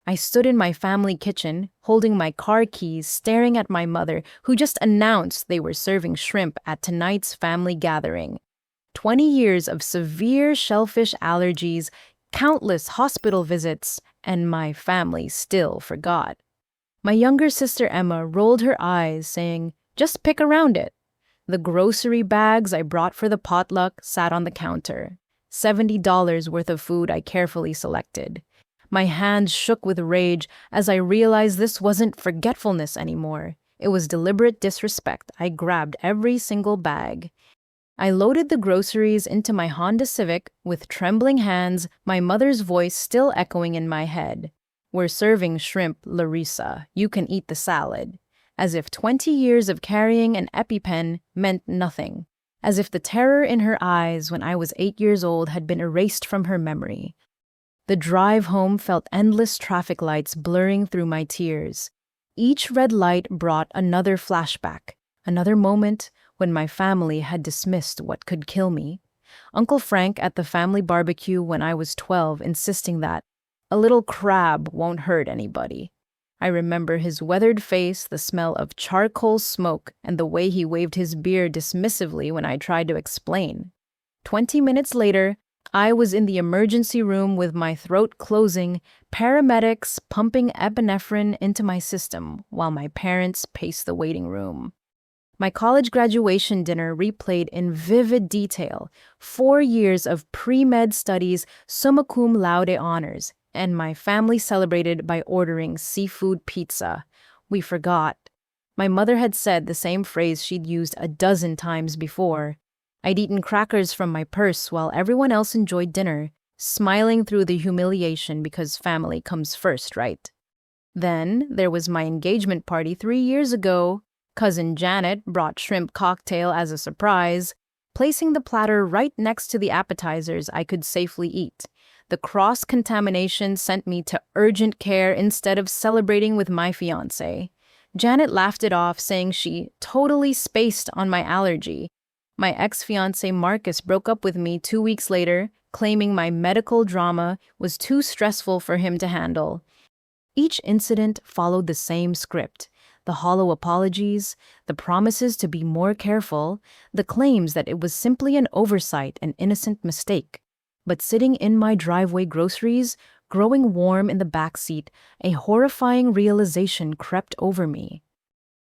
I stood in my family kitchen, holding my car keys, staring at my mother, who just announced they were serving shrimp at tonight's family gathering. 20 years of severe shellfish allergies, countless hospital visits, and my family still forgot. My younger sister Emma rolled her eyes, saying, "Just pick around it." The grocery bags I brought for the potluck sat on the counter. $70 worth of food I carefully selected. My hands shook with rage as I realized this wasn't forgetfulness anymore. It was deliberate disrespect. I grabbed every single bag. I loaded the groceries into my Honda Civic with trembling hands, my mother's voice still echoing in my head. "We're serving shrimp, Larissa. You can eat the salad." As if 20 years of carrying an EpiPen meant nothing. As if the terror in her eyes when I was 8 years old had been erased from her memory. The drive home felt endless traffic lights blurring through my tears. Each red light brought another flashback, another moment when my family had dismissed what could kill me. Uncle Frank at the family barbecue when I was 12 insisting that a little crab won't hurt anybody. I remember his weathered face, the smell of charcoal smoke, and the way he waved his beard dismissively when I tried to explain. 20 minutes later, I was in the emergency room with my throat closing, paramedics pumping epinephrine into my system while my parents paced the waiting room. My college graduation dinner replayed in vivid detail 4 years of pre-med studies, summa cum laude honors, and my family celebrated by ordering seafood pizza. We forgot. My mother had said the same phrase she'd used a dozen times before. I'd eaten crackers from my purse while everyone else enjoyed dinner, smiling through the humiliation because family comes first, right? Then there was my engagement party 3 years ago. Cousin Janet brought shrimp cocktail as a surprise, placing the platter right next to the appetizers I could safely eat. The cross-contamination sent me to urgent care instead of celebrating with my fiancé. Janet laughed it off, saying she totally spaced on my allergy. My ex-fiancé Marcus broke up with me 2 weeks later, claiming my medical drama was too stressful for him to handle. Each incident followed the same script. The hollow apologies, the promises to be more careful, the claims that it was simply an oversight, an innocent mistake. But sitting in my driveway groceries, growing warm in the back seat, a horrifying realization crept over me.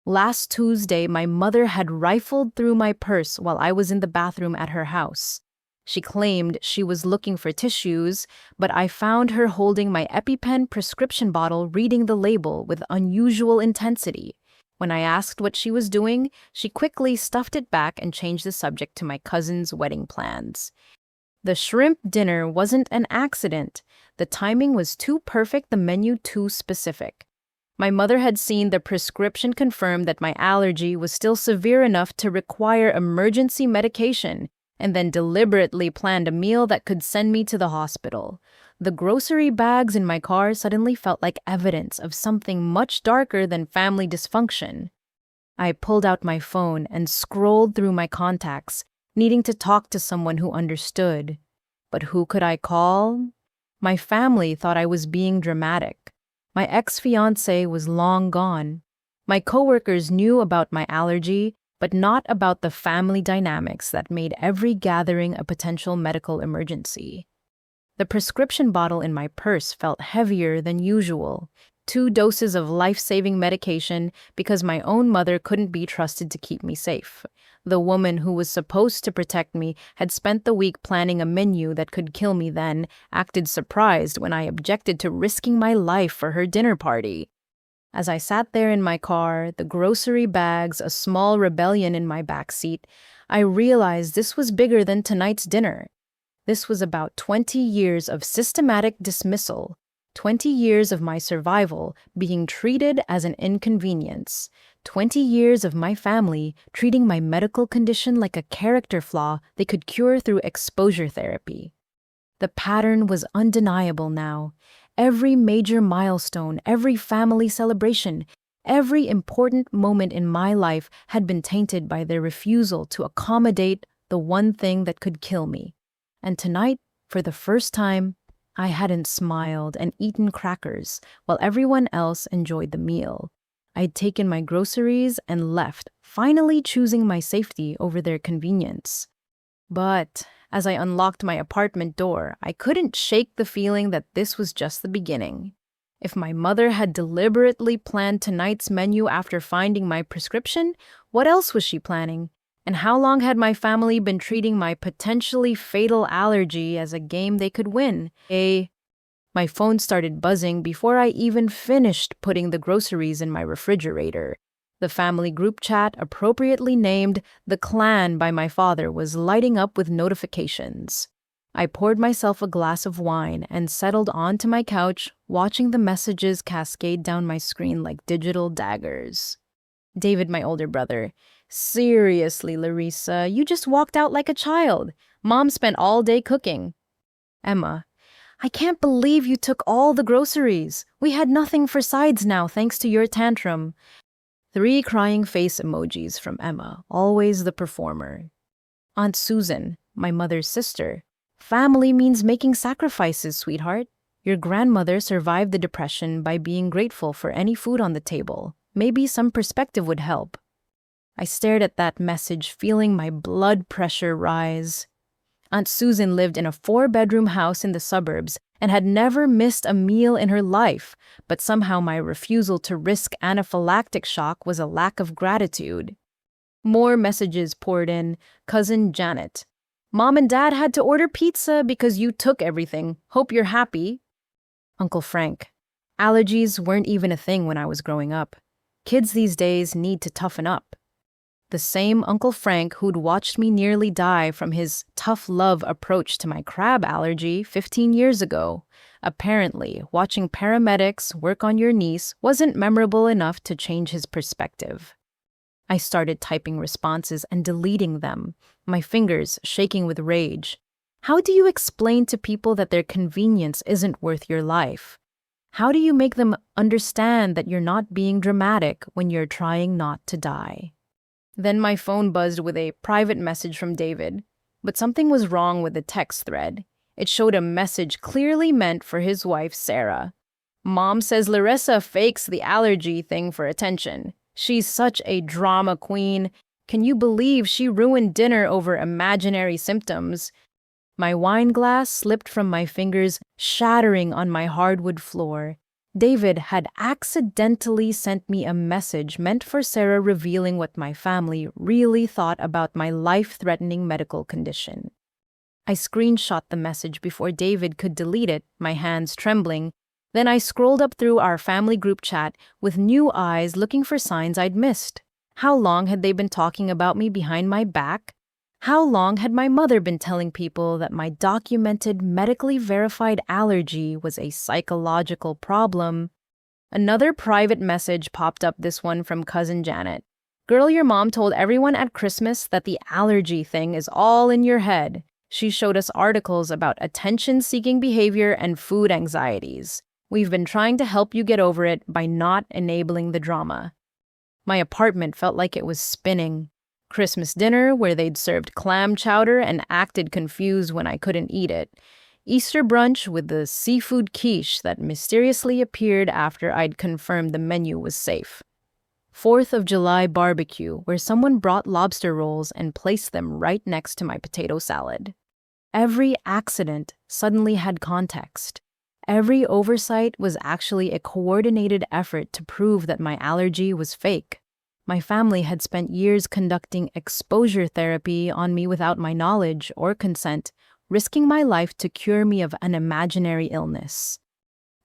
Last Tuesday, my mother had rifled through my purse while I was in the bathroom at her house. She claimed she was looking for tissues, but I found her holding my EpiPen prescription bottle reading the label with unusual intensity. When I asked what she was doing, she quickly stuffed it back and changed the subject to my cousin's wedding plans. The shrimp dinner wasn't an accident. The timing was too perfect, the menu too specific. My mother had seen the prescription confirm that my allergy was still severe enough to require emergency medication, and then deliberately planned a meal that could send me to the hospital. The grocery bags in my car suddenly felt like evidence of something much darker than family dysfunction. I pulled out my phone and scrolled through my contacts, needing to talk to someone who understood. But who could I call? My family thought I was being dramatic. My ex-fiancé was long gone. My coworkers knew about my allergy, but not about the family dynamics that made every gathering a potential medical emergency. The prescription bottle in my purse felt heavier than usual. 2 doses of life-saving medication because my own mother couldn't be trusted to keep me safe. The woman who was supposed to protect me had spent the week planning a menu that could kill me, then acted surprised when I objected to risking my life for her dinner party. As I sat there in my car, the grocery bags a small rebellion in my backseat, I realized this was bigger than tonight's dinner. This was about 20 years of systematic dismissal, 20 years of my survival being treated as an inconvenience, 20 years of my family treating my medical condition like a character flaw they could cure through exposure therapy. The pattern was undeniable now. Every major milestone, every family celebration, every important moment in my life had been tainted by their refusal to accommodate the one thing that could kill me. And tonight, for the first time, I hadn't smiled and eaten crackers while everyone else enjoyed the meal. I'd taken my groceries and left, finally choosing my safety over their convenience. But as I unlocked my apartment door, I couldn't shake the feeling that this was just the beginning. If my mother had deliberately planned tonight's menu after finding my prescription, what else was she planning? And how long had my family been treating my potentially fatal allergy as a game they could win? My phone started buzzing before I even finished putting the groceries in my refrigerator. The family group chat, appropriately named The Clan by my father, was lighting up with notifications. I poured myself a glass of wine and settled onto my couch, watching the messages cascade down my screen like digital daggers. David, my older brother. Seriously, Larissa, you just walked out like a child. Mom spent all day cooking. Emma. I can't believe you took all the groceries. We had nothing for sides now thanks to your tantrum. 3 crying face emojis from Emma, always the performer. Aunt Susan, my mother's sister. Family means making sacrifices, sweetheart. Your grandmother survived the depression by being grateful for any food on the table. Maybe some perspective would help. I stared at that message, feeling my blood pressure rise. Aunt Susan lived in a 4-bedroom house in the suburbs and had never missed a meal in her life, but somehow my refusal to risk anaphylactic shock was a lack of gratitude. More messages poured in. Cousin Janet. Mom and Dad had to order pizza because you took everything. Hope you're happy. Uncle Frank. Allergies weren't even a thing when I was growing up. Kids these days need to toughen up. The same Uncle Frank who'd watched me nearly die from his tough love approach to my crab allergy 15 years ago. Apparently, watching paramedics work on your niece wasn't memorable enough to change his perspective. I started typing responses and deleting them, my fingers shaking with rage. How do you explain to people that their convenience isn't worth your life? How do you make them understand that you're not being dramatic when you're trying not to die? Then my phone buzzed with a private message from David, but something was wrong with the text thread. It showed a message clearly meant for his wife, Sarah. Mom says Larissa fakes the allergy thing for attention. She's such a drama queen. Can you believe she ruined dinner over imaginary symptoms? My wine glass slipped from my fingers, shattering on my hardwood floor. David had accidentally sent me a message meant for Sarah, revealing what my family really thought about my life-threatening medical condition. I screenshot the message before David could delete it, my hands trembling. Then I scrolled up through our family group chat with new eyes looking for signs I'd missed. How long had they been talking about me behind my back? How long had my mother been telling people that my documented, medically verified allergy was a psychological problem? Another private message popped up, this one from Cousin Janet. Girl, your mom told everyone at Christmas that the allergy thing is all in your head. She showed us articles about attention-seeking behavior and food anxieties. We've been trying to help you get over it by not enabling the drama. My apartment felt like it was spinning. Christmas dinner, where they'd served clam chowder and acted confused when I couldn't eat it. Easter brunch with the seafood quiche that mysteriously appeared after I'd confirmed the menu was safe. 4th of July barbecue, where someone brought lobster rolls and placed them right next to my potato salad. Every accident suddenly had context. Every oversight was actually a coordinated effort to prove that my allergy was fake. My family had spent years conducting exposure therapy on me without my knowledge or consent, risking my life to cure me of an imaginary illness.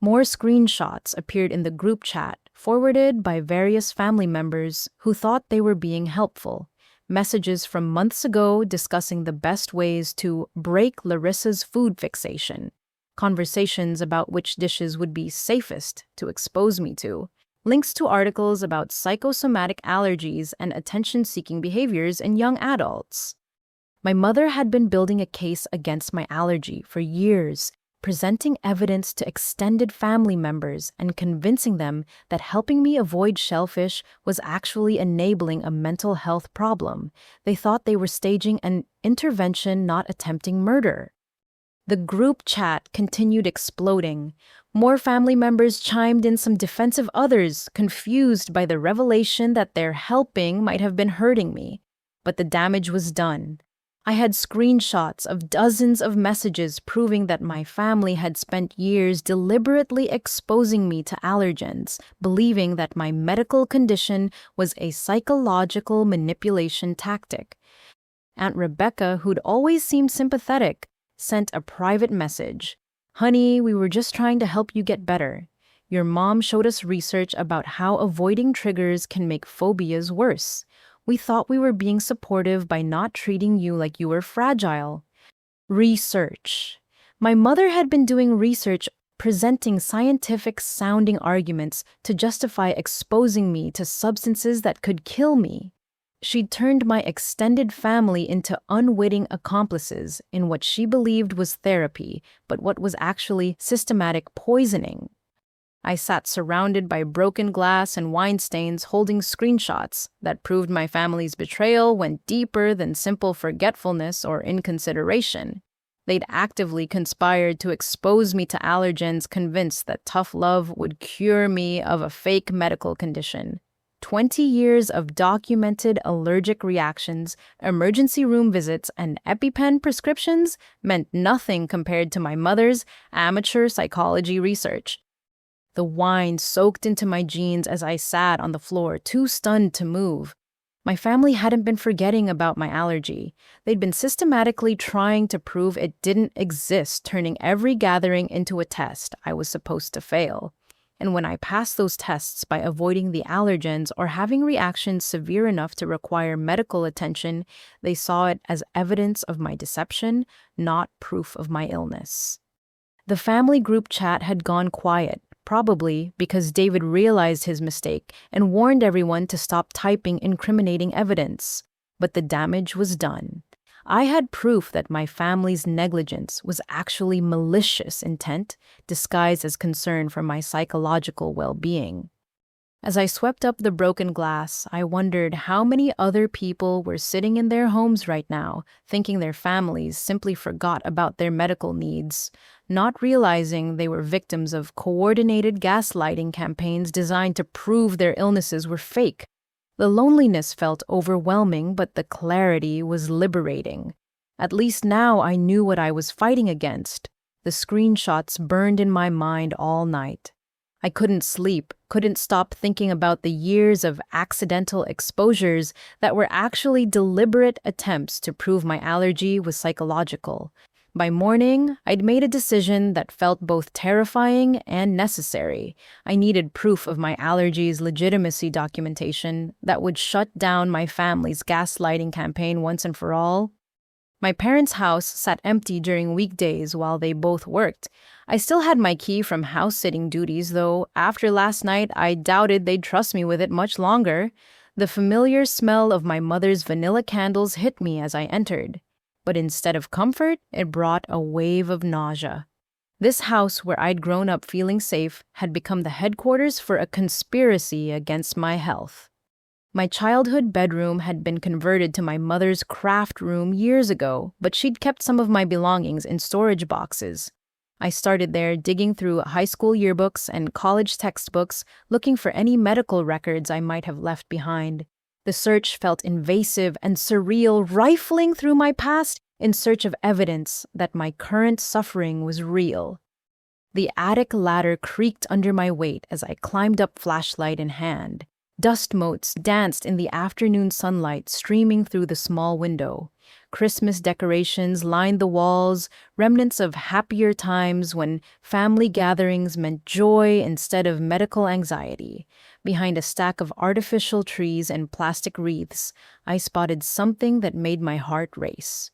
More screenshots appeared in the group chat, forwarded by various family members who thought they were being helpful. Messages from months ago discussing the best ways to break Larissa's food fixation. Conversations about which dishes would be safest to expose me to. Links to articles about psychosomatic allergies and attention-seeking behaviors in young adults. My mother had been building a case against my allergy for years, presenting evidence to extended family members and convincing them that helping me avoid shellfish was actually enabling a mental health problem. They thought they were staging an intervention, not attempting murder. The group chat continued exploding. More family members chimed in, some defensive, others confused by the revelation that their helping might have been hurting me. But the damage was done. I had screenshots of dozens of messages proving that my family had spent years deliberately exposing me to allergens, believing that my medical condition was a psychological manipulation tactic. Aunt Rebecca, who'd always seemed sympathetic, sent a private message. "Honey, we were just trying to help you get better. Your mom showed us research about how avoiding triggers can make phobias worse. We thought we were being supportive by not treating you like you were fragile." Research. My mother had been doing research, presenting scientific-sounding arguments to justify exposing me to substances that could kill me. She'd turned my extended family into unwitting accomplices in what she believed was therapy, but what was actually systematic poisoning. I sat surrounded by broken glass and wine stains, holding screenshots that proved my family's betrayal went deeper than simple forgetfulness or inconsideration. They'd actively conspired to expose me to allergens, convinced that tough love would cure me of a fake medical condition. 20 years of documented allergic reactions, emergency room visits, and EpiPen prescriptions meant nothing compared to my mother's amateur psychology research. The wine soaked into my jeans as I sat on the floor, too stunned to move. My family hadn't been forgetting about my allergy. They'd been systematically trying to prove it didn't exist, turning every gathering into a test I was supposed to fail. And when I passed those tests by avoiding the allergens or having reactions severe enough to require medical attention, they saw it as evidence of my deception, not proof of my illness. The family group chat had gone quiet, probably because David realized his mistake and warned everyone to stop typing incriminating evidence. But the damage was done. I had proof that my family's negligence was actually malicious intent, disguised as concern for my psychological well-being. As I swept up the broken glass, I wondered how many other people were sitting in their homes right now, thinking their families simply forgot about their medical needs, not realizing they were victims of coordinated gaslighting campaigns designed to prove their illnesses were fake. The loneliness felt overwhelming, but the clarity was liberating. At least now I knew what I was fighting against. The screenshots burned in my mind all night. I couldn't sleep, couldn't stop thinking about the years of accidental exposures that were actually deliberate attempts to prove my allergy was psychological. By morning, I'd made a decision that felt both terrifying and necessary. I needed proof of my allergy's legitimacy, documentation that would shut down my family's gaslighting campaign once and for all. My parents' house sat empty during weekdays while they both worked. I still had my key from house-sitting duties, though after last night I doubted they'd trust me with it much longer. The familiar smell of my mother's vanilla candles hit me as I entered. But instead of comfort, it brought a wave of nausea. This house, where I'd grown up feeling safe, had become the headquarters for a conspiracy against my health. My childhood bedroom had been converted to my mother's craft room years ago, but she'd kept some of my belongings in storage boxes. I started there, digging through high school yearbooks and college textbooks, looking for any medical records I might have left behind. The search felt invasive and surreal, rifling through my past in search of evidence that my current suffering was real. The attic ladder creaked under my weight as I climbed up, flashlight in hand. Dust motes danced in the afternoon sunlight streaming through the small window. Christmas decorations lined the walls, remnants of happier times when family gatherings meant joy instead of medical anxiety. Behind a stack of artificial trees and plastic wreaths, I spotted something that made my heart race.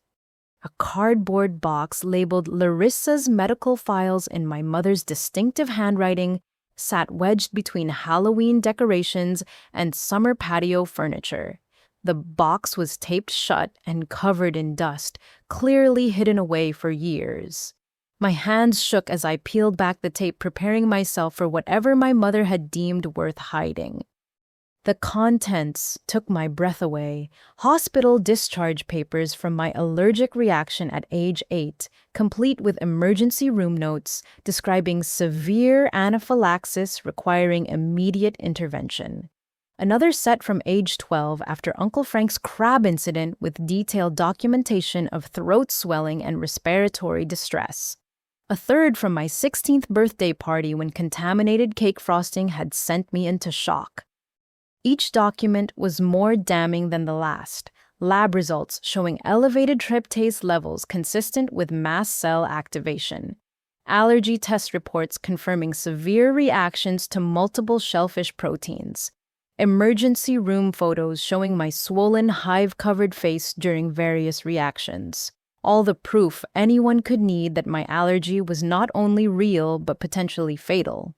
A cardboard box labeled Larissa's medical files in my mother's distinctive handwriting sat wedged between Halloween decorations and summer patio furniture. The box was taped shut and covered in dust, clearly hidden away for years. My hands shook as I peeled back the tape, preparing myself for whatever my mother had deemed worth hiding. The contents took my breath away. Hospital discharge papers from my allergic reaction at age 8, complete with emergency room notes describing severe anaphylaxis requiring immediate intervention. Another set from age 12 after Uncle Frank's crab incident with detailed documentation of throat swelling and respiratory distress. A third from my 16th birthday party when contaminated cake frosting had sent me into shock. Each document was more damning than the last. Lab results showing elevated tryptase levels consistent with mast cell activation. Allergy test reports confirming severe reactions to multiple shellfish proteins. Emergency room photos showing my swollen, hive-covered face during various reactions. All the proof anyone could need that my allergy was not only real but potentially fatal.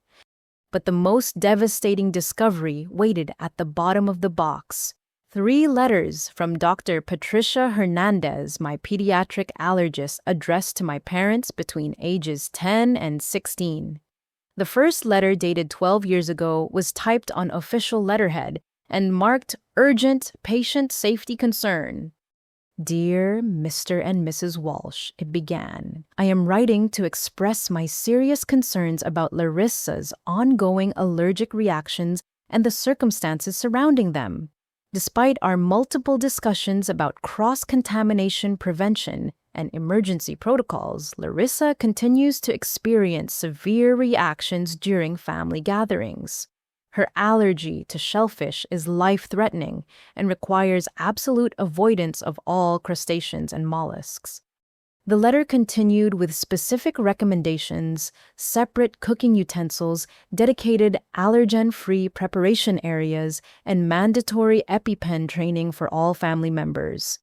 But the most devastating discovery waited at the bottom of the box. 3 letters from Dr. Patricia Hernandez, my pediatric allergist, addressed to my parents between ages 10 and 16. The first letter, dated 12 years ago, was typed on official letterhead and marked Urgent Patient Safety Concern. Dear Mr. and Mrs. Walsh, it began. I am writing to express my serious concerns about Larissa's ongoing allergic reactions and the circumstances surrounding them. Despite our multiple discussions about cross-contamination prevention and emergency protocols, Larissa continues to experience severe reactions during family gatherings. Her allergy to shellfish is life-threatening and requires absolute avoidance of all crustaceans and mollusks. The letter continued with specific recommendations, separate cooking utensils, dedicated allergen-free preparation areas, and mandatory EpiPen training for all family members.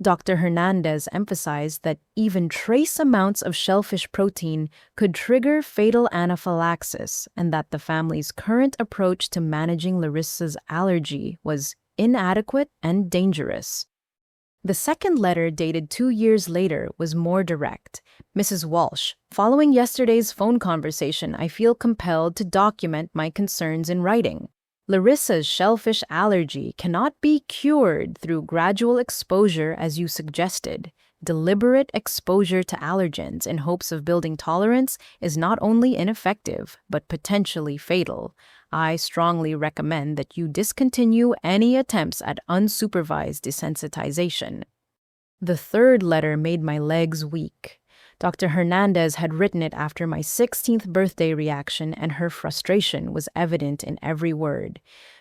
Dr. Hernandez emphasized that even trace amounts of shellfish protein could trigger fatal anaphylaxis and that the family's current approach to managing Larissa's allergy was inadequate and dangerous. The second letter, dated 2 years later, was more direct. Mrs. Walsh, following yesterday's phone conversation, I feel compelled to document my concerns in writing. Larissa's shellfish allergy cannot be cured through gradual exposure as you suggested. Deliberate exposure to allergens in hopes of building tolerance is not only ineffective, but potentially fatal. I strongly recommend that you discontinue any attempts at unsupervised desensitization. The third letter made my legs weak. Dr. Hernandez had written it after my 16th birthday reaction, and her frustration was evident in every word.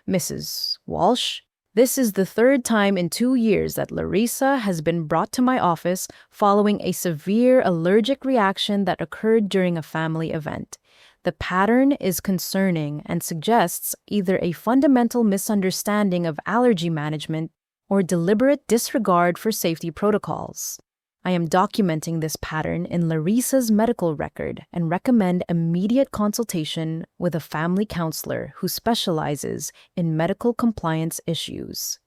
Mrs. Walsh, this is the 3rd time in 2 years that Larissa has been brought to my office following a severe allergic reaction that occurred during a family event. The pattern is concerning and suggests either a fundamental misunderstanding of allergy management or deliberate disregard for safety protocols. I am documenting this pattern in Larissa's medical record and recommend immediate consultation with a family counselor who specializes in medical compliance issues.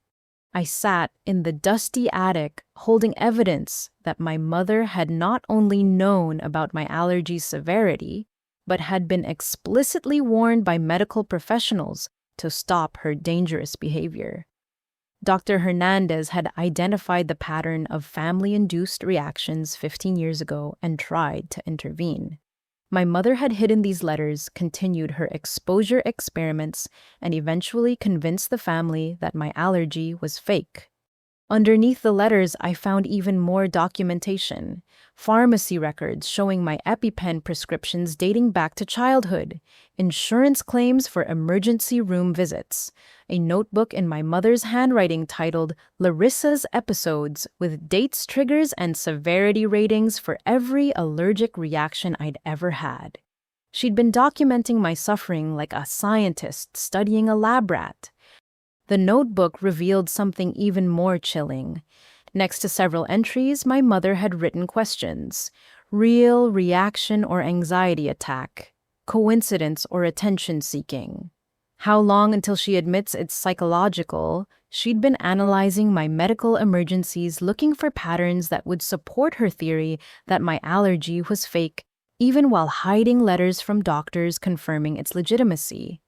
I sat in the dusty attic holding evidence that my mother had not only known about my allergy severity, but had been explicitly warned by medical professionals to stop her dangerous behavior. Dr. Hernandez had identified the pattern of family-induced reactions 15 years ago and tried to intervene. My mother had hidden these letters, continued her exposure experiments, and eventually convinced the family that my allergy was fake. Underneath the letters, I found even more documentation. Pharmacy records showing my EpiPen prescriptions dating back to childhood. Insurance claims for emergency room visits. A notebook in my mother's handwriting titled Larissa's Episodes, with dates, triggers, and severity ratings for every allergic reaction I'd ever had. She'd been documenting my suffering like a scientist studying a lab rat. The notebook revealed something even more chilling. Next to several entries, my mother had written questions. Real, reaction, or anxiety attack. Coincidence or attention-seeking. How long until she admits it's psychological? She'd been analyzing my medical emergencies, looking for patterns that would support her theory that my allergy was fake, even while hiding letters from doctors confirming its legitimacy.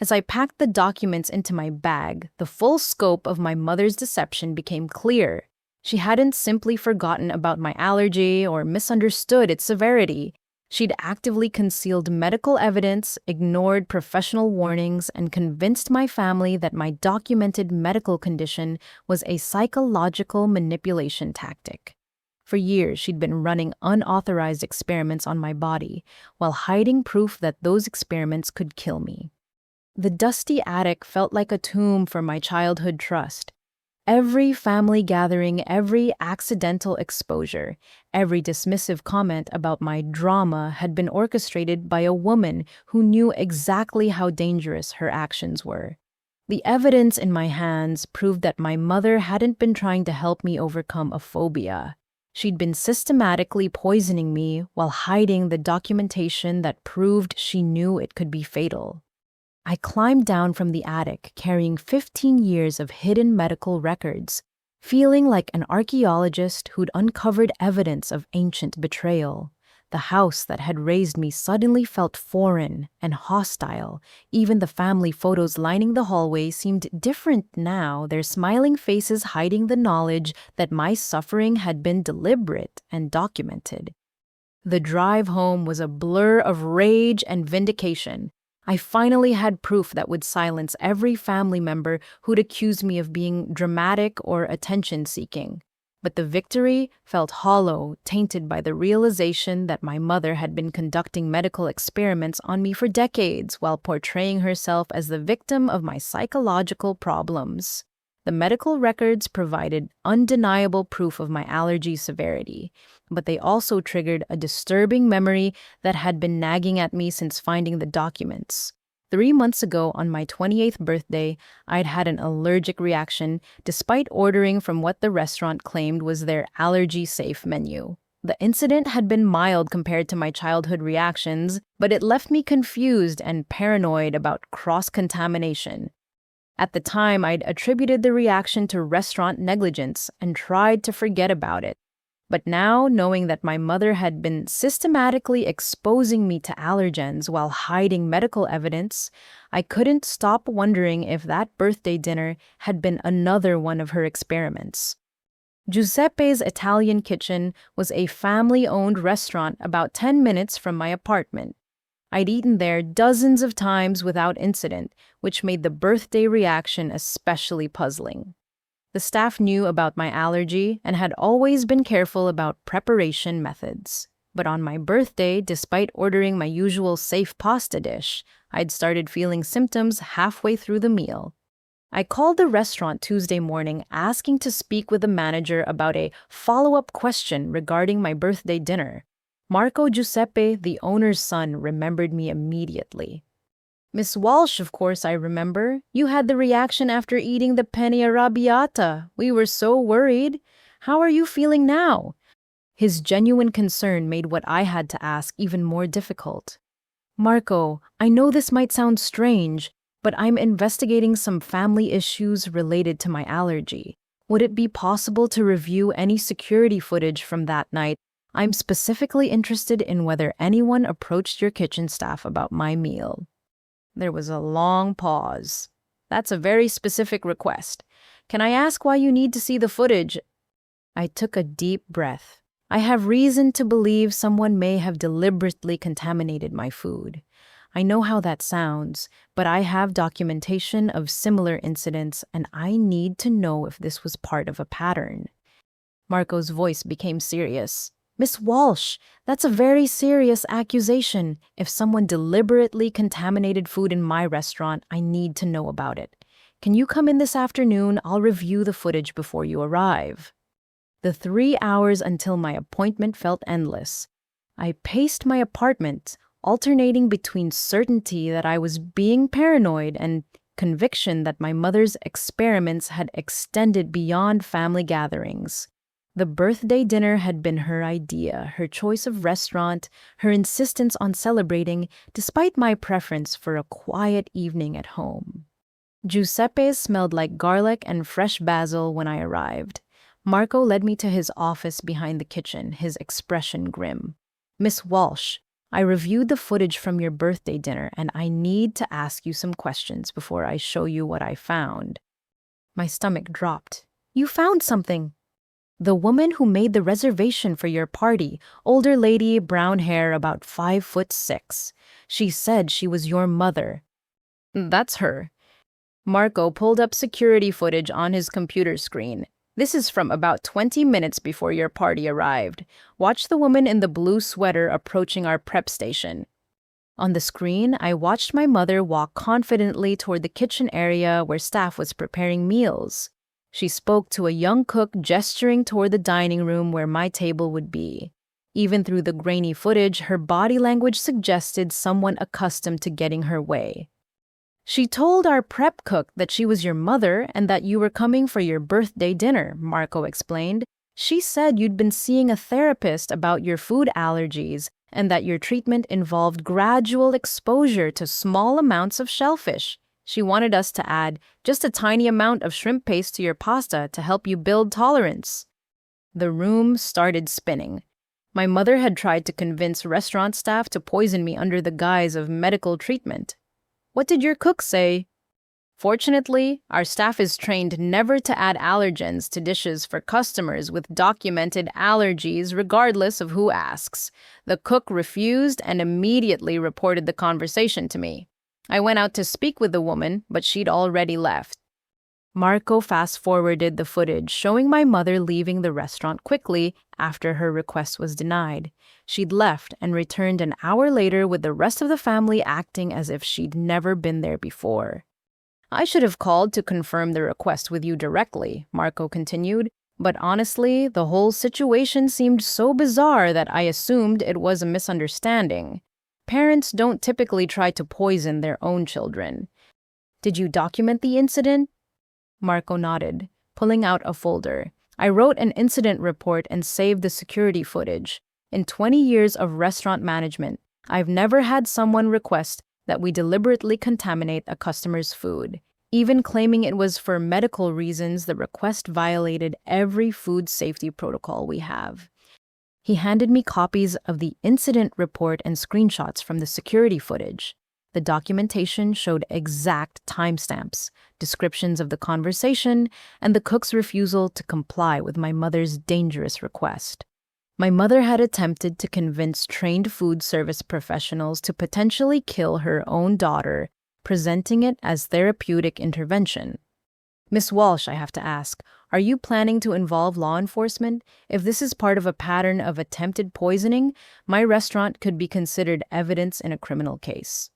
As I packed the documents into my bag, the full scope of my mother's deception became clear. She hadn't simply forgotten about my allergy or misunderstood its severity. She'd actively concealed medical evidence, ignored professional warnings, and convinced my family that my documented medical condition was a psychological manipulation tactic. For years, she'd been running unauthorized experiments on my body, while hiding proof that those experiments could kill me. The dusty attic felt like a tomb for my childhood trust. Every family gathering, every accidental exposure, every dismissive comment about my drama had been orchestrated by a woman who knew exactly how dangerous her actions were. The evidence in my hands proved that my mother hadn't been trying to help me overcome a phobia. She'd been systematically poisoning me while hiding the documentation that proved she knew it could be fatal. I climbed down from the attic carrying 15 years of hidden medical records, feeling like an archaeologist who'd uncovered evidence of ancient betrayal. The house that had raised me suddenly felt foreign and hostile. Even the family photos lining the hallway seemed different now, their smiling faces hiding the knowledge that my suffering had been deliberate and documented. The drive home was a blur of rage and vindication. I finally had proof that would silence every family member who'd accused me of being dramatic or attention-seeking. But the victory felt hollow, tainted by the realization that my mother had been conducting medical experiments on me for decades while portraying herself as the victim of my psychological problems. The medical records provided undeniable proof of my allergy severity, but they also triggered a disturbing memory that had been nagging at me since finding the documents. 3 months ago, on my 28th birthday, I'd had an allergic reaction despite ordering from what the restaurant claimed was their allergy-safe menu. The incident had been mild compared to my childhood reactions, but it left me confused and paranoid about cross-contamination. At the time, I'd attributed the reaction to restaurant negligence and tried to forget about it. But now, knowing that my mother had been systematically exposing me to allergens while hiding medical evidence, I couldn't stop wondering if that birthday dinner had been another one of her experiments. Giuseppe's Italian Kitchen was a family-owned restaurant about 10 minutes from my apartment. I'd eaten there dozens of times without incident, which made the birthday reaction especially puzzling. The staff knew about my allergy and had always been careful about preparation methods. But on my birthday, despite ordering my usual safe pasta dish, I'd started feeling symptoms halfway through the meal. I called the restaurant Tuesday morning asking to speak with the manager about a follow-up question regarding my birthday dinner. Marco Giuseppe, the owner's son, remembered me immediately. "Miss Walsh, of course I remember. You had the reaction after eating the penne arrabbiata. We were so worried. How are you feeling now?" His genuine concern made what I had to ask even more difficult. "Marco, I know this might sound strange, but I'm investigating some family issues related to my allergy. Would it be possible to review any security footage from that night? I'm specifically interested in whether anyone approached your kitchen staff about my meal." There was a long pause. "That's a very specific request. Can I ask why you need to see the footage?" I took a deep breath. I have reason to believe someone may have deliberately contaminated my food. I know how that sounds, but I have documentation of similar incidents, and I need to know if this was part of a pattern. Marco's voice became serious. "Miss Walsh, that's a very serious accusation. If someone deliberately contaminated food in my restaurant, I need to know about it. Can you come in this afternoon? I'll review the footage before you arrive." The 3 hours until my appointment felt endless. I paced my apartment, alternating between certainty that I was being paranoid and conviction that my mother's experiments had extended beyond family gatherings. The birthday dinner had been her idea, her choice of restaurant, her insistence on celebrating, despite my preference for a quiet evening at home. Giuseppe's smelled like garlic and fresh basil when I arrived. Marco led me to his office behind the kitchen, his expression grim. "Miss Walsh, I reviewed the footage from your birthday dinner, and I need to ask you some questions before I show you what I found. My stomach dropped. You found something. The woman who made the reservation for your party, older lady, brown hair, about 5'6". She said she was your mother. That's her. Marco pulled up security footage on his computer screen. This is from about 20 minutes before your party arrived. Watch the woman in the blue sweater approaching our prep station. On the screen, I watched my mother walk confidently toward the kitchen area where staff was preparing meals. She spoke to a young cook gesturing toward the dining room where my table would be. Even through the grainy footage, her body language suggested someone accustomed to getting her way. She told our prep cook that she was your mother and that you were coming for your birthday dinner, Marco explained. She said you'd been seeing a therapist about your food allergies and that your treatment involved gradual exposure to small amounts of shellfish. She wanted us to add just a tiny amount of shrimp paste to your pasta to help you build tolerance. The room started spinning. My mother had tried to convince restaurant staff to poison me under the guise of medical treatment. What did your cook say? Fortunately, our staff is trained never to add allergens to dishes for customers with documented allergies regardless of who asks. The cook refused and immediately reported the conversation to me. I went out to speak with the woman, but she'd already left. Marco fast-forwarded the footage, showing my mother leaving the restaurant quickly after her request was denied. She'd left and returned an hour later with the rest of the family acting as if she'd never been there before. I should have called to confirm the request with you directly, Marco continued, but honestly, the whole situation seemed so bizarre that I assumed it was a misunderstanding. Parents don't typically try to poison their own children. Did you document the incident? Marco nodded, pulling out a folder. I wrote an incident report and saved the security footage. In 20 years of restaurant management, I've never had someone request that we deliberately contaminate a customer's food. Even claiming it was for medical reasons, the request violated every food safety protocol we have. He handed me copies of the incident report and screenshots from the security footage. The documentation showed exact timestamps, descriptions of the conversation, and the cook's refusal to comply with my mother's dangerous request. My mother had attempted to convince trained food service professionals to potentially kill her own daughter, presenting it as therapeutic intervention. Miss Walsh, I have to ask, are you planning to involve law enforcement? If this is part of a pattern of attempted poisoning, my restaurant could be considered evidence in a criminal case.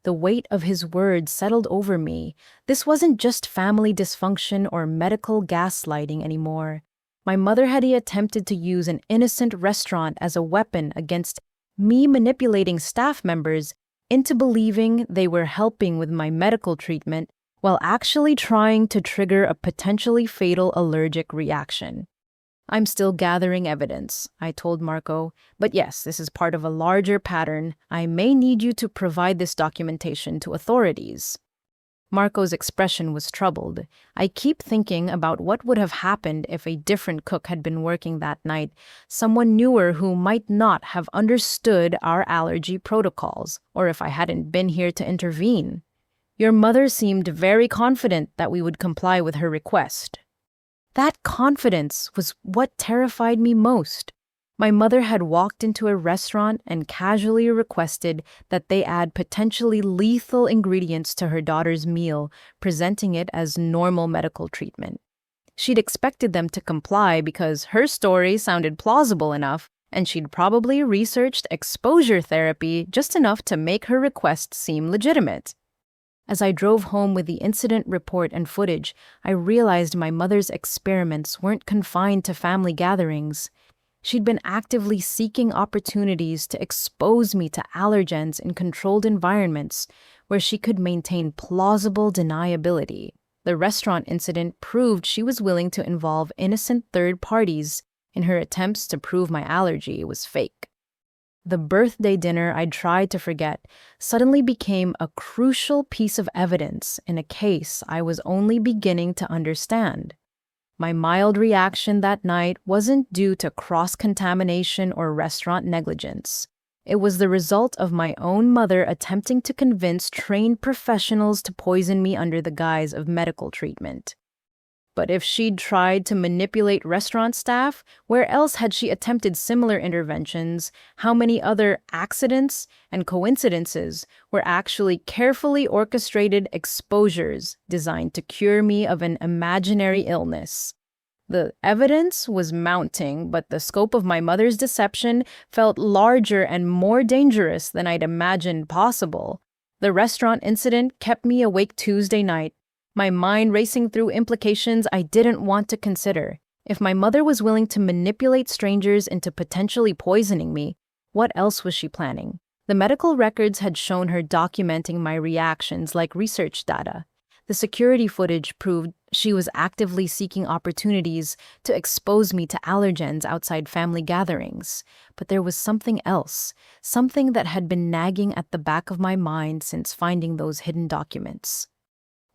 The weight of his words settled over me. This wasn't just family dysfunction or medical gaslighting anymore. My mother had attempted to use an innocent restaurant as a weapon against me, manipulating staff members into believing they were helping with my medical treatment while actually trying to trigger a potentially fatal allergic reaction. I'm still gathering evidence, I told Marco, but yes, this is part of a larger pattern. I may need you to provide this documentation to authorities. Marco's expression was troubled. I keep thinking about what would have happened if a different cook had been working that night, someone newer who might not have understood our allergy protocols, or if I hadn't been here to intervene. Your mother seemed very confident that we would comply with her request. That confidence was what terrified me most. My mother had walked into a restaurant and casually requested that they add potentially lethal ingredients to her daughter's meal, presenting it as normal medical treatment. She'd expected them to comply because her story sounded plausible enough, and she'd probably researched exposure therapy just enough to make her request seem legitimate. As I drove home with the incident report and footage, I realized my mother's experiments weren't confined to family gatherings. She'd been actively seeking opportunities to expose me to allergens in controlled environments where she could maintain plausible deniability. The restaurant incident proved she was willing to involve innocent third parties in her attempts to prove my allergy was fake. The birthday dinner I'd tried to forget suddenly became a crucial piece of evidence in a case I was only beginning to understand. My mild reaction that night wasn't due to cross-contamination or restaurant negligence. It was the result of my own mother attempting to convince trained professionals to poison me under the guise of medical treatment. But if she'd tried to manipulate restaurant staff, where else had she attempted similar interventions? How many other accidents and coincidences were actually carefully orchestrated exposures designed to cure me of an imaginary illness? The evidence was mounting, but the scope of my mother's deception felt larger and more dangerous than I'd imagined possible. The restaurant incident kept me awake Tuesday night, my mind racing through implications I didn't want to consider. If my mother was willing to manipulate strangers into potentially poisoning me, what else was she planning? The medical records had shown her documenting my reactions like research data. The security footage proved she was actively seeking opportunities to expose me to allergens outside family gatherings. But there was something else, something that had been nagging at the back of my mind since finding those hidden documents.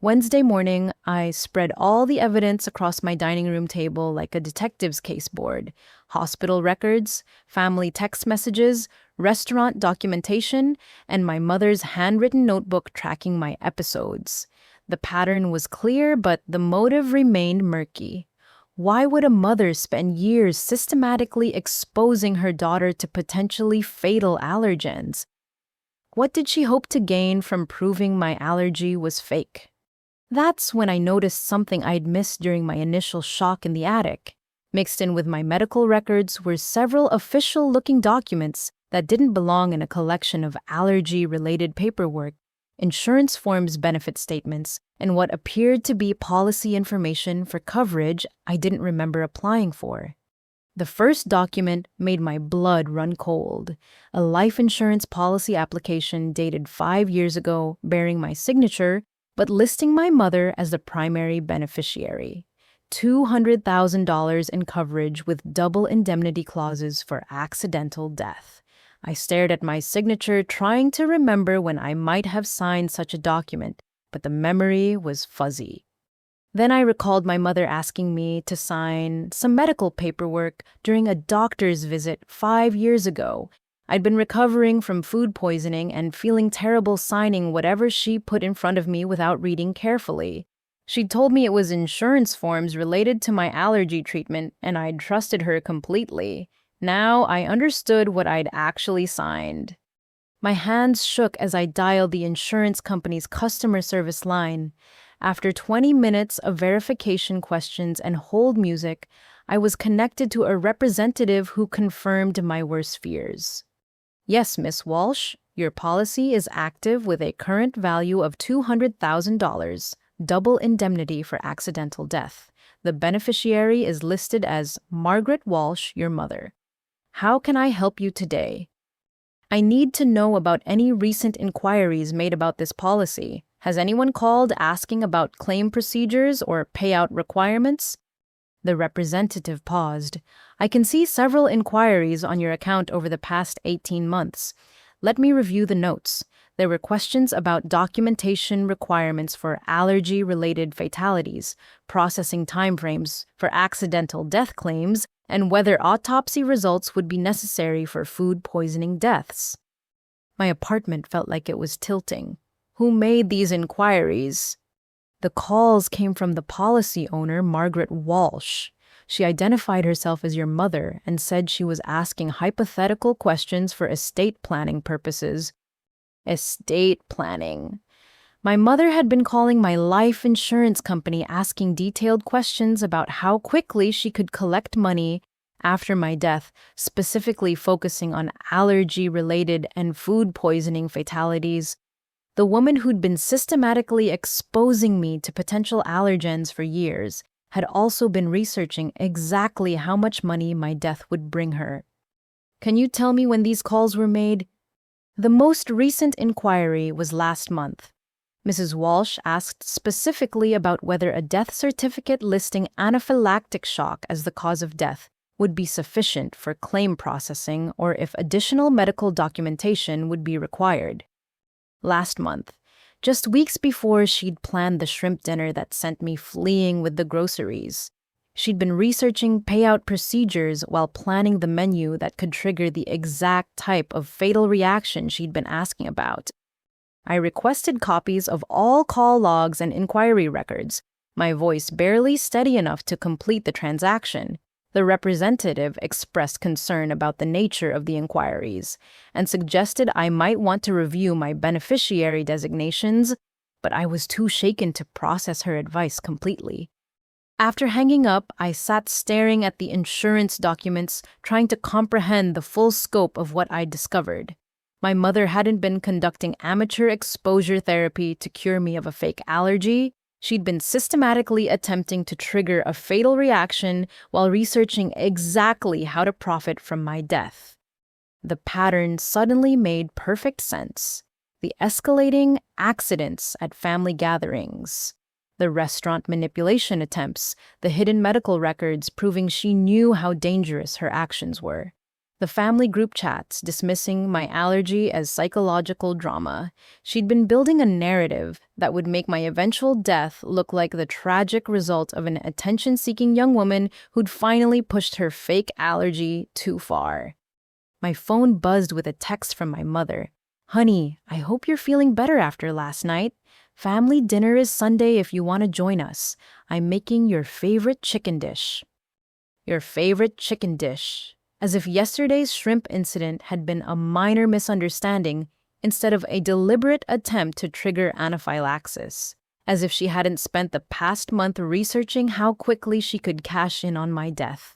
Wednesday morning, I spread all the evidence across my dining room table like a detective's case board. Hospital records, family text messages, restaurant documentation, and my mother's handwritten notebook tracking my episodes. The pattern was clear, but the motive remained murky. Why would a mother spend years systematically exposing her daughter to potentially fatal allergens? What did she hope to gain from proving my allergy was fake? That's when I noticed something I'd missed during my initial shock in the attic. Mixed in with my medical records were several official-looking documents that didn't belong in a collection of allergy-related paperwork, insurance forms, benefit statements, and what appeared to be policy information for coverage I didn't remember applying for. The first document made my blood run cold. A life insurance policy application dated 5 years ago, bearing my signature, but listing my mother as the primary beneficiary. $200,000 in coverage with double indemnity clauses for accidental death. I stared at my signature, trying to remember when I might have signed such a document, but the memory was fuzzy. Then I recalled my mother asking me to sign some medical paperwork during a doctor's visit 5 years ago. I'd been recovering from food poisoning and feeling terrible signing whatever she put in front of me without reading carefully. She'd told me it was insurance forms related to my allergy treatment, and I'd trusted her completely. Now I understood what I'd actually signed. My hands shook as I dialed the insurance company's customer service line. After 20 minutes of verification questions and hold music, I was connected to a representative who confirmed my worst fears. Yes, Miss Walsh, your policy is active with a current value of $200,000, double indemnity for accidental death. The beneficiary is listed as Margaret Walsh, your mother. How can I help you today? I need to know about any recent inquiries made about this policy. Has anyone called asking about claim procedures or payout requirements? The representative paused. I can see several inquiries on your account over the past 18 months. Let me review the notes. There were questions about documentation requirements for allergy-related fatalities, processing timeframes for accidental death claims, and whether autopsy results would be necessary for food poisoning deaths. My apartment felt like it was tilting. Who made these inquiries? The calls came from the policy owner, Margaret Walsh. She identified herself as your mother and said she was asking hypothetical questions for estate planning purposes. Estate planning. My mother had been calling my life insurance company asking detailed questions about how quickly she could collect money after my death, specifically focusing on allergy-related and food poisoning fatalities. The woman who'd been systematically exposing me to potential allergens for years had also been researching exactly how much money my death would bring her. Can you tell me when these calls were made? The most recent inquiry was last month. Mrs. Walsh asked specifically about whether a death certificate listing anaphylactic shock as the cause of death would be sufficient for claim processing or if additional medical documentation would be required. Last month, just weeks before she'd planned the shrimp dinner that sent me fleeing with the groceries. She'd been researching payout procedures while planning the menu that could trigger the exact type of fatal reaction she'd been asking about. I requested copies of all call logs and inquiry records, my voice barely steady enough to complete the transaction. The representative expressed concern about the nature of the inquiries and suggested I might want to review my beneficiary designations, but I was too shaken to process her advice completely. After hanging up, I sat staring at the insurance documents, trying to comprehend the full scope of what I'd discovered. My mother hadn't been conducting amateur exposure therapy to cure me of a fake allergy. She'd been systematically attempting to trigger a fatal reaction while researching exactly how to profit from my death. The pattern suddenly made perfect sense. The escalating accidents at family gatherings, the restaurant manipulation attempts, the hidden medical records proving she knew how dangerous her actions were. The family group chats dismissing my allergy as psychological drama. She'd been building a narrative that would make my eventual death look like the tragic result of an attention-seeking young woman who'd finally pushed her fake allergy too far. My phone buzzed with a text from my mother. "Honey, I hope you're feeling better after last night. Family dinner is Sunday if you want to join us. I'm making your favorite chicken dish." Your favorite chicken dish. As if yesterday's shrimp incident had been a minor misunderstanding instead of a deliberate attempt to trigger anaphylaxis. As if she hadn't spent the past month researching how quickly she could cash in on my death.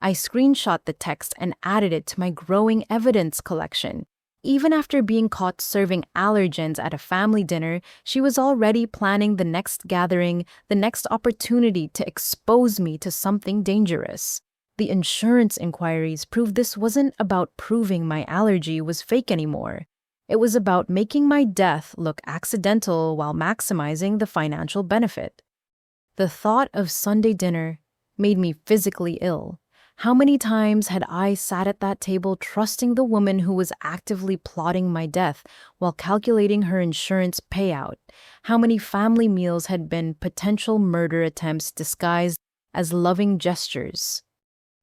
I screenshot the text and added it to my growing evidence collection. Even after being caught serving allergens at a family dinner, she was already planning the next gathering, the next opportunity to expose me to something dangerous. The insurance inquiries proved this wasn't about proving my allergy was fake anymore. It was about making my death look accidental while maximizing the financial benefit. The thought of Sunday dinner made me physically ill. How many times had I sat at that table trusting the woman who was actively plotting my death while calculating her insurance payout? How many family meals had been potential murder attempts disguised as loving gestures?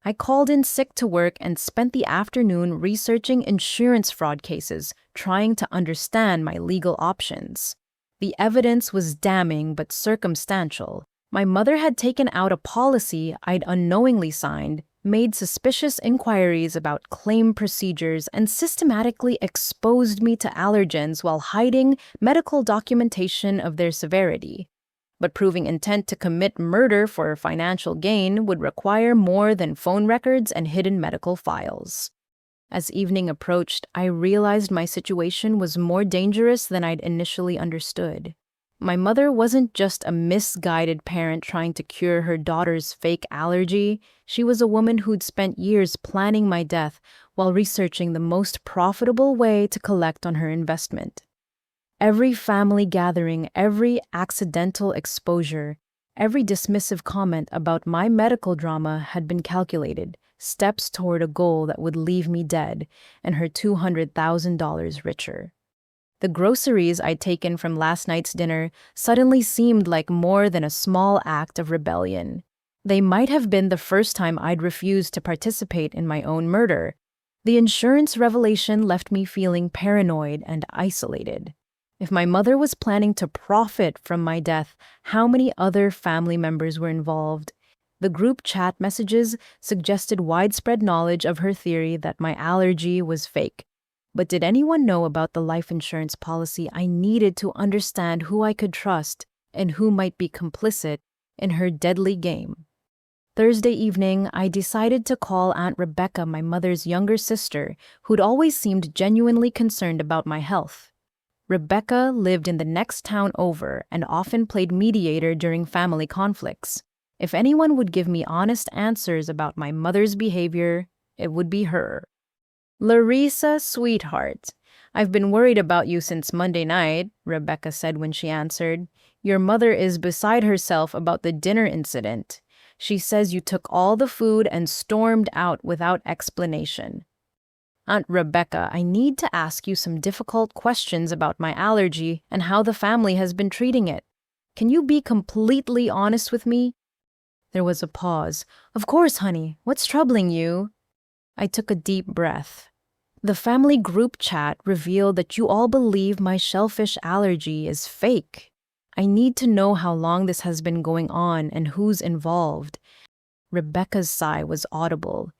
I called in sick to work and spent the afternoon researching insurance fraud cases, trying to understand my legal options. The evidence was damning but circumstantial. My mother had taken out a policy I'd unknowingly signed, made suspicious inquiries about claim procedures, and systematically exposed me to allergens while hiding medical documentation of their severity. But proving intent to commit murder for financial gain would require more than phone records and hidden medical files. As evening approached, I realized my situation was more dangerous than I'd initially understood. My mother wasn't just a misguided parent trying to cure her daughter's fake allergy. She was a woman who'd spent years planning my death while researching the most profitable way to collect on her investment. Every family gathering, every accidental exposure, every dismissive comment about my medical drama had been calculated, steps toward a goal that would leave me dead and her $200,000 richer. The groceries I'd taken from last night's dinner suddenly seemed like more than a small act of rebellion. They might have been the first time I'd refused to participate in my own murder. The insurance revelation left me feeling paranoid and isolated. If my mother was planning to profit from my death, how many other family members were involved? The group chat messages suggested widespread knowledge of her theory that my allergy was fake. But did anyone know about the life insurance policy I needed to understand who I could trust and who might be complicit in her deadly game? Thursday evening, I decided to call Aunt Rebecca, my mother's younger sister, who'd always seemed genuinely concerned about my health. Rebecca lived in the next town over and often played mediator during family conflicts. If anyone would give me honest answers about my mother's behavior, it would be her. "Larissa, sweetheart, I've been worried about you since Monday night," Rebecca said when she answered. "Your mother is beside herself about the dinner incident. She says you took all the food and stormed out without explanation." "Aunt Rebecca, I need to ask you some difficult questions about my allergy and how the family has been treating it. Can you be completely honest with me?" There was a pause. Of course, honey. What's troubling you? I took a deep breath. The family group chat revealed that you all believe my shellfish allergy is fake. I need to know how long this has been going on and who's involved. Rebecca's sigh was audible.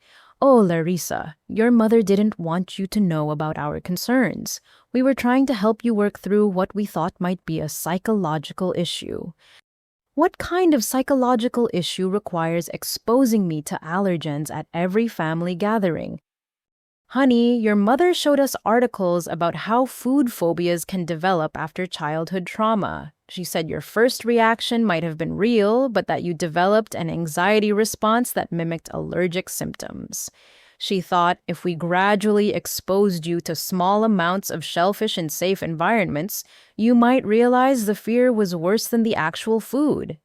Oh, Larissa, your mother didn't want you to know about our concerns. We were trying to help you work through what we thought might be a psychological issue. What kind of psychological issue requires exposing me to allergens at every family gathering? Honey, your mother showed us articles about how food phobias can develop after childhood trauma. She said your first reaction might have been real, but that you developed an anxiety response that mimicked allergic symptoms. She thought if we gradually exposed you to small amounts of shellfish in safe environments, you might realize the fear was worse than the actual food.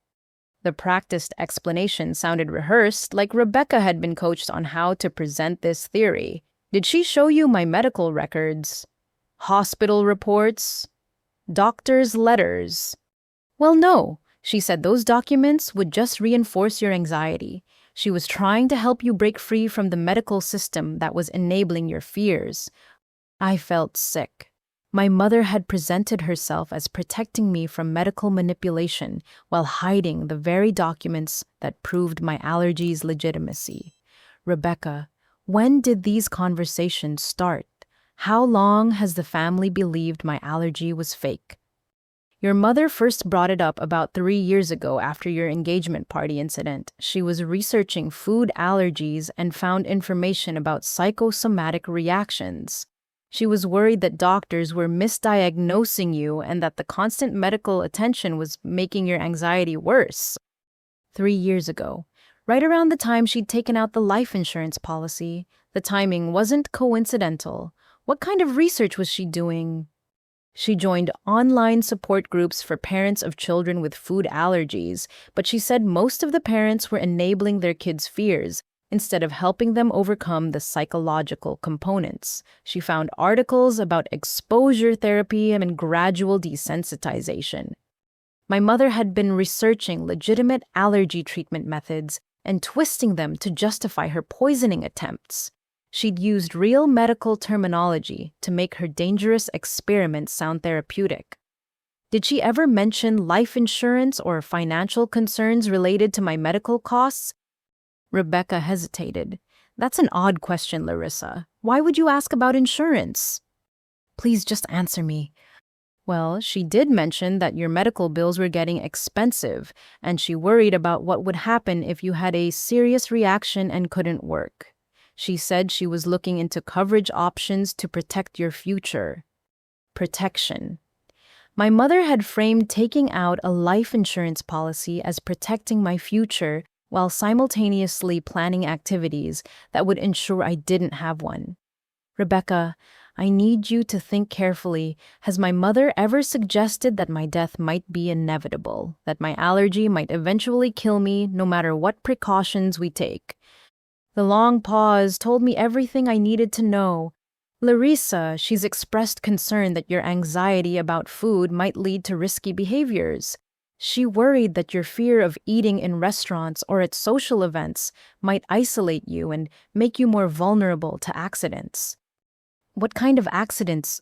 The practiced explanation sounded rehearsed, like Rebecca had been coached on how to present this theory. Did she show you my medical records? Hospital reports? Doctor's letters? Well, no. She said those documents would just reinforce your anxiety. She was trying to help you break free from the medical system that was enabling your fears. I felt sick. My mother had presented herself as protecting me from medical manipulation while hiding the very documents that proved my allergy's legitimacy. Rebecca, when did these conversations start? How long has the family believed my allergy was fake? Your mother first brought it up about 3 years ago after your engagement party incident. She was researching food allergies and found information about psychosomatic reactions. She was worried that doctors were misdiagnosing you and that the constant medical attention was making your anxiety worse. 3 years ago, right around the time she'd taken out the life insurance policy, the timing wasn't coincidental. What kind of research was she doing? She joined online support groups for parents of children with food allergies, but she said most of the parents were enabling their kids' fears instead of helping them overcome the psychological components. She found articles about exposure therapy and gradual desensitization. My mother had been researching legitimate allergy treatment methods and twisting them to justify her poisoning attempts. She'd used real medical terminology to make her dangerous experiments sound therapeutic. Did she ever mention life insurance or financial concerns related to my medical costs? Rebecca hesitated. That's an odd question, Larissa. Why would you ask about insurance? Please just answer me. Well, she did mention that your medical bills were getting expensive, and she worried about what would happen if you had a serious reaction and couldn't work. She said she was looking into coverage options to protect your future. Protection. My mother had framed taking out a life insurance policy as protecting my future while simultaneously planning activities that would ensure I didn't have one. Rebecca, I need you to think carefully. Has my mother ever suggested that my death might be inevitable, that my allergy might eventually kill me no matter what precautions we take? The long pause told me everything I needed to know. Larissa, she's expressed concern that your anxiety about food might lead to risky behaviors. She worried that your fear of eating in restaurants or at social events might isolate you and make you more vulnerable to accidents. What kind of accidents?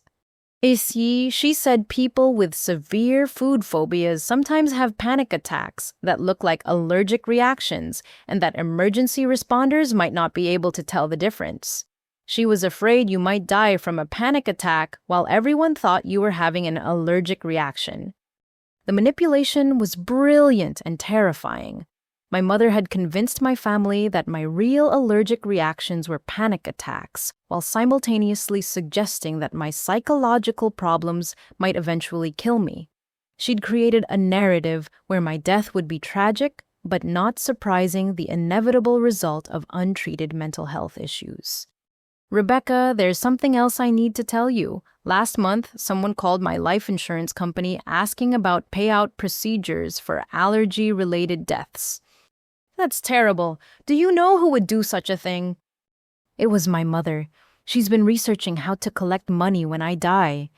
She said people with severe food phobias sometimes have panic attacks that look like allergic reactions and that emergency responders might not be able to tell the difference. She was afraid you might die from a panic attack while everyone thought you were having an allergic reaction. The manipulation was brilliant and terrifying. My mother had convinced my family that my real allergic reactions were panic attacks, while simultaneously suggesting that my psychological problems might eventually kill me. She'd created a narrative where my death would be tragic, but not surprising, the inevitable result of untreated mental health issues. Rebecca, there's something else I need to tell you. Last month, someone called my life insurance company asking about payout procedures for allergy-related deaths. That's terrible. Do you know who would do such a thing? It was my mother. She's been researching how to collect money when I die.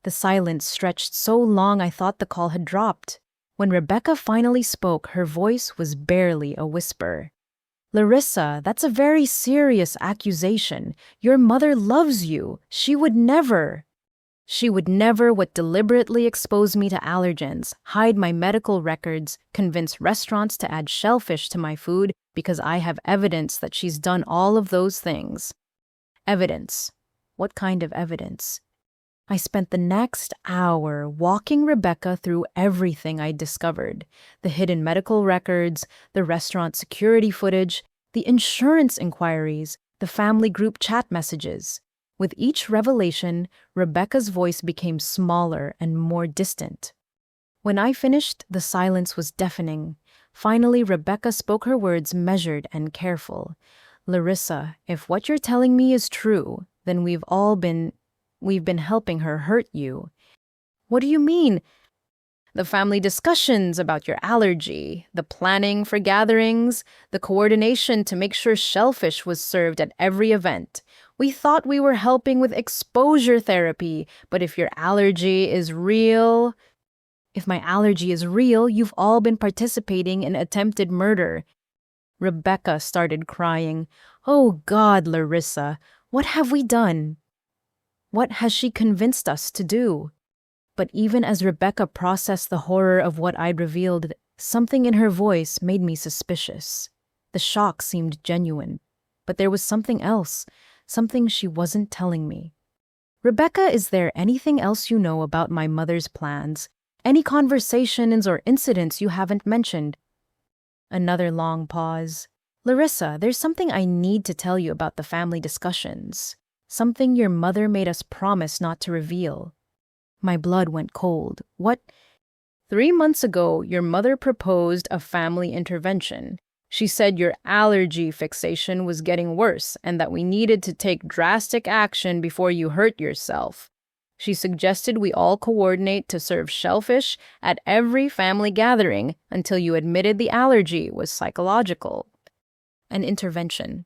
The silence stretched so long I thought the call had dropped. When Rebecca finally spoke, her voice was barely a whisper. Larissa, that's a very serious accusation. Your mother loves you. She would never would deliberately expose me to allergens, hide my medical records, convince restaurants to add shellfish to my food because I have evidence that she's done all of those things. Evidence. What kind of evidence? I spent the next hour walking Rebecca through everything I'd discovered: the hidden medical records, the restaurant security footage, the insurance inquiries, the family group chat messages. With each revelation, Rebecca's voice became smaller and more distant. When I finished, the silence was deafening. Finally, Rebecca spoke, her words measured and careful. Larissa, if what you're telling me is true, then we've been helping her hurt you. What do you mean? The family discussions about your allergy, the planning for gatherings, the coordination to make sure shellfish was served at every event. We thought we were helping with exposure therapy, but if your allergy is real... If my allergy is real, you've all been participating in attempted murder. Rebecca started crying. Oh God, Larissa, what have we done? What has she convinced us to do? But even as Rebecca processed the horror of what I'd revealed, something in her voice made me suspicious. The shock seemed genuine, but there was something else, something she wasn't telling me. Rebecca, is there anything else you know about my mother's plans? Any conversations or incidents you haven't mentioned? Another long pause. Larissa, there's something I need to tell you about the family discussions. Something your mother made us promise not to reveal. My blood went cold. What? 3 months ago, your mother proposed a family intervention. She said your allergy fixation was getting worse and that we needed to take drastic action before you hurt yourself. She suggested we all coordinate to serve shellfish at every family gathering until you admitted the allergy was psychological. An intervention.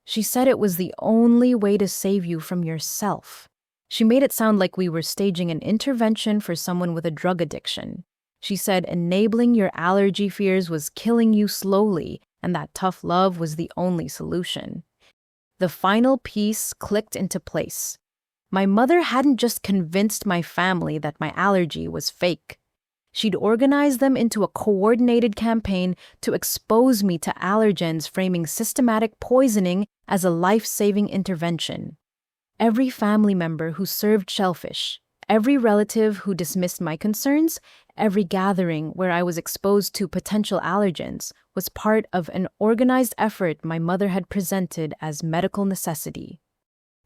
She said it was the only way to save you from yourself. She made it sound like we were staging an intervention for someone with a drug addiction. She said enabling your allergy fears was killing you slowly, and that tough love was the only solution. The final piece clicked into place. My mother hadn't just convinced my family that my allergy was fake. She'd organized them into a coordinated campaign to expose me to allergens, framing systematic poisoning as a life-saving intervention. Every family member who served shellfish, every relative who dismissed my concerns, every gathering where I was exposed to potential allergens was part of an organized effort my mother had presented as medical necessity.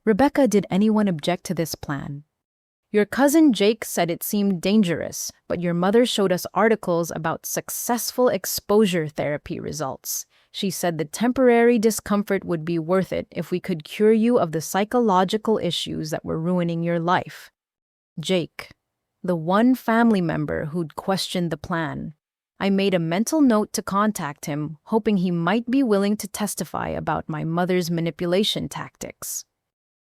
Rebecca, did anyone object to this plan? Your cousin Jake said it seemed dangerous, but your mother showed us articles about successful exposure therapy results. She said the temporary discomfort would be worth it if we could cure you of the psychological issues that were ruining your life. Jake, the one family member who'd questioned the plan. I made a mental note to contact him, hoping he might be willing to testify about my mother's manipulation tactics.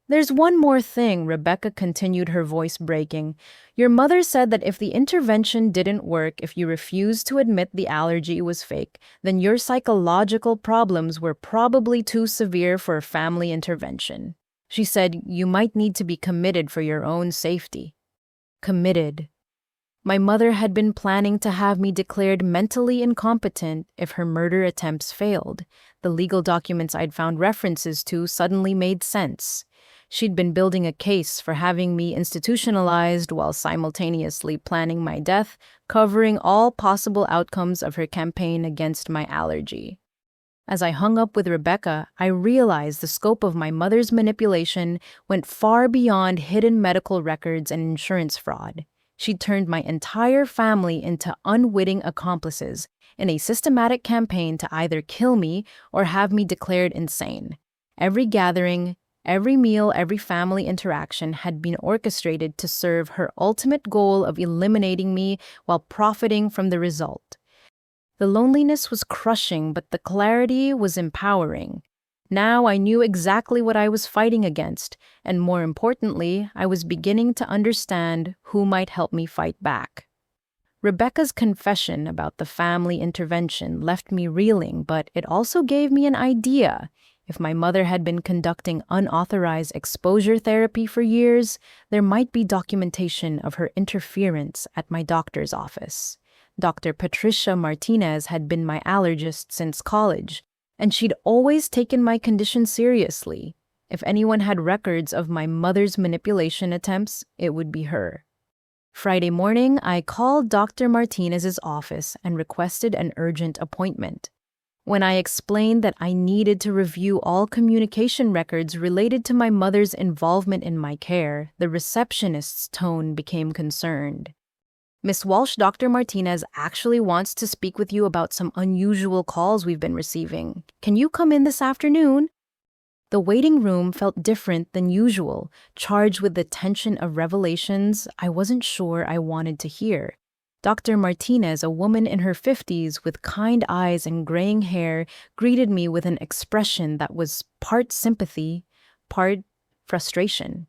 There's one more thing, Rebecca continued, her voice breaking. Your mother said that if the intervention didn't work, if you refused to admit the allergy was fake, then your psychological problems were probably too severe for a family intervention. She said you might need to be committed for your own safety. Committed. My mother had been planning to have me declared mentally incompetent if her murder attempts failed. The legal documents I'd found references to suddenly made sense. She'd been building a case for having me institutionalized while simultaneously planning my death, covering all possible outcomes of her campaign against my allergy. As I hung up with Rebecca, I realized the scope of my mother's manipulation went far beyond hidden medical records and insurance fraud. She'd turned my entire family into unwitting accomplices in a systematic campaign to either kill me or have me declared insane. Every gathering, every meal, every family interaction had been orchestrated to serve her ultimate goal of eliminating me while profiting from the result. The loneliness was crushing, but the clarity was empowering. Now I knew exactly what I was fighting against, and more importantly, I was beginning to understand who might help me fight back. Rebecca's confession about the family intervention left me reeling, but it also gave me an idea. If my mother had been conducting unauthorized exposure therapy for years, there might be documentation of her interference at my doctor's office. Dr. Patricia Martinez had been my allergist since college, and she'd always taken my condition seriously. If anyone had records of my mother's manipulation attempts, it would be her. Friday morning, I called Dr. Martinez's office and requested an urgent appointment. When I explained that I needed to review all communication records related to my mother's involvement in my care, the receptionist's tone became concerned. Miss Walsh, Dr. Martinez actually wants to speak with you about some unusual calls we've been receiving. Can you come in this afternoon? The waiting room felt different than usual, charged with the tension of revelations I wasn't sure I wanted to hear. Dr. Martinez, a woman in her 50s with kind eyes and graying hair, greeted me with an expression that was part sympathy, part frustration.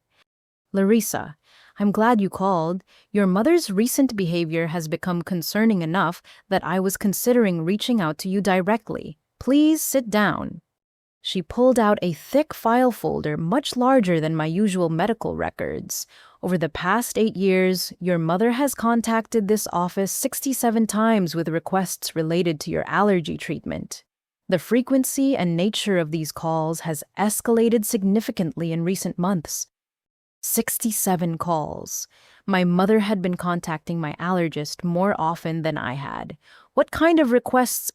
Larissa, I'm glad you called. Your mother's recent behavior has become concerning enough that I was considering reaching out to you directly. Please sit down. She pulled out a thick file folder much larger than my usual medical records. Over the past 8 years, your mother has contacted this office 67 times with requests related to your allergy treatment. The frequency and nature of these calls has escalated significantly in recent months. 67 calls. My mother had been contacting my allergist more often than I had. What kind of requests?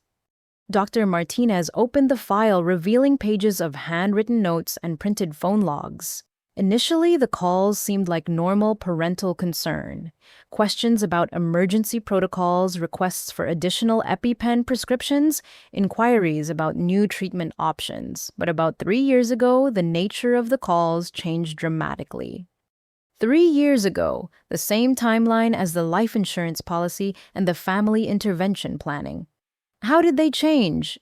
Dr. Martinez opened the file, revealing pages of handwritten notes and printed phone logs. Initially, the calls seemed like normal parental concern. Questions about emergency protocols, requests for additional EpiPen prescriptions, inquiries about new treatment options. But about 3 years ago, the nature of the calls changed dramatically. 3 years ago, the same timeline as the life insurance policy and the family intervention planning. How did they change?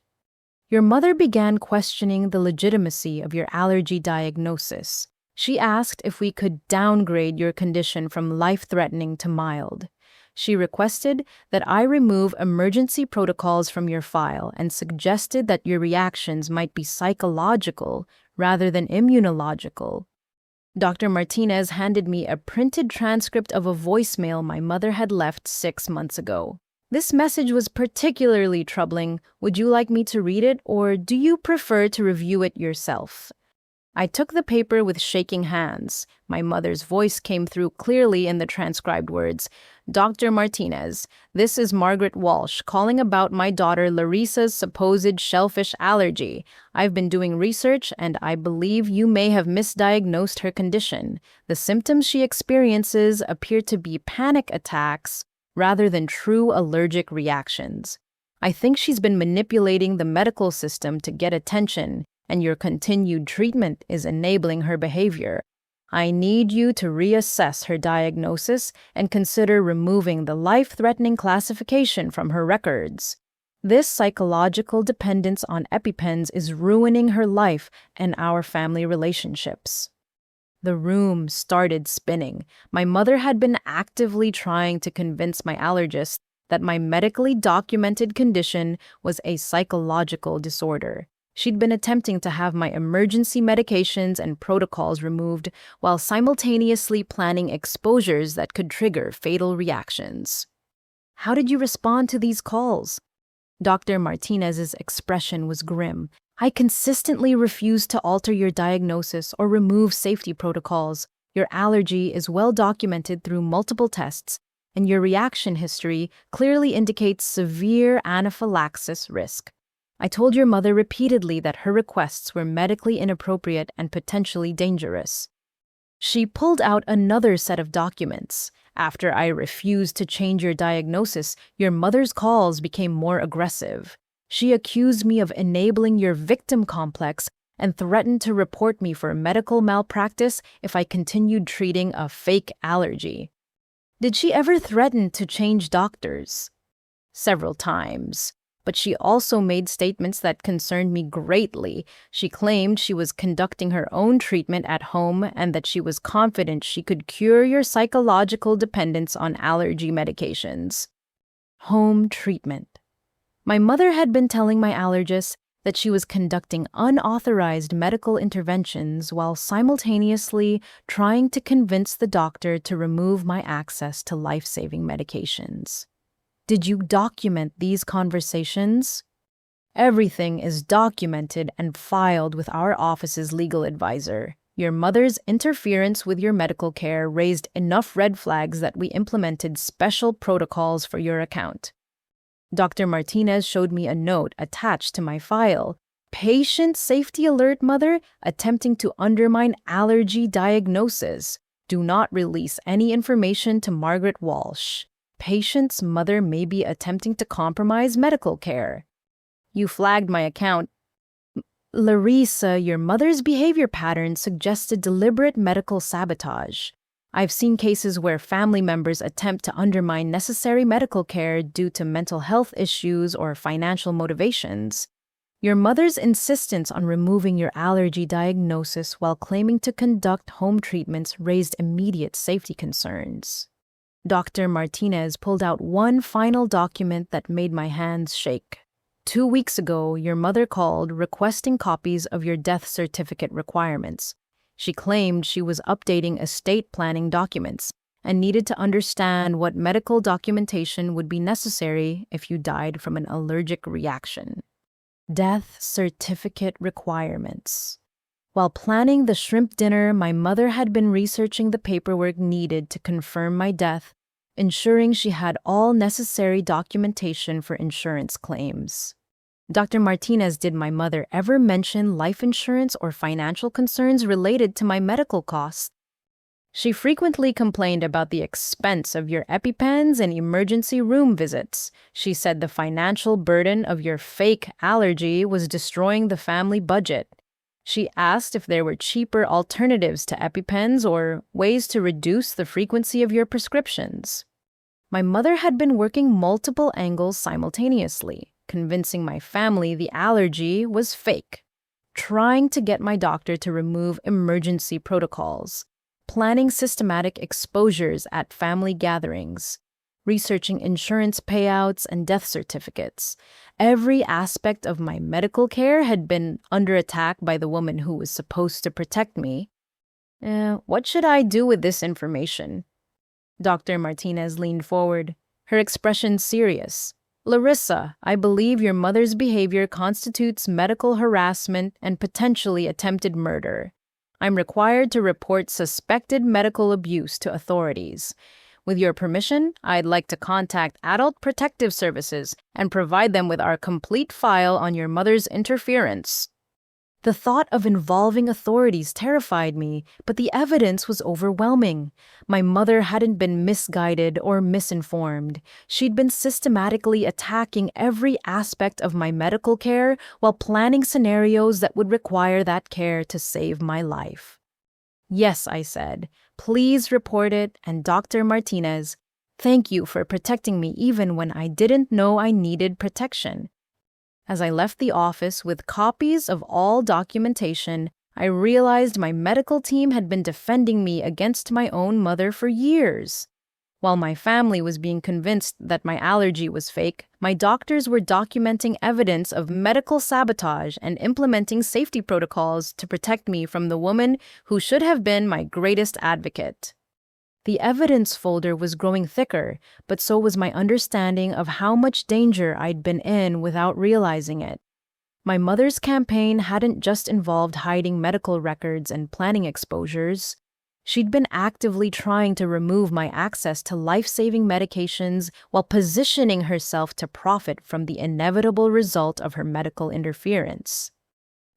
Your mother began questioning the legitimacy of your allergy diagnosis. She asked if we could downgrade your condition from life-threatening to mild. She requested that I remove emergency protocols from your file and suggested that your reactions might be psychological rather than immunological. Dr. Martinez handed me a printed transcript of a voicemail my mother had left 6 months ago. This message was particularly troubling. Would you like me to read it, or do you prefer to review it yourself? I took the paper with shaking hands. My mother's voice came through clearly in the transcribed words. Dr. Martinez, this is Margaret Walsh calling about my daughter Larissa's supposed shellfish allergy. I've been doing research, and I believe you may have misdiagnosed her condition. The symptoms she experiences appear to be panic attacks rather than true allergic reactions. I think she's been manipulating the medical system to get attention, and your continued treatment is enabling her behavior. I need you to reassess her diagnosis and consider removing the life-threatening classification from her records. This psychological dependence on EpiPens is ruining her life and our family relationships. The room started spinning. My mother had been actively trying to convince my allergist that my medically documented condition was a psychological disorder. She'd been attempting to have my emergency medications and protocols removed while simultaneously planning exposures that could trigger fatal reactions. How did you respond to these calls? Dr. Martinez's expression was grim. I consistently refuse to alter your diagnosis or remove safety protocols. Your allergy is well documented through multiple tests, and your reaction history clearly indicates severe anaphylaxis risk. I told your mother repeatedly that her requests were medically inappropriate and potentially dangerous. She pulled out another set of documents. After I refused to change your diagnosis, your mother's calls became more aggressive. She accused me of enabling your victim complex and threatened to report me for medical malpractice if I continued treating a fake allergy. Did she ever threaten to change doctors? Several times. But she also made statements that concerned me greatly. She claimed she was conducting her own treatment at home and that she was confident she could cure your psychological dependence on allergy medications. Home treatment. My mother had been telling my allergist that she was conducting unauthorized medical interventions while simultaneously trying to convince the doctor to remove my access to life-saving medications. Did you document these conversations? Everything is documented and filed with our office's legal advisor. Your mother's interference with your medical care raised enough red flags that we implemented special protocols for your account. Dr. Martinez showed me a note attached to my file. Patient safety alert, mother, attempting to undermine allergy diagnosis. Do not release any information to Margaret Walsh. Patient's mother may be attempting to compromise medical care. You flagged my account. Larissa, your mother's behavior pattern suggested deliberate medical sabotage. I've seen cases where family members attempt to undermine necessary medical care due to mental health issues or financial motivations. Your mother's insistence on removing your allergy diagnosis while claiming to conduct home treatments raised immediate safety concerns. Dr. Martinez pulled out one final document that made my hands shake. 2 weeks ago, your mother called requesting copies of your death certificate requirements. She claimed she was updating estate planning documents and needed to understand what medical documentation would be necessary if you died from an allergic reaction. Death certificate requirements. While planning the shrimp dinner, my mother had been researching the paperwork needed to confirm my death, ensuring she had all necessary documentation for insurance claims. Dr. Martinez, did my mother ever mention life insurance or financial concerns related to my medical costs? She frequently complained about the expense of your EpiPens and emergency room visits. She said the financial burden of your fake allergy was destroying the family budget. She asked if there were cheaper alternatives to EpiPens or ways to reduce the frequency of your prescriptions. My mother had been working multiple angles simultaneously, convincing my family the allergy was fake, trying to get my doctor to remove emergency protocols, planning systematic exposures at family gatherings, researching insurance payouts and death certificates. Every aspect of my medical care had been under attack by the woman who was supposed to protect me. What should I do with this information? Dr. Martinez leaned forward, her expression serious. Larissa, I believe your mother's behavior constitutes medical harassment and potentially attempted murder. I'm required to report suspected medical abuse to authorities. With your permission, I'd like to contact Adult Protective Services and provide them with our complete file on your mother's interference. The thought of involving authorities terrified me, but the evidence was overwhelming. My mother hadn't been misguided or misinformed. She'd been systematically attacking every aspect of my medical care while planning scenarios that would require that care to save my life. Yes, I said. Please report it, and Dr. Martinez, thank you for protecting me even when I didn't know I needed protection. As I left the office with copies of all documentation, I realized my medical team had been defending me against my own mother for years. While my family was being convinced that my allergy was fake, my doctors were documenting evidence of medical sabotage and implementing safety protocols to protect me from the woman who should have been my greatest advocate. The evidence folder was growing thicker, but so was my understanding of how much danger I'd been in without realizing it. My mother's campaign hadn't just involved hiding medical records and planning exposures. She'd been actively trying to remove my access to life-saving medications while positioning herself to profit from the inevitable result of her medical interference.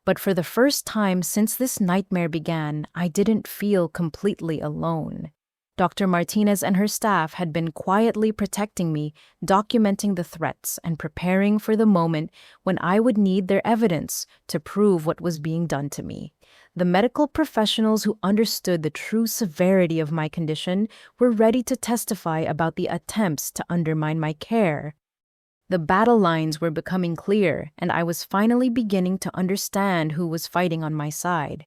But for the first time since this nightmare began, I didn't feel completely alone. Dr. Martinez and her staff had been quietly protecting me, documenting the threats and preparing for the moment when I would need their evidence to prove what was being done to me. The medical professionals who understood the true severity of my condition were ready to testify about the attempts to undermine my care. The battle lines were becoming clear, and I was finally beginning to understand who was fighting on my side.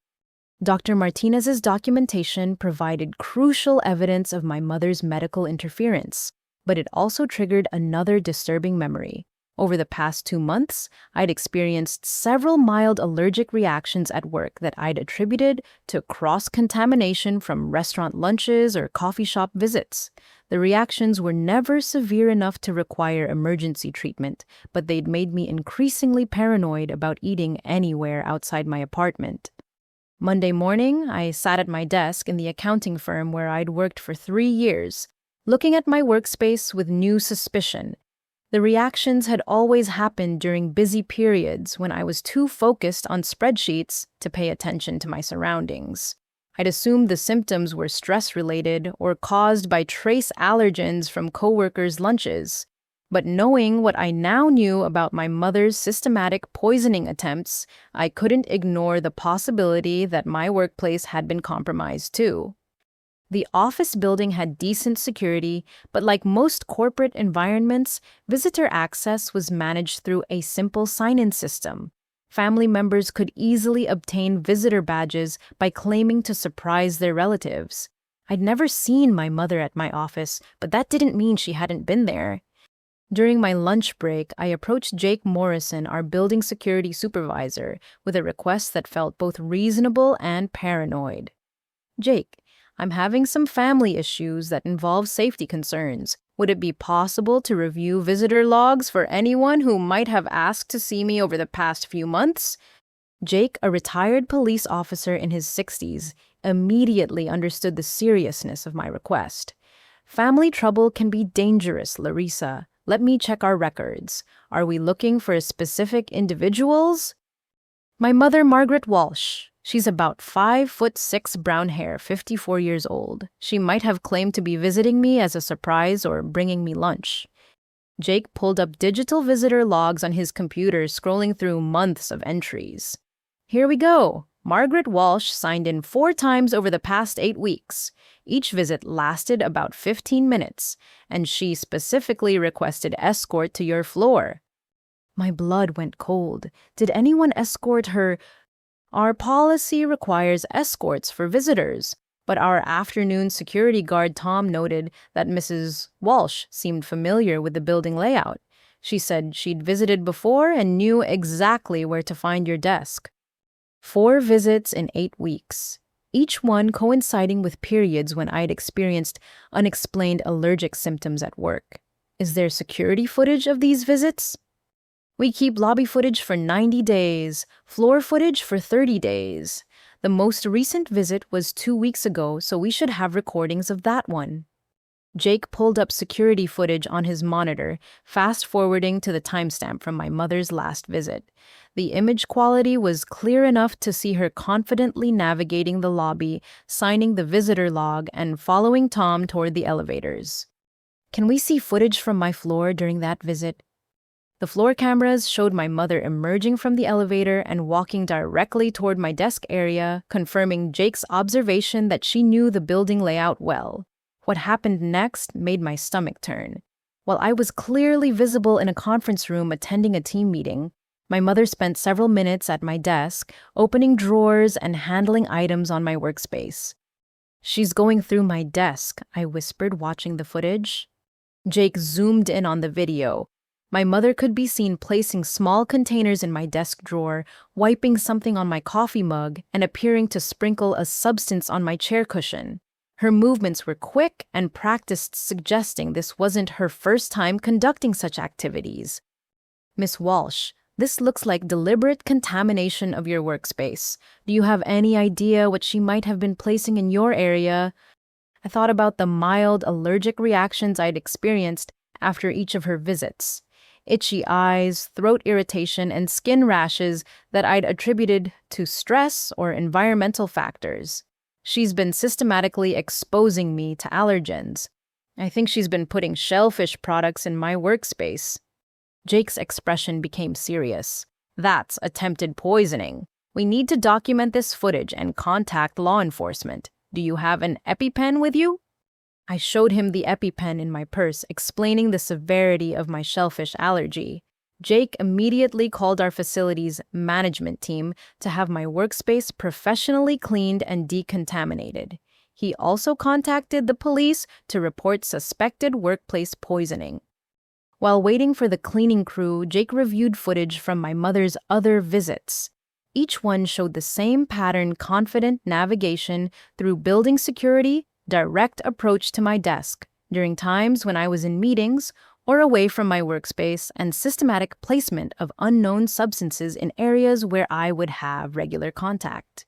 Dr. Martinez's documentation provided crucial evidence of my mother's medical interference. But it also triggered another disturbing memory. Over the past 2 months, I'd experienced several mild allergic reactions at work that I'd attributed to cross-contamination from restaurant lunches or coffee shop visits. The reactions were never severe enough to require emergency treatment, but they'd made me increasingly paranoid about eating anywhere outside my apartment. Monday morning, I sat at my desk in the accounting firm where I'd worked for 3 years, looking at my workspace with new suspicion. The reactions had always happened during busy periods when I was too focused on spreadsheets to pay attention to my surroundings. I'd assumed the symptoms were stress-related or caused by trace allergens from coworkers' lunches. But knowing what I now knew about my mother's systematic poisoning attempts, I couldn't ignore the possibility that my workplace had been compromised too. The office building had decent security, but like most corporate environments, visitor access was managed through a simple sign-in system. Family members could easily obtain visitor badges by claiming to surprise their relatives. I'd never seen my mother at my office, but that didn't mean she hadn't been there. During my lunch break, I approached Jake Morrison, our building security supervisor, with a request that felt both reasonable and paranoid. "Jake, I'm having some family issues that involve safety concerns. Would it be possible to review visitor logs for anyone who might have asked to see me over the past few months?" Jake, a retired police officer in his 60s, immediately understood the seriousness of my request. "Family trouble can be dangerous, Larissa. Let me check our records. Are we looking for specific individuals?" "My mother, Margaret Walsh. She's about 5'6", brown hair, 54 years old. She might have claimed to be visiting me as a surprise or bringing me lunch." Jake pulled up digital visitor logs on his computer, scrolling through months of entries. "Here we go. Margaret Walsh signed in 4 times over the past 8 weeks. Each visit lasted about 15 minutes, and she specifically requested escort to your floor." My blood went cold. Did anyone escort her? "Our policy requires escorts for visitors, but our afternoon security guard Tom noted that Mrs. Walsh seemed familiar with the building layout. She said she'd visited before and knew exactly where to find your desk." 4 visits in 8 weeks, each one coinciding with periods when I'd experienced unexplained allergic symptoms at work. Is there security footage of these visits? "We keep lobby footage for 90 days, floor footage for 30 days. The most recent visit was 2 weeks ago, so we should have recordings of that one." Jake pulled up security footage on his monitor, fast-forwarding to the timestamp from my mother's last visit. The image quality was clear enough to see her confidently navigating the lobby, signing the visitor log, and following Tom toward the elevators. "Can we see footage from my floor during that visit?" The floor cameras showed my mother emerging from the elevator and walking directly toward my desk area, confirming Jake's observation that she knew the building layout well. What happened next made my stomach turn. While I was clearly visible in a conference room attending a team meeting, my mother spent several minutes at my desk, opening drawers and handling items on my workspace. "She's going through my desk," I whispered, watching the footage. Jake zoomed in on the video. My mother could be seen placing small containers in my desk drawer, wiping something on my coffee mug, and appearing to sprinkle a substance on my chair cushion. Her movements were quick and practiced, suggesting this wasn't her first time conducting such activities. "Miss Walsh, this looks like deliberate contamination of your workspace. Do you have any idea what she might have been placing in your area?" I thought about the mild allergic reactions I'd experienced after each of her visits. Itchy eyes, throat irritation, and skin rashes that I'd attributed to stress or environmental factors. She's been systematically exposing me to allergens. I think she's been putting shellfish products in my workspace. Jake's expression became serious. "That's attempted poisoning. We need to document this footage and contact law enforcement. Do you have an EpiPen with you?" I showed him the EpiPen in my purse, explaining the severity of my shellfish allergy. Jake immediately called our facility's management team to have my workspace professionally cleaned and decontaminated. He also contacted the police to report suspected workplace poisoning. While waiting for the cleaning crew, Jake reviewed footage from my mother's other visits. Each one showed the same pattern: confident navigation through building security, direct approach to my desk during times when I was in meetings or away from my workspace, and systematic placement of unknown substances in areas where I would have regular contact.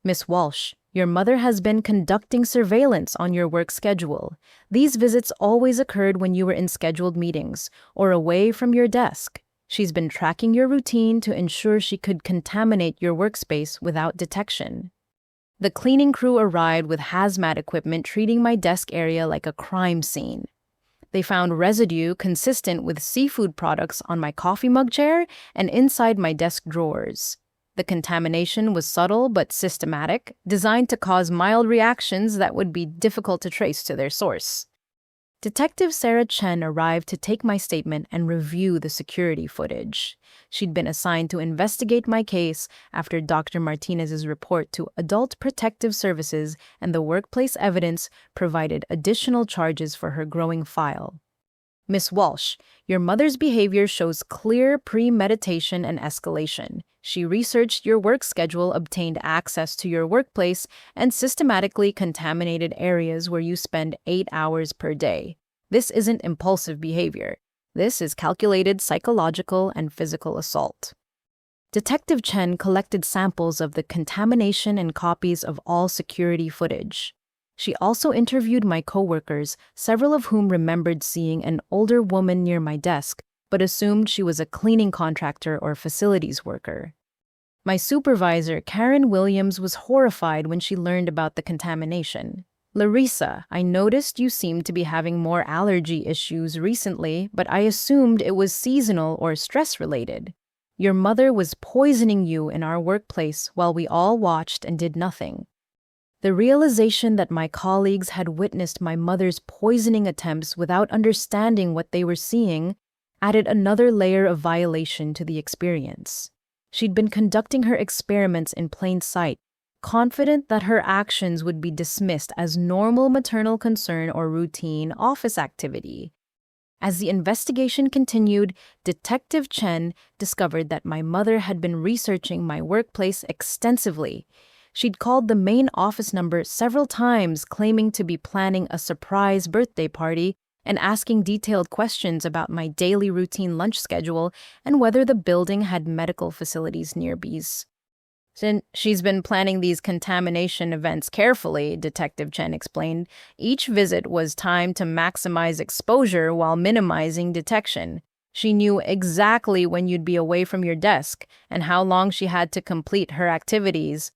Miss Walsh, your mother has been conducting surveillance on your work schedule. These visits always occurred when you were in scheduled meetings or away from your desk. She's been tracking your routine to ensure she could contaminate your workspace without detection. The cleaning crew arrived with hazmat equipment, treating my desk area like a crime scene. They found residue consistent with seafood products on my coffee mug chair and inside my desk drawers. The contamination was subtle but systematic, designed to cause mild reactions that would be difficult to trace to their source. Detective Sarah Chen arrived to take my statement and review the security footage. She'd been assigned to investigate my case after Dr. Martinez's report to Adult Protective Services, and the workplace evidence provided additional charges for her growing file. Miss Walsh, your mother's behavior shows clear premeditation and escalation. She researched your work schedule, obtained access to your workplace, and systematically contaminated areas where you spend 8 hours per day. This isn't impulsive behavior. This is calculated psychological and physical assault. Detective Chen collected samples of the contamination and copies of all security footage. She also interviewed my coworkers, several of whom remembered seeing an older woman near my desk, but assumed she was a cleaning contractor or facilities worker. My supervisor, Karen Williams, was horrified when she learned about the contamination. Larissa, I noticed you seemed to be having more allergy issues recently, but I assumed it was seasonal or stress-related. Your mother was poisoning you in our workplace while we all watched and did nothing. The realization that my colleagues had witnessed my mother's poisoning attempts without understanding what they were seeing added another layer of violation to the experience. She'd been conducting her experiments in plain sight, confident that her actions would be dismissed as normal maternal concern or routine office activity. As the investigation continued, Detective Chen discovered that my mother had been researching my workplace extensively. She'd called the main office number several times, claiming to be planning a surprise birthday party and asking detailed questions about my daily routine lunch schedule and whether the building had medical facilities nearby. Since she's been planning these contamination events carefully, Detective Chen explained, each visit was timed to maximize exposure while minimizing detection. She knew exactly when you'd be away from your desk and how long she had to complete her activities.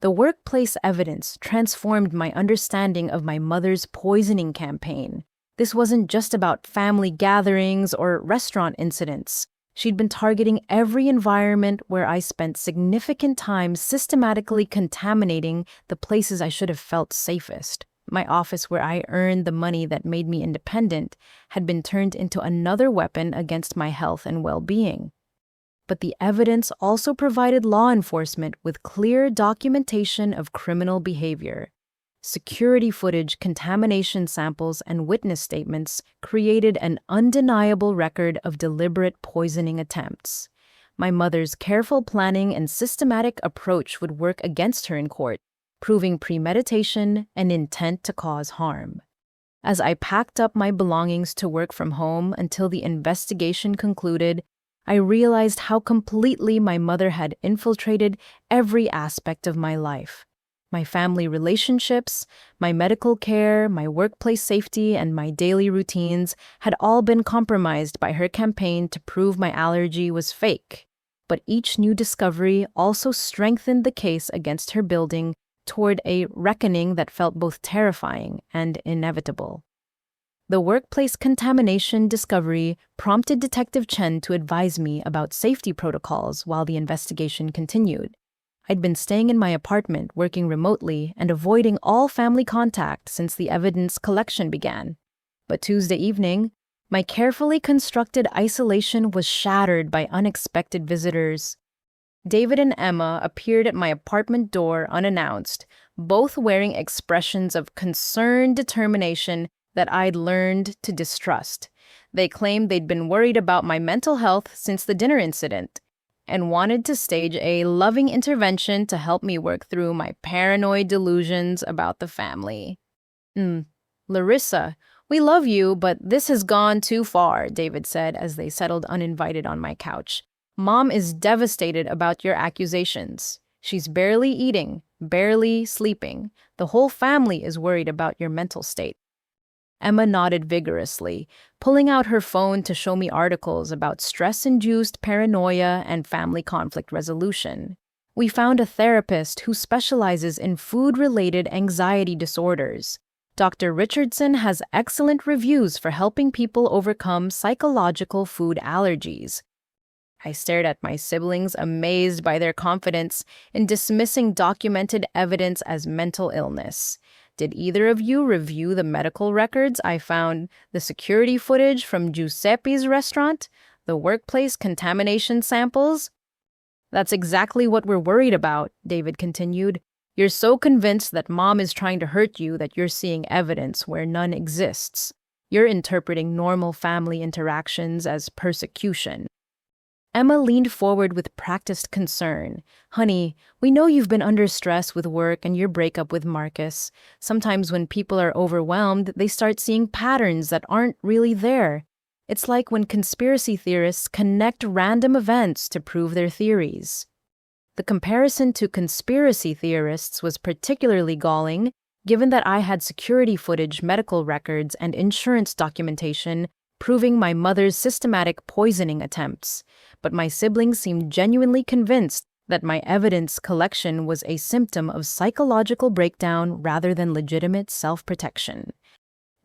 The workplace evidence transformed my understanding of my mother's poisoning campaign. This wasn't just about family gatherings or restaurant incidents. She'd been targeting every environment where I spent significant time, systematically contaminating the places I should have felt safest. My office, where I earned the money that made me independent, had been turned into another weapon against my health and well-being. But the evidence also provided law enforcement with clear documentation of criminal behavior. Security footage, contamination samples, and witness statements created an undeniable record of deliberate poisoning attempts. My mother's careful planning and systematic approach would work against her in court, proving premeditation and intent to cause harm. As I packed up my belongings to work from home until the investigation concluded, I realized how completely my mother had infiltrated every aspect of my life. My family relationships, my medical care, my workplace safety, and my daily routines had all been compromised by her campaign to prove my allergy was fake. But each new discovery also strengthened the case against her, building toward a reckoning that felt both terrifying and inevitable. The workplace contamination discovery prompted Detective Chen to advise me about safety protocols while the investigation continued. I'd been staying in my apartment, working remotely, and avoiding all family contact since the evidence collection began. But Tuesday evening, my carefully constructed isolation was shattered by unexpected visitors. David and Emma appeared at my apartment door unannounced, both wearing expressions of concerned determination that I'd learned to distrust. They claimed they'd been worried about my mental health since the dinner incident and wanted to stage a loving intervention to help me work through my paranoid delusions about the family. Larissa, we love you, but this has gone too far, David said as they settled uninvited on my couch. Mom is devastated about your accusations. She's barely eating, barely sleeping. The whole family is worried about your mental state. Emma nodded vigorously, pulling out her phone to show me articles about stress-induced paranoia and family conflict resolution. We found a therapist who specializes in food-related anxiety disorders. Dr. Richardson has excellent reviews for helping people overcome psychological food allergies. I stared at my siblings, amazed by their confidence in dismissing documented evidence as mental illness. Did either of you review the medical records I found, the security footage from Giuseppe's restaurant, the workplace contamination samples? That's exactly what we're worried about, David continued. You're so convinced that Mom is trying to hurt you that you're seeing evidence where none exists. You're interpreting normal family interactions as persecution. Emma leaned forward with practiced concern. Honey, we know you've been under stress with work and your breakup with Marcus. Sometimes when people are overwhelmed, they start seeing patterns that aren't really there. It's like when conspiracy theorists connect random events to prove their theories. The comparison to conspiracy theorists was particularly galling, given that I had security footage, medical records, and insurance documentation proving my mother's systematic poisoning attempts. But my siblings seemed genuinely convinced that my evidence collection was a symptom of psychological breakdown rather than legitimate self-protection.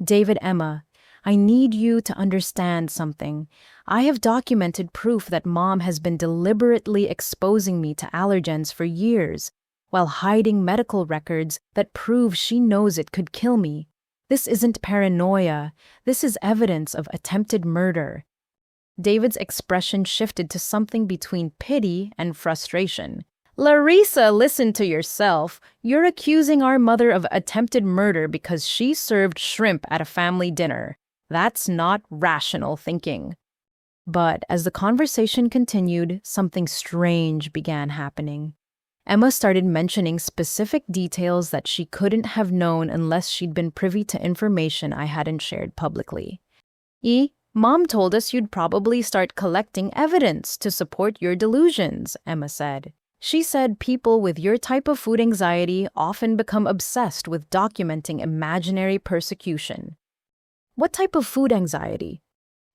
David, Emma, I need you to understand something. I have documented proof that Mom has been deliberately exposing me to allergens for years, while hiding medical records that prove she knows it could kill me. This isn't paranoia. This is evidence of attempted murder. David's expression shifted to something between pity and frustration. Larissa, listen to yourself. You're accusing our mother of attempted murder because she served shrimp at a family dinner. That's not rational thinking. But as the conversation continued, something strange began happening. Emma started mentioning specific details that she couldn't have known unless she'd been privy to information I hadn't shared publicly. Mom told us you'd probably start collecting evidence to support your delusions, Emma said. She said people with your type of food anxiety often become obsessed with documenting imaginary persecution. What type of food anxiety?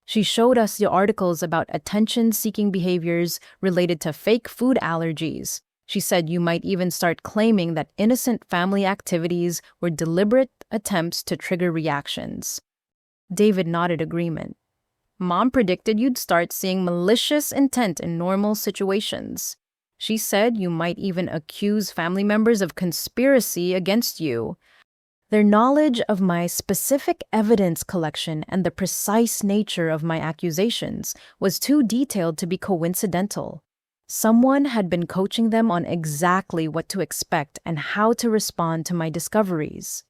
She showed us the articles about attention-seeking behaviors related to fake food allergies. She said you might even start claiming that innocent family activities were deliberate attempts to trigger reactions. David nodded agreement. Mom predicted you'd start seeing malicious intent in normal situations. She said you might even accuse family members of conspiracy against you. Their knowledge of my specific evidence collection and the precise nature of my accusations was too detailed to be coincidental. Someone had been coaching them on exactly what to expect and how to respond to my discoveries.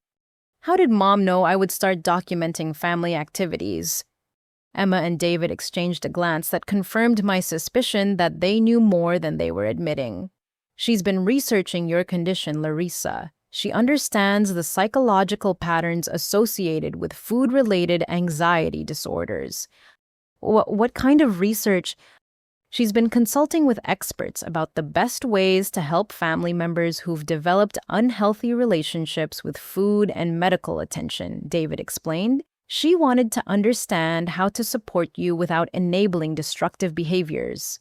How did Mom know I would start documenting family activities? Emma and David exchanged a glance that confirmed my suspicion that they knew more than they were admitting. She's been researching your condition, Larissa. She understands the psychological patterns associated with food-related anxiety disorders. What kind of research? She's been consulting with experts about the best ways to help family members who've developed unhealthy relationships with food and medical attention, David explained. She wanted to understand how to support you without enabling destructive behaviors.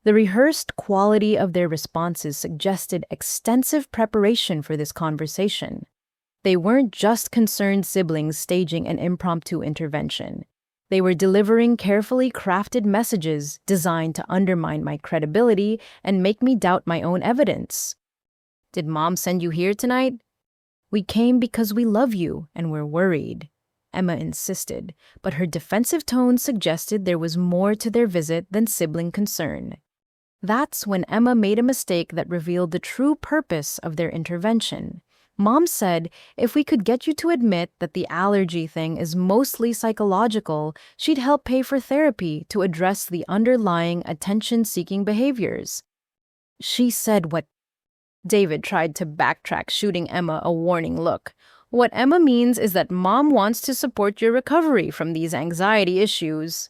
The rehearsed quality of their responses suggested extensive preparation for this conversation. They weren't just concerned siblings staging an impromptu intervention. They were delivering carefully crafted messages designed to undermine my credibility and make me doubt my own evidence. Did Mom send you here tonight? We came because we love you and we're worried, Emma insisted, but her defensive tone suggested there was more to their visit than sibling concern. That's when Emma made a mistake that revealed the true purpose of their intervention. Mom said if we could get you to admit that the allergy thing is mostly psychological, she'd help pay for therapy to address the underlying attention-seeking behaviors. She said what? David tried to backtrack, shooting Emma a warning look. What Emma means is that Mom wants to support your recovery from these anxiety issues.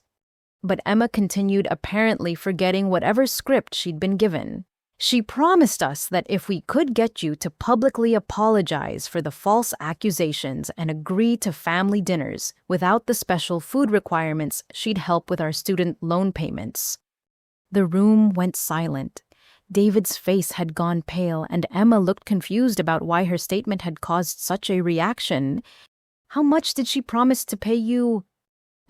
But Emma continued, apparently forgetting whatever script she'd been given. She promised us that if we could get you to publicly apologize for the false accusations and agree to family dinners without the special food requirements, she'd help with our student loan payments. The room went silent. David's face had gone pale, and Emma looked confused about why her statement had caused such a reaction. How much did she promise to pay you?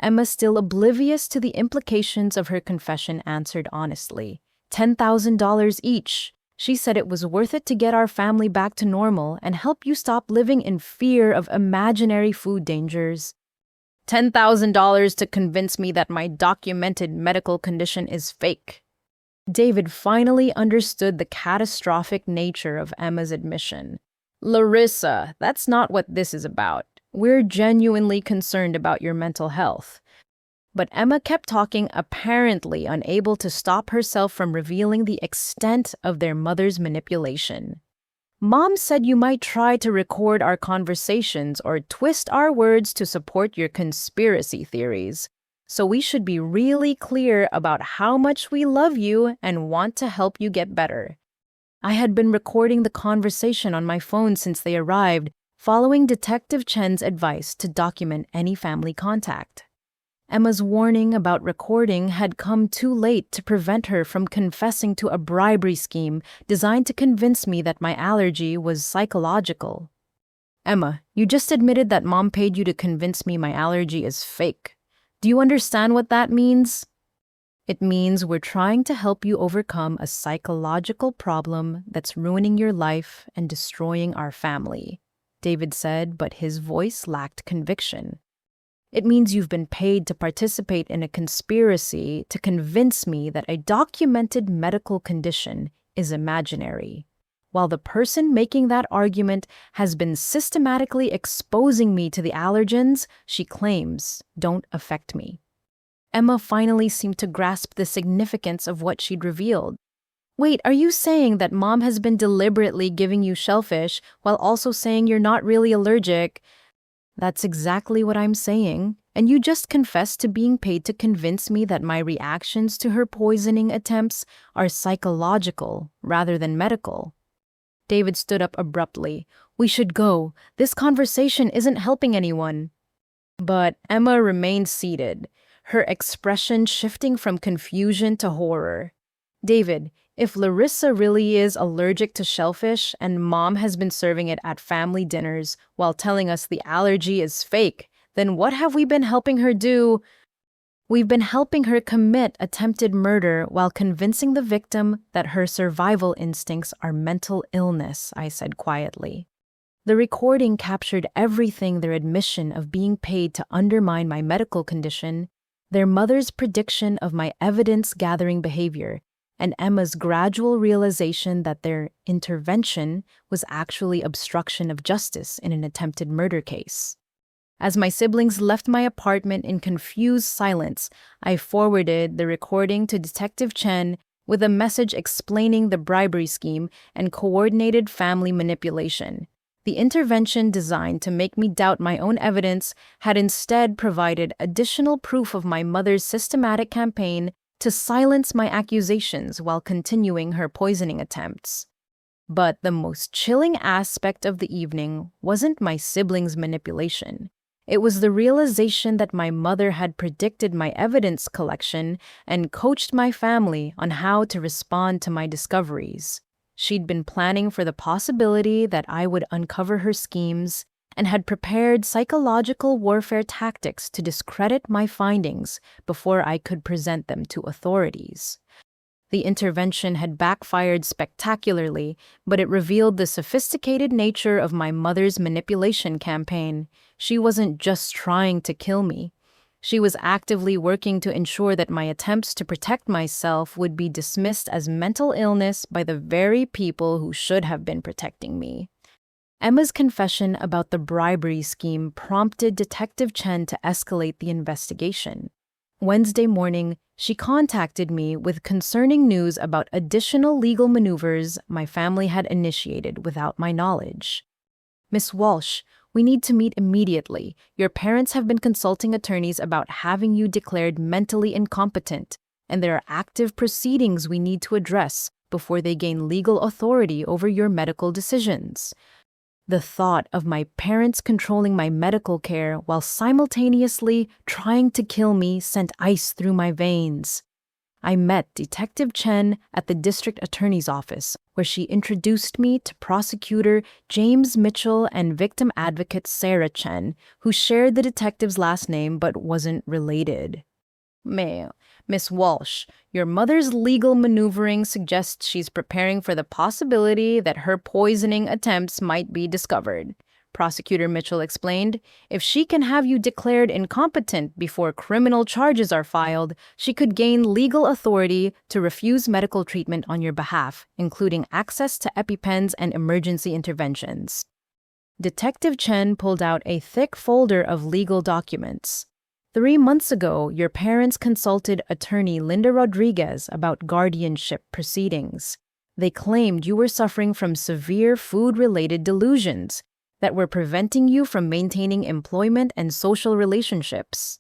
Emma, still oblivious to the implications of her confession, answered honestly. $10,000 each. She said it was worth it to get our family back to normal and help you stop living in fear of imaginary food dangers. $10,000 to convince me that my documented medical condition is fake. David finally understood the catastrophic nature of Emma's admission. Larissa, that's not what this is about. We're genuinely concerned about your mental health. But Emma kept talking, apparently unable to stop herself from revealing the extent of their mother's manipulation. Mom said you might try to record our conversations or twist our words to support your conspiracy theories. So we should be really clear about how much we love you and want to help you get better. I had been recording the conversation on my phone since they arrived, following Detective Chen's advice to document any family contact. Emma's warning about recording had come too late to prevent her from confessing to a bribery scheme designed to convince me that my allergy was psychological. Emma, you just admitted that Mom paid you to convince me my allergy is fake. Do you understand what that means? It means we're trying to help you overcome a psychological problem that's ruining your life and destroying our family, David said, but his voice lacked conviction. It means you've been paid to participate in a conspiracy to convince me that a documented medical condition is imaginary, while the person making that argument has been systematically exposing me to the allergens she claims don't affect me. Emma finally seemed to grasp the significance of what she'd revealed. Wait, are you saying that Mom has been deliberately giving you shellfish while also saying you're not really allergic? That's exactly what I'm saying, and you just confessed to being paid to convince me that my reactions to her poisoning attempts are psychological rather than medical. David stood up abruptly. We should go. This conversation isn't helping anyone. But Emma remained seated, her expression shifting from confusion to horror. David, if Larissa really is allergic to shellfish and Mom has been serving it at family dinners while telling us the allergy is fake, then what have we been helping her do? We've been helping her commit attempted murder while convincing the victim that her survival instincts are mental illness, I said quietly. The recording captured everything: their admission of being paid to undermine my medical condition, their mother's prediction of my evidence-gathering behavior, and Emma's gradual realization that their intervention was actually obstruction of justice in an attempted murder case. As my siblings left my apartment in confused silence, I forwarded the recording to Detective Chen with a message explaining the bribery scheme and coordinated family manipulation. The intervention, designed to make me doubt my own evidence, had instead provided additional proof of my mother's systematic campaign to silence my accusations while continuing her poisoning attempts. But the most chilling aspect of the evening wasn't my siblings' manipulation. It was the realization that my mother had predicted my evidence collection and coached my family on how to respond to my discoveries. She'd been planning for the possibility that I would uncover her schemes and had prepared psychological warfare tactics to discredit my findings before I could present them to authorities. The intervention had backfired spectacularly, but it revealed the sophisticated nature of my mother's manipulation campaign. She wasn't just trying to kill me. She was actively working to ensure that my attempts to protect myself would be dismissed as mental illness by the very people who should have been protecting me. Emma's confession about the bribery scheme prompted Detective Chen to escalate the investigation. Wednesday morning, she contacted me with concerning news about additional legal maneuvers my family had initiated without my knowledge. Miss Walsh, we need to meet immediately. Your parents have been consulting attorneys about having you declared mentally incompetent, and there are active proceedings we need to address before they gain legal authority over your medical decisions. The thought of my parents controlling my medical care while simultaneously trying to kill me sent ice through my veins. I met Detective Chen at the district attorney's office, where she introduced me to prosecutor James Mitchell and victim advocate Sarah Chen, who shared the detective's last name but wasn't related. Miss Walsh, your mother's legal maneuvering suggests she's preparing for the possibility that her poisoning attempts might be discovered. Prosecutor Mitchell explained, if she can have you declared incompetent before criminal charges are filed, she could gain legal authority to refuse medical treatment on your behalf, including access to EpiPens and emergency interventions. Detective Chen pulled out a thick folder of legal documents. 3 months ago, your parents consulted attorney Linda Rodriguez about guardianship proceedings. They claimed you were suffering from severe food-related delusions that were preventing you from maintaining employment and social relationships.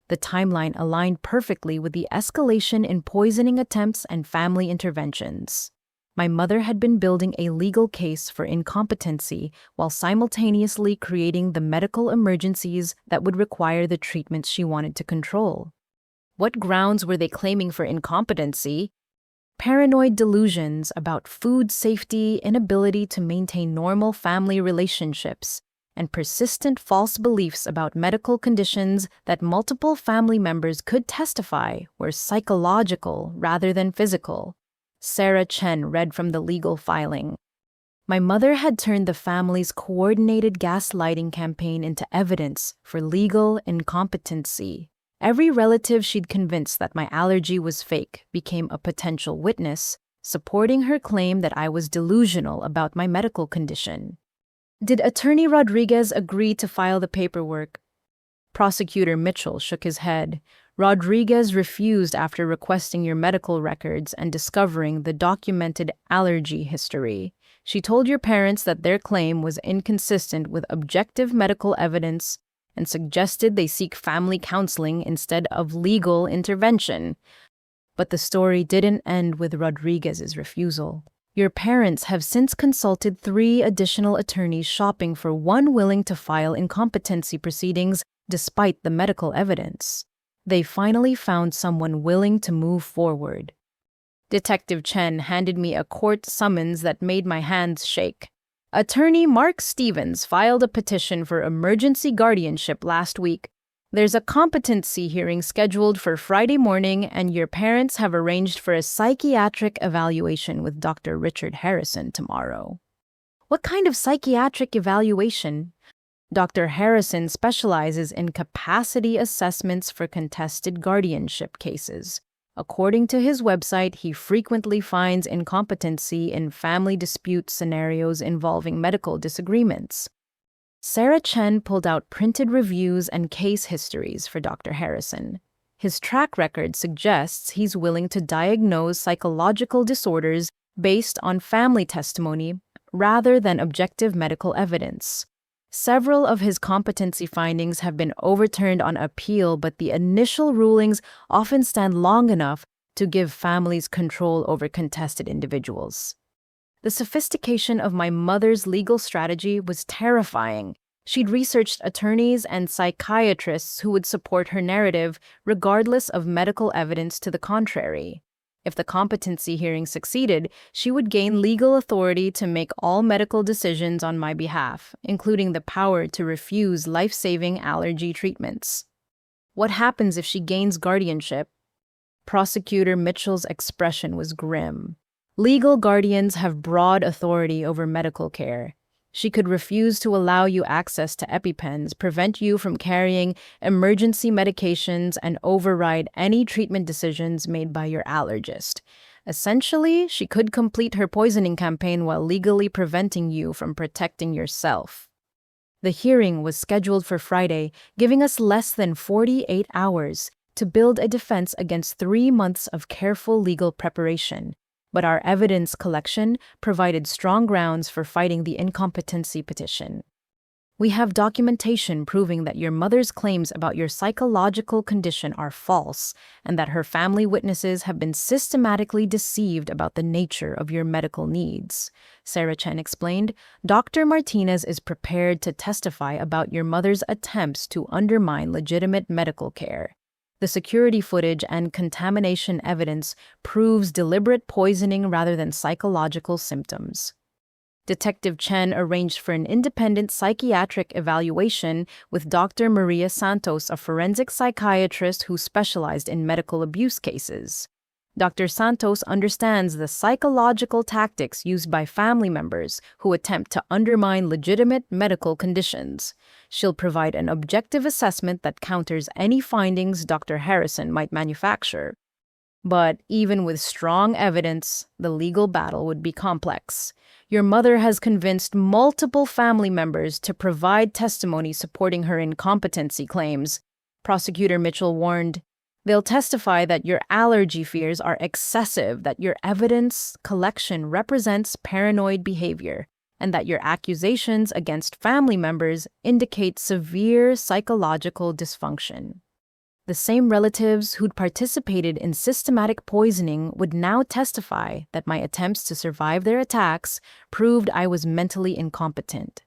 The timeline aligned perfectly with the escalation in poisoning attempts and family interventions. My mother had been building a legal case for incompetency while simultaneously creating the medical emergencies that would require the treatments she wanted to control. What grounds were they claiming for incompetency? Paranoid delusions about food safety, inability to maintain normal family relationships, and persistent false beliefs about medical conditions that multiple family members could testify were psychological rather than physical. Sarah Chen read from the legal filing. My mother had turned the family's coordinated gaslighting campaign into evidence for legal incompetency. Every relative she'd convinced that my allergy was fake became a potential witness, supporting her claim that I was delusional about my medical condition. Did Attorney Rodriguez agree to file the paperwork? Prosecutor Mitchell shook his head. Rodriguez refused after requesting your medical records and discovering the documented allergy history. She told your parents that their claim was inconsistent with objective medical evidence and suggested they seek family counseling instead of legal intervention. But the story didn't end with Rodriguez's refusal. Your parents have since consulted 3 additional attorneys shopping for one willing to file incompetency proceedings despite the medical evidence. They finally found someone willing to move forward. Detective Chen handed me a court summons that made my hands shake. Attorney Mark Stevens filed a petition for emergency guardianship last week. There's a competency hearing scheduled for Friday morning, and your parents have arranged for a psychiatric evaluation with Dr. Richard Harrison tomorrow. What kind of psychiatric evaluation? Dr. Harrison specializes in capacity assessments for contested guardianship cases. According to his website, he frequently finds incompetency in family dispute scenarios involving medical disagreements. Sarah Chen pulled out printed reviews and case histories for Dr. Harrison. His track record suggests he's willing to diagnose psychological disorders based on family testimony rather than objective medical evidence. Several of his competency findings have been overturned on appeal, but the initial rulings often stand long enough to give families control over contested individuals. The sophistication of my mother's legal strategy was terrifying. She'd researched attorneys and psychiatrists who would support her narrative, regardless of medical evidence to the contrary. If the competency hearing succeeded, she would gain legal authority to make all medical decisions on my behalf, including the power to refuse life-saving allergy treatments. What happens if she gains guardianship? Prosecutor Mitchell's expression was grim. Legal guardians have broad authority over medical care. She could refuse to allow you access to EpiPens, prevent you from carrying emergency medications, and override any treatment decisions made by your allergist. Essentially, she could complete her poisoning campaign while legally preventing you from protecting yourself. The hearing was scheduled for Friday, giving us less than 48 hours to build a defense against 3 months of careful legal preparation. But our evidence collection provided strong grounds for fighting the incompetency petition. We have documentation proving that your mother's claims about your psychological condition are false and that her family witnesses have been systematically deceived about the nature of your medical needs. Sarah Chen explained, Dr. Martinez is prepared to testify about your mother's attempts to undermine legitimate medical care. The security footage and contamination evidence proves deliberate poisoning rather than psychological symptoms. Detective Chen arranged for an independent psychiatric evaluation with Dr. Maria Santos, a forensic psychiatrist who specialized in medical abuse cases. Dr. Santos understands the psychological tactics used by family members who attempt to undermine legitimate medical conditions. She'll provide an objective assessment that counters any findings Dr. Harrison might manufacture. But even with strong evidence, the legal battle would be complex. Your mother has convinced multiple family members to provide testimony supporting her incompetency claims. Prosecutor Mitchell warned, they'll testify that your allergy fears are excessive, that your evidence collection represents paranoid behavior, and that your accusations against family members indicate severe psychological dysfunction. The same relatives who'd participated in systematic poisoning would now testify that my attempts to survive their attacks proved I was mentally incompetent.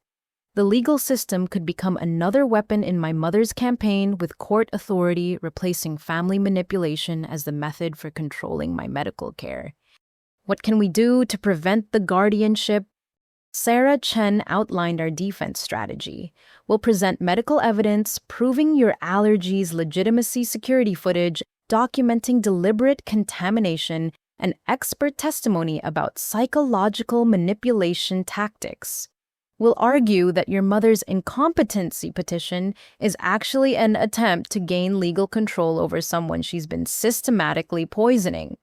The legal system could become another weapon in my mother's campaign, with court authority replacing family manipulation as the method for controlling my medical care. What can we do to prevent the guardianship? Sarah Chen outlined our defense strategy. We'll present medical evidence proving your allergies' legitimacy, security footage, documenting deliberate contamination, and expert testimony about psychological manipulation tactics. We'll argue that your mother's incompetency petition is actually an attempt to gain legal control over someone she's been systematically poisoning.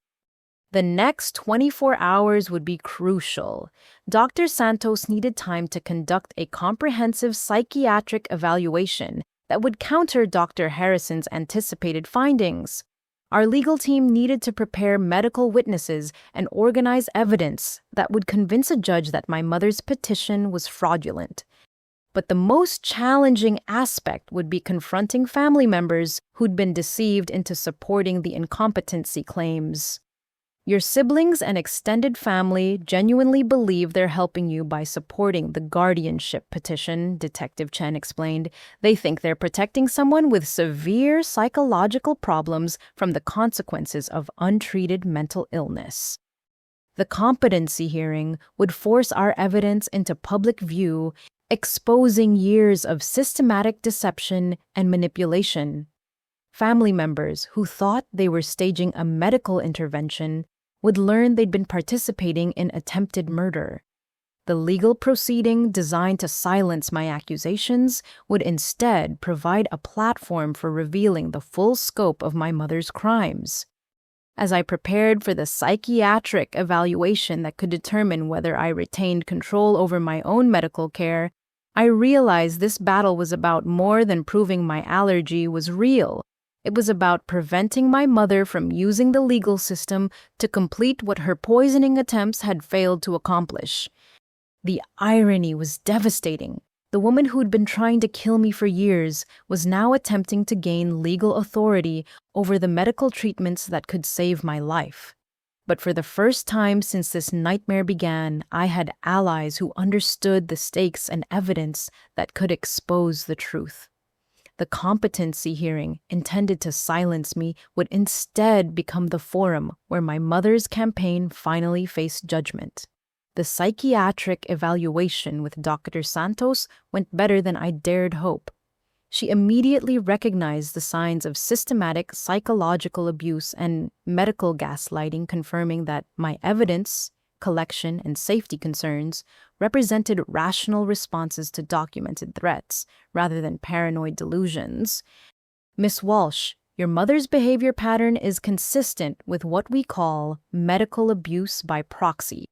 The next 24 hours would be crucial. Dr. Santos needed time to conduct a comprehensive psychiatric evaluation that would counter Dr. Harrison's anticipated findings. Our legal team needed to prepare medical witnesses and organize evidence that would convince a judge that my mother's petition was fraudulent. But the most challenging aspect would be confronting family members who'd been deceived into supporting the incompetency claims. Your siblings and extended family genuinely believe they're helping you by supporting the guardianship petition, Detective Chen explained. They think they're protecting someone with severe psychological problems from the consequences of untreated mental illness. The competency hearing would force our evidence into public view, exposing years of systematic deception and manipulation. Family members who thought they were staging a medical intervention would learn they'd been participating in attempted murder. The legal proceeding designed to silence my accusations would instead provide a platform for revealing the full scope of my mother's crimes. As I prepared for the psychiatric evaluation that could determine whether I retained control over my own medical care, I realized this battle was about more than proving my allergy was real. It was about preventing my mother from using the legal system to complete what her poisoning attempts had failed to accomplish. The irony was devastating. The woman who'd been trying to kill me for years was now attempting to gain legal authority over the medical treatments that could save my life. But for the first time since this nightmare began, I had allies who understood the stakes and evidence that could expose the truth. The competency hearing, intended to silence me, would instead become the forum where my mother's campaign finally faced judgment. The psychiatric evaluation with Dr. Santos went better than I dared hope. She immediately recognized the signs of systematic psychological abuse and medical gaslighting, confirming that my evidence, collection, and safety concerns represented rational responses to documented threats rather than paranoid delusions. Miss Walsh, Your mother's behavior pattern is consistent with what we call medical abuse by proxy.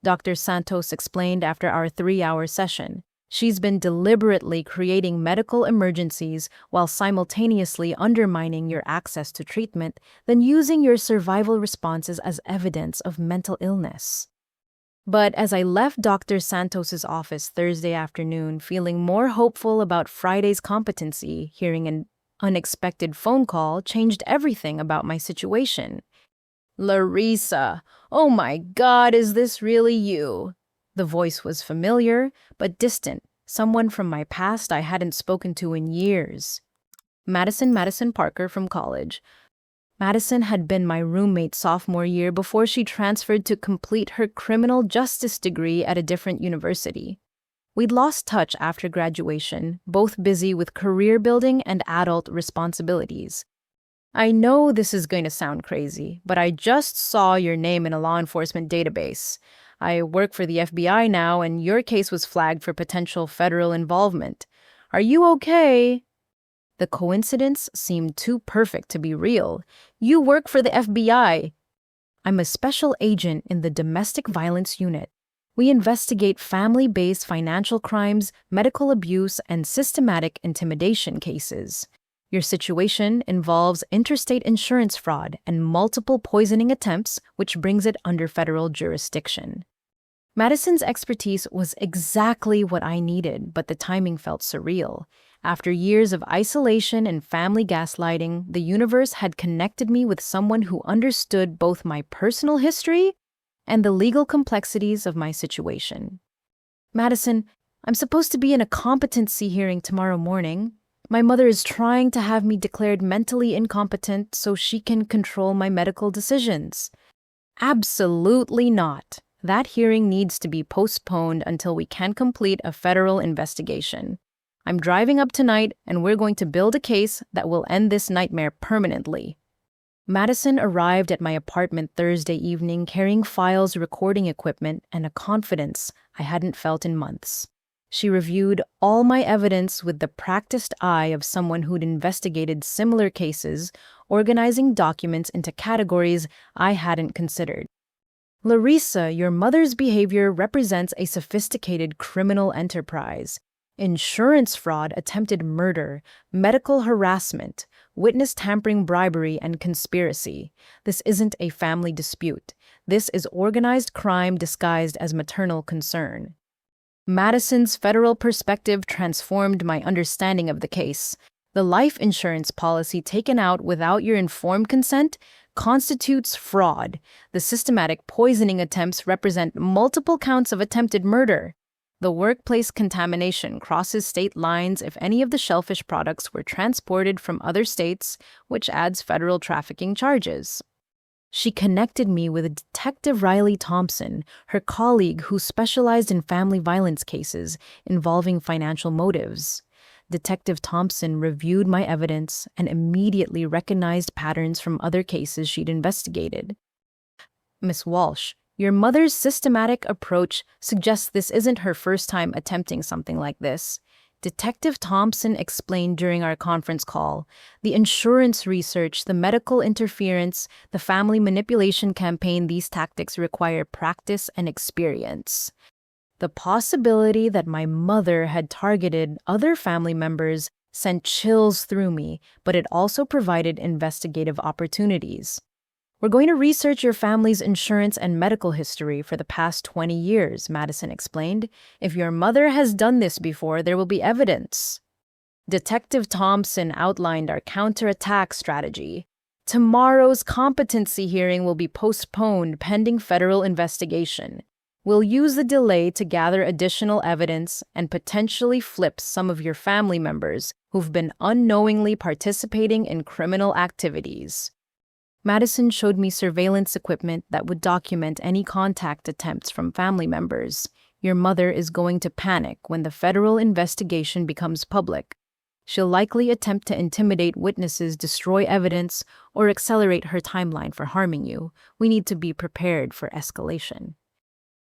Dr. Santos explained after our 3-hour session. She's been deliberately creating medical emergencies while simultaneously undermining your access to treatment, then using your survival responses as evidence of mental illness. But as I left Dr. Santos's office Thursday afternoon, feeling more hopeful about Friday's competency, hearing an unexpected phone call changed everything about my situation. Larissa, oh my God, is this really you? The voice was familiar, but distant, someone from my past I hadn't spoken to in years. Madison Parker from college. Madison had been my roommate sophomore year before she transferred to complete her criminal justice degree at a different university. We'd lost touch after graduation, both busy with career building and adult responsibilities. I know this is going to sound crazy, but I just saw your name in a law enforcement database. I work for the FBI now, and your case was flagged for potential federal involvement. Are you okay? The coincidence seemed too perfect to be real. You work for the FBI. I'm a special agent in the Domestic Violence Unit. We investigate family-based financial crimes, medical abuse, and systematic intimidation cases. Your situation involves interstate insurance fraud and multiple poisoning attempts, which brings it under federal jurisdiction. Madison's expertise was exactly what I needed, but the timing felt surreal. After years of isolation and family gaslighting, the universe had connected me with someone who understood both my personal history and the legal complexities of my situation. Madison, I'm supposed to be in a competency hearing tomorrow morning. My mother is trying to have me declared mentally incompetent so she can control my medical decisions. Absolutely not. That hearing needs to be postponed until we can complete a federal investigation. I'm driving up tonight, and we're going to build a case that will end this nightmare permanently. Madison arrived at my apartment Thursday evening carrying files, recording equipment, and a confidence I hadn't felt in months. She reviewed all my evidence with the practiced eye of someone who'd investigated similar cases, organizing documents into categories I hadn't considered. Larissa, your mother's behavior represents a sophisticated criminal enterprise. Insurance fraud, attempted murder, medical harassment, witness tampering, bribery, and conspiracy. This isn't a family dispute. This is organized crime disguised as maternal concern. Madison's federal perspective transformed my understanding of the case. The life insurance policy taken out without your informed consent constitutes fraud. The systematic poisoning attempts represent multiple counts of attempted murder. The workplace contamination crosses state lines if any of the shellfish products were transported from other states, which adds federal trafficking charges. She connected me with Detective Riley Thompson, her colleague who specialized in family violence cases involving financial motives. Detective Thompson reviewed my evidence and immediately recognized patterns from other cases she'd investigated. Miss Walsh, your mother's systematic approach suggests this isn't her first time attempting something like this. Detective Thompson explained during our conference call. The insurance research, the medical interference, the family manipulation campaign, these tactics require practice and experience. The possibility that my mother had targeted other family members sent chills through me, but it also provided investigative opportunities. We're going to research your family's insurance and medical history for the past 20 years, Madison explained. If your mother has done this before, there will be evidence. Detective Thompson outlined our counterattack strategy. Tomorrow's competency hearing will be postponed pending federal investigation. We'll use the delay to gather additional evidence and potentially flip some of your family members who've been unknowingly participating in criminal activities. Madison showed me surveillance equipment that would document any contact attempts from family members. Your mother is going to panic when the federal investigation becomes public. She'll likely attempt to intimidate witnesses, destroy evidence, or accelerate her timeline for harming you. We need to be prepared for escalation.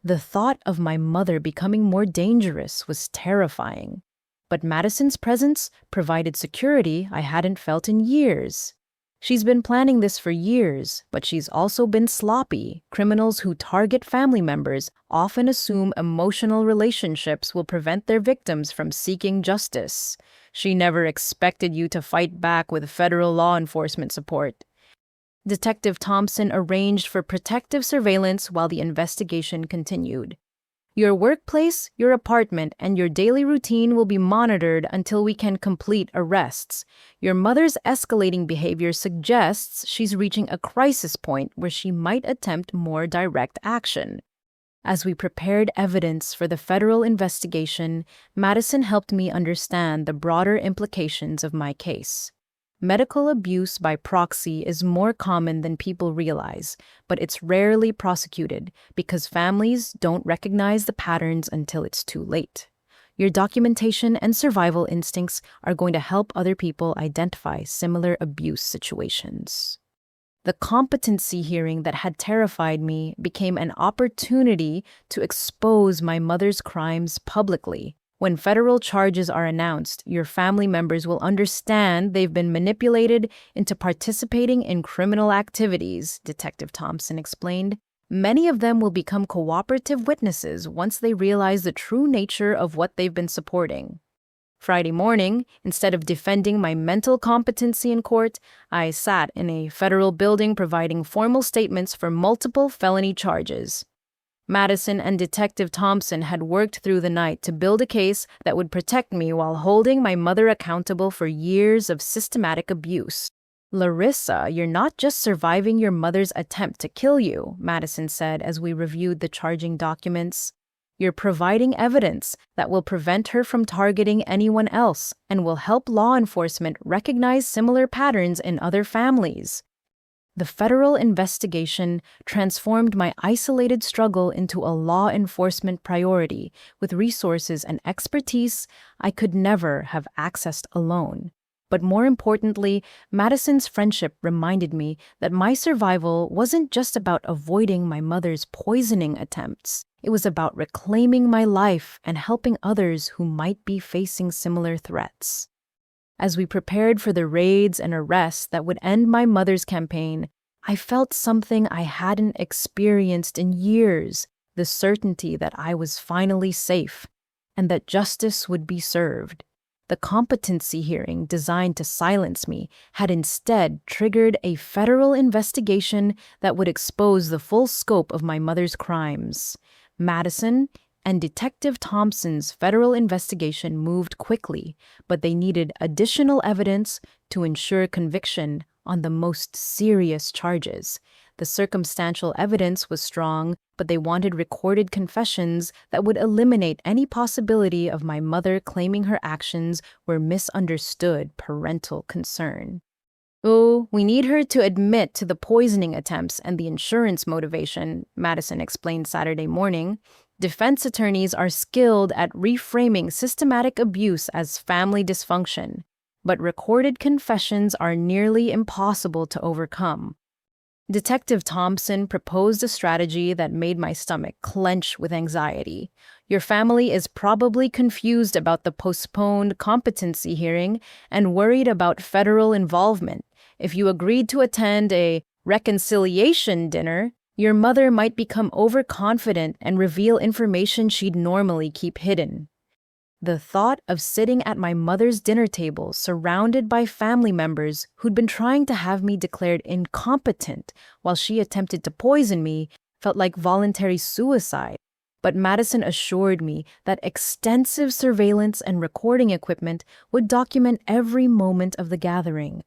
The thought of my mother becoming more dangerous was terrifying, but Madison's presence provided security I hadn't felt in years. She's been planning this for years, but she's also been sloppy. Criminals who target family members often assume emotional relationships will prevent their victims from seeking justice. She never expected you to fight back with federal law enforcement support. Detective Thompson arranged for protective surveillance while the investigation continued. Your workplace, your apartment, and your daily routine will be monitored until we can complete arrests. Your mother's escalating behavior suggests she's reaching a crisis point where she might attempt more direct action. As we prepared evidence for the federal investigation, Madison helped me understand the broader implications of my case. Medical abuse by proxy is more common than people realize, but it's rarely prosecuted because families don't recognize the patterns until it's too late. Your documentation and survival instincts are going to help other people identify similar abuse situations. The competency hearing that had terrified me became an opportunity to expose my mother's crimes publicly. When federal charges are announced, your family members will understand they've been manipulated into participating in criminal activities, Detective Thompson explained. Many of them will become cooperative witnesses once they realize the true nature of what they've been supporting. Friday morning, instead of defending my mental competency in court, I sat in a federal building providing formal statements for multiple felony charges. Madison and Detective Thompson had worked through the night to build a case that would protect me while holding my mother accountable for years of systematic abuse. Larissa, you're not just surviving your mother's attempt to kill you, Madison said as we reviewed the charging documents. You're providing evidence that will prevent her from targeting anyone else and will help law enforcement recognize similar patterns in other families. The federal investigation transformed my isolated struggle into a law enforcement priority with resources and expertise I could never have accessed alone. But more importantly, Madison's friendship reminded me that my survival wasn't just about avoiding my mother's poisoning attempts. It was about reclaiming my life and helping others who might be facing similar threats. As we prepared for the raids and arrests that would end my mother's campaign, I felt something I hadn't experienced in years, the certainty that I was finally safe and that justice would be served. The competency hearing designed to silence me had instead triggered a federal investigation that would expose the full scope of my mother's crimes. Madison and Detective Thompson's federal investigation moved quickly, but they needed additional evidence to ensure conviction on the most serious charges. The circumstantial evidence was strong, but they wanted recorded confessions that would eliminate any possibility of my mother claiming her actions were misunderstood parental concern. "Oh, we need her to admit to the poisoning attempts and the insurance motivation," Madison explained Saturday morning. Defense attorneys are skilled at reframing systematic abuse as family dysfunction, but recorded confessions are nearly impossible to overcome. Detective Thompson proposed a strategy that made my stomach clench with anxiety. Your family is probably confused about the postponed competency hearing and worried about federal involvement. If you agreed to attend a reconciliation dinner, your mother might become overconfident and reveal information she'd normally keep hidden. The thought of sitting at my mother's dinner table surrounded by family members who'd been trying to have me declared incompetent while she attempted to poison me felt like voluntary suicide. But Madison assured me that extensive surveillance and recording equipment would document every moment of the gathering.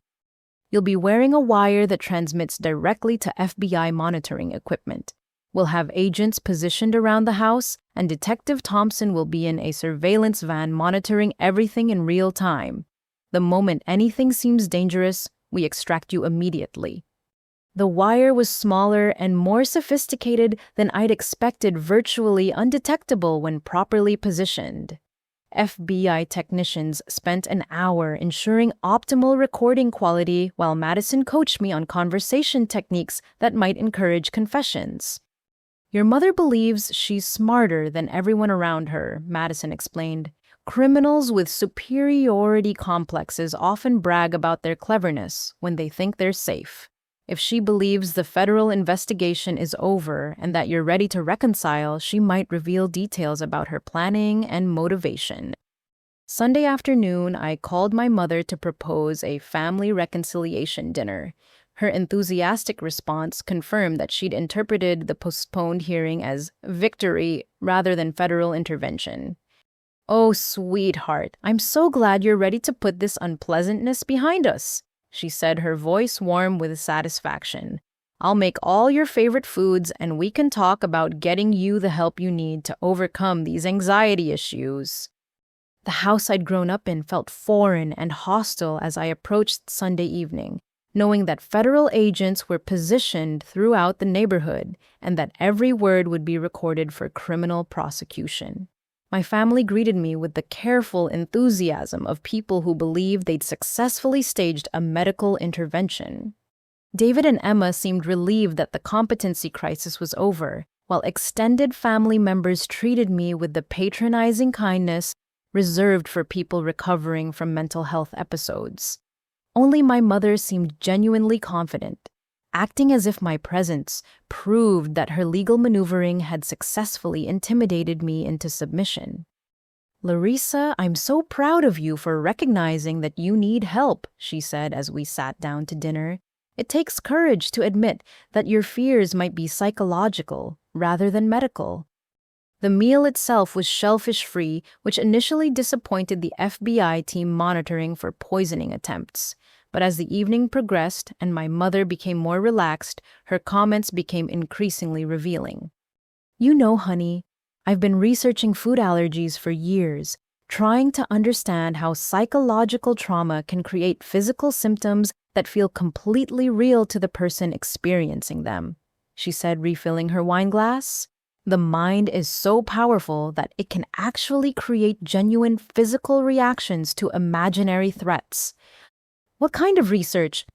You'll be wearing a wire that transmits directly to FBI monitoring equipment. We'll have agents positioned around the house, and Detective Thompson will be in a surveillance van monitoring everything in real time. The moment anything seems dangerous, we extract you immediately. The wire was smaller and more sophisticated than I'd expected, virtually undetectable when properly positioned. FBI technicians spent an hour ensuring optimal recording quality while Madison coached me on conversation techniques that might encourage confessions. Your mother believes she's smarter than everyone around her, Madison explained. Criminals with superiority complexes often brag about their cleverness when they think they're safe. If she believes the federal investigation is over and that you're ready to reconcile, she might reveal details about her planning and motivation. Sunday afternoon, I called my mother to propose a family reconciliation dinner. Her enthusiastic response confirmed that she'd interpreted the postponed hearing as victory rather than federal intervention. "Oh, sweetheart, I'm so glad you're ready to put this unpleasantness behind us," she said, her voice warm with satisfaction. "I'll make all your favorite foods and we can talk about getting you the help you need to overcome these anxiety issues." The house I'd grown up in felt foreign and hostile as I approached Sunday evening, knowing that federal agents were positioned throughout the neighborhood and that every word would be recorded for criminal prosecution. My family greeted me with the careful enthusiasm of people who believed they'd successfully staged a medical intervention. David and Emma seemed relieved that the competency crisis was over, while extended family members treated me with the patronizing kindness reserved for people recovering from mental health episodes. Only my mother seemed genuinely confident, acting as if my presence proved that her legal maneuvering had successfully intimidated me into submission. "Larissa, I'm so proud of you for recognizing that you need help," she said as we sat down to dinner. "It takes courage to admit that your fears might be psychological rather than medical." The meal itself was shellfish-free, which initially disappointed the FBI team monitoring for poisoning attempts. But as the evening progressed and my mother became more relaxed, her comments became increasingly revealing. "You know, honey, I've been researching food allergies for years, trying to understand how psychological trauma can create physical symptoms that feel completely real to the person experiencing them," she said, refilling her wine glass. "The mind is so powerful that it can actually create genuine physical reactions to imaginary threats." "What kind of research?"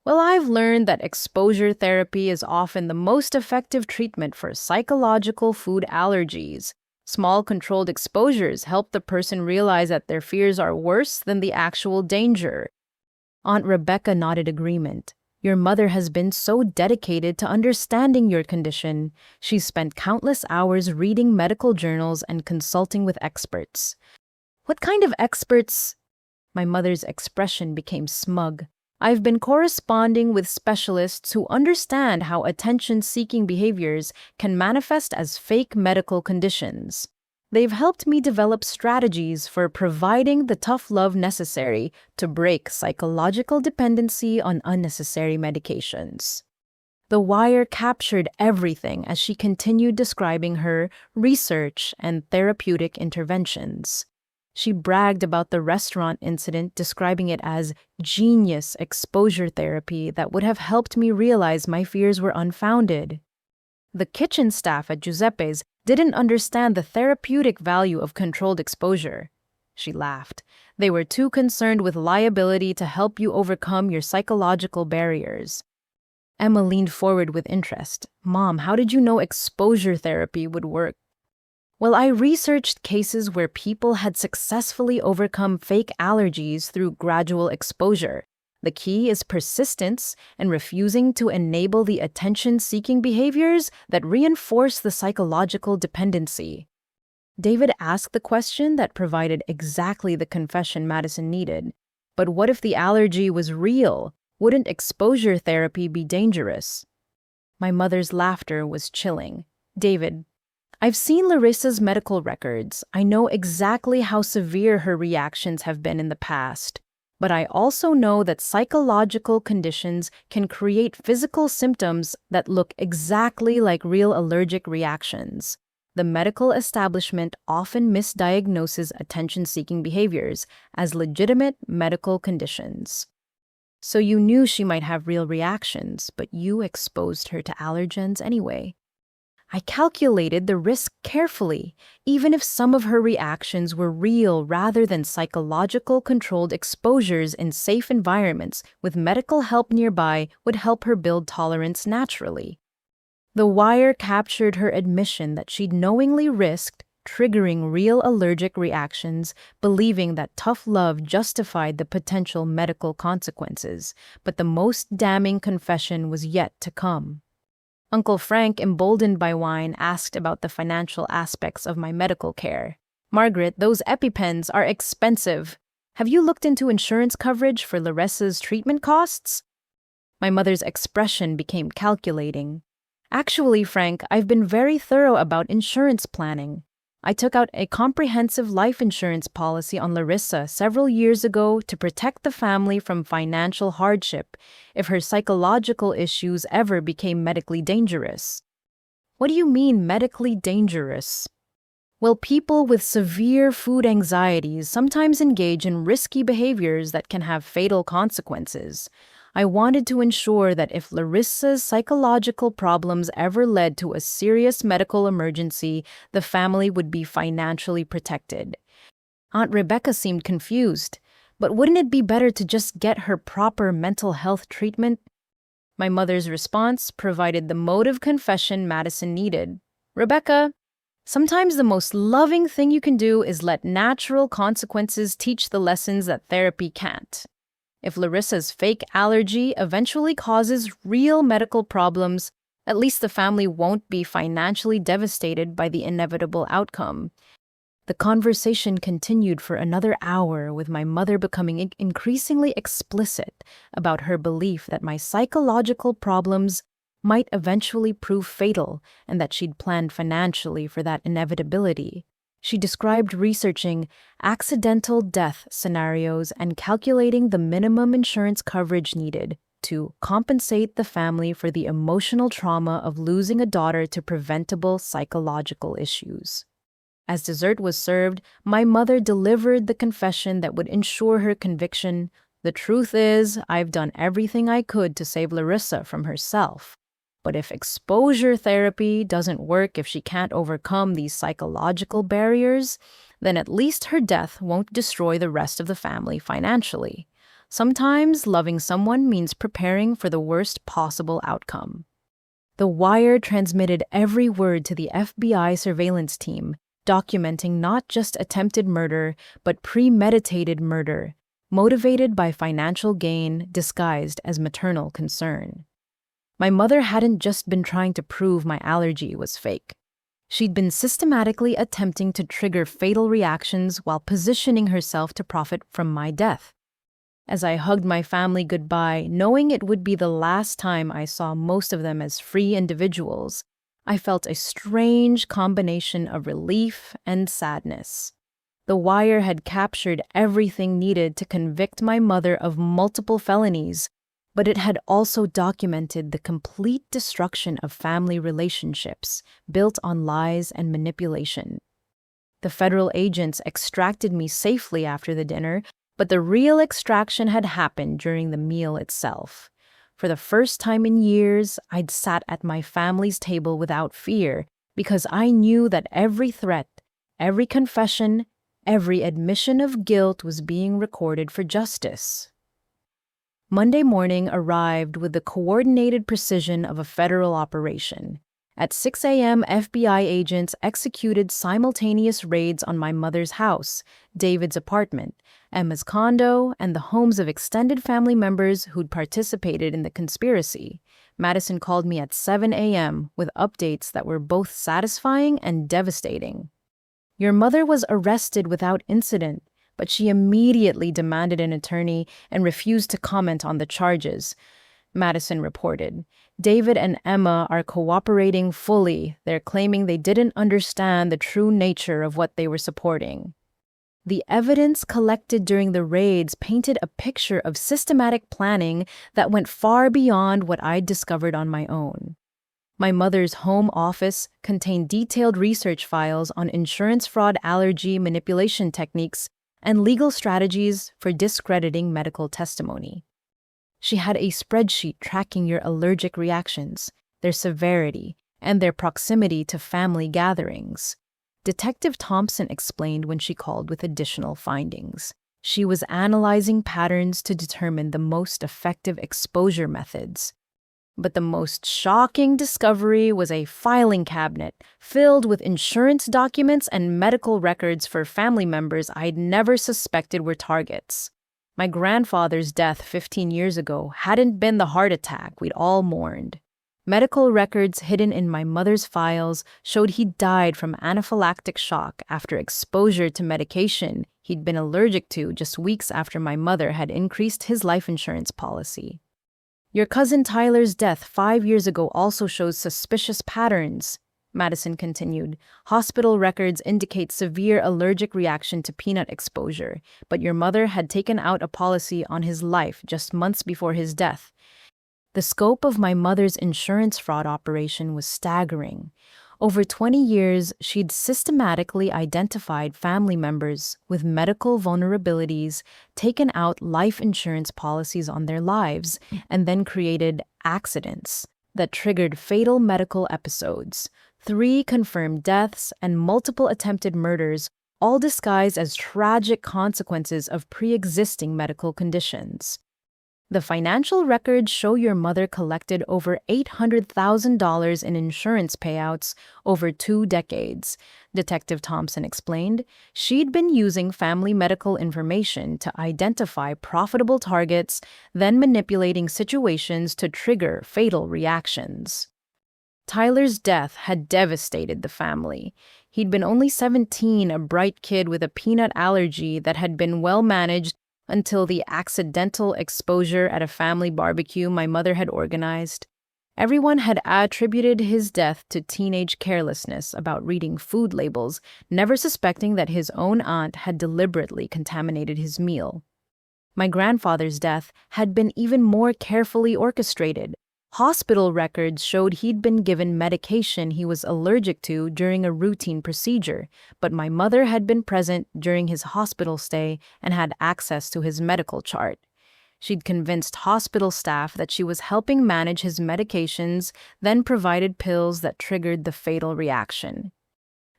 "Well, I've learned that exposure therapy is often the most effective treatment for psychological food allergies. Small controlled exposures help the person realize that their fears are worse than the actual danger." Aunt Rebecca nodded agreement. "Your mother has been so dedicated to understanding your condition. She's spent countless hours reading medical journals and consulting with experts." "What kind of experts?" My mother's expression became smug. "I've been corresponding with specialists who understand how attention-seeking behaviors can manifest as fake medical conditions. They've helped me develop strategies for providing the tough love necessary to break psychological dependency on unnecessary medications." The wire captured everything as she continued describing her research and therapeutic interventions. She bragged about the restaurant incident, describing it as genius exposure therapy that would have helped me realize my fears were unfounded. "The kitchen staff at Giuseppe's didn't understand the therapeutic value of controlled exposure," she laughed. "They were too concerned with liability to help you overcome your psychological barriers." Emma leaned forward with interest. "Mom, how did you know exposure therapy would work?" "Well, I researched cases where people had successfully overcome fake allergies through gradual exposure. The key is persistence and refusing to enable the attention-seeking behaviors that reinforce the psychological dependency." David asked the question that provided exactly the confession Madison needed. But what if the allergy was real? Wouldn't exposure therapy be dangerous? My mother's laughter was chilling. "David, I've seen Larissa's medical records. I know exactly how severe her reactions have been in the past. But I also know that psychological conditions can create physical symptoms that look exactly like real allergic reactions. The medical establishment often misdiagnoses attention-seeking behaviors as legitimate medical conditions." "So you knew she might have real reactions, but you exposed her to allergens anyway." "I calculated the risk carefully, even if some of her reactions were real rather than psychological controlled exposures in safe environments with medical help nearby would help her build tolerance naturally." The wire captured her admission that she'd knowingly risked triggering real allergic reactions, believing that tough love justified the potential medical consequences. But the most damning confession was yet to come. Uncle Frank, emboldened by wine, asked about the financial aspects of my medical care. "Margaret, those EpiPens are expensive. Have you looked into insurance coverage for Larissa's treatment costs?" My mother's expression became calculating. "Actually, Frank, I've been very thorough about insurance planning. I took out a comprehensive life insurance policy on Larissa several years ago to protect the family from financial hardship if her psychological issues ever became medically dangerous." "What do you mean, medically dangerous?" "Well, people with severe food anxieties sometimes engage in risky behaviors that can have fatal consequences. I wanted to ensure that if Larissa's psychological problems ever led to a serious medical emergency, the family would be financially protected." Aunt Rebecca seemed confused. "But wouldn't it be better to just get her proper mental health treatment?" My mother's response provided the motive confession Madison needed. "Rebecca, sometimes the most loving thing you can do is let natural consequences teach the lessons that therapy can't. If Larissa's fake allergy eventually causes real medical problems, at least the family won't be financially devastated by the inevitable outcome." The conversation continued for another hour, with my mother becoming increasingly explicit about her belief that my psychological problems might eventually prove fatal and that she'd planned financially for that inevitability. She described researching accidental death scenarios and calculating the minimum insurance coverage needed to compensate the family for the emotional trauma of losing a daughter to preventable psychological issues. As dessert was served, my mother delivered the confession that would ensure her conviction. "The truth is, I've done everything I could to save Larissa from herself. But if exposure therapy doesn't work, if she can't overcome these psychological barriers, then at least her death won't destroy the rest of the family financially. Sometimes loving someone means preparing for the worst possible outcome." The wire transmitted every word to the FBI surveillance team, documenting not just attempted murder, but premeditated murder, motivated by financial gain disguised as maternal concern. My mother hadn't just been trying to prove my allergy was fake. She'd been systematically attempting to trigger fatal reactions while positioning herself to profit from my death. As I hugged my family goodbye, knowing it would be the last time I saw most of them as free individuals, I felt a strange combination of relief and sadness. The wire had captured everything needed to convict my mother of multiple felonies, but it had also documented the complete destruction of family relationships built on lies and manipulation. The federal agents extracted me safely after the dinner, but the real extraction had happened during the meal itself. For the first time in years, I'd sat at my family's table without fear, because I knew that every threat, every confession, every admission of guilt was being recorded for justice. Monday morning arrived with the coordinated precision of a federal operation. At 6 a.m., FBI agents executed simultaneous raids on my mother's house, David's apartment, Emma's condo, and the homes of extended family members who'd participated in the conspiracy. Madison called me at 7 a.m. with updates that were both satisfying and devastating. "Your mother was arrested without incident, but she immediately demanded an attorney and refused to comment on the charges," Madison reported. "David and Emma are cooperating fully. They're claiming they didn't understand the true nature of what they were supporting." The evidence collected during the raids painted a picture of systematic planning that went far beyond what I'd discovered on my own. My mother's home office contained detailed research files on insurance fraud, allergy manipulation techniques, and legal strategies for discrediting medical testimony. She had a spreadsheet tracking your allergic reactions, their severity, and their proximity to family gatherings. Detective Thompson explained when she called with additional findings. She was analyzing patterns to determine the most effective exposure methods. But the most shocking discovery was a filing cabinet filled with insurance documents and medical records for family members I'd never suspected were targets. My grandfather's death 15 years ago hadn't been the heart attack we'd all mourned. Medical records hidden in my mother's files showed he died from anaphylactic shock after exposure to medication he'd been allergic to just weeks after my mother had increased his life insurance policy. Your cousin Tyler's death 5 years ago also shows suspicious patterns, Madison continued. Hospital records indicate severe allergic reaction to peanut exposure, but your mother had taken out a policy on his life just months before his death. The scope of my mother's insurance fraud operation was staggering. Over 20 years, she'd systematically identified family members with medical vulnerabilities, taken out life insurance policies on their lives, and then created accidents that triggered fatal medical episodes, 3 confirmed deaths, and multiple attempted murders, all disguised as tragic consequences of pre-existing medical conditions. The financial records show your mother collected over $800,000 in insurance payouts over 2 decades, Detective Thompson explained. She'd been using family medical information to identify profitable targets, then manipulating situations to trigger fatal reactions. Tyler's death had devastated the family. He'd been only 17, a bright kid with a peanut allergy that had been well managed until the accidental exposure at a family barbecue my mother had organized. Everyone had attributed his death to teenage carelessness about reading food labels, never suspecting that his own aunt had deliberately contaminated his meal. My grandfather's death had been even more carefully orchestrated. Hospital records showed he'd been given medication he was allergic to during a routine procedure, but my mother had been present during his hospital stay and had access to his medical chart. She'd convinced hospital staff that she was helping manage his medications, then provided pills that triggered the fatal reaction.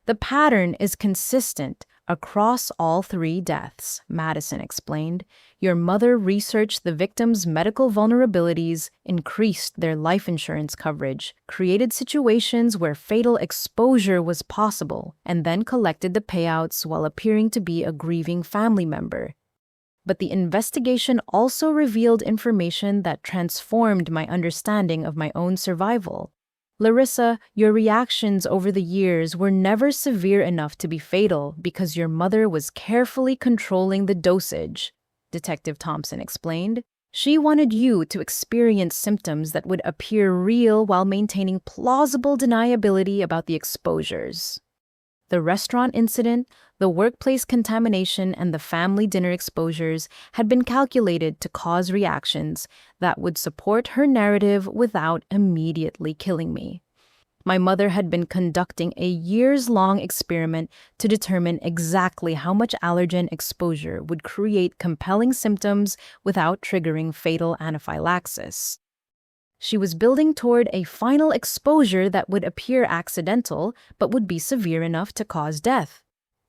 The pattern is consistent across all 3 deaths, Madison explained. Your mother researched the victims' medical vulnerabilities, increased their life insurance coverage, created situations where fatal exposure was possible, and then collected the payouts while appearing to be a grieving family member. But the investigation also revealed information that transformed my understanding of my own survival. Larissa, your reactions over the years were never severe enough to be fatal because your mother was carefully controlling the dosage, Detective Thompson explained. She wanted you to experience symptoms that would appear real while maintaining plausible deniability about the exposures. The restaurant incident, the workplace contamination, and the family dinner exposures had been calculated to cause reactions that would support her narrative without immediately killing me. My mother had been conducting a years-long experiment to determine exactly how much allergen exposure would create compelling symptoms without triggering fatal anaphylaxis. She was building toward a final exposure that would appear accidental but would be severe enough to cause death.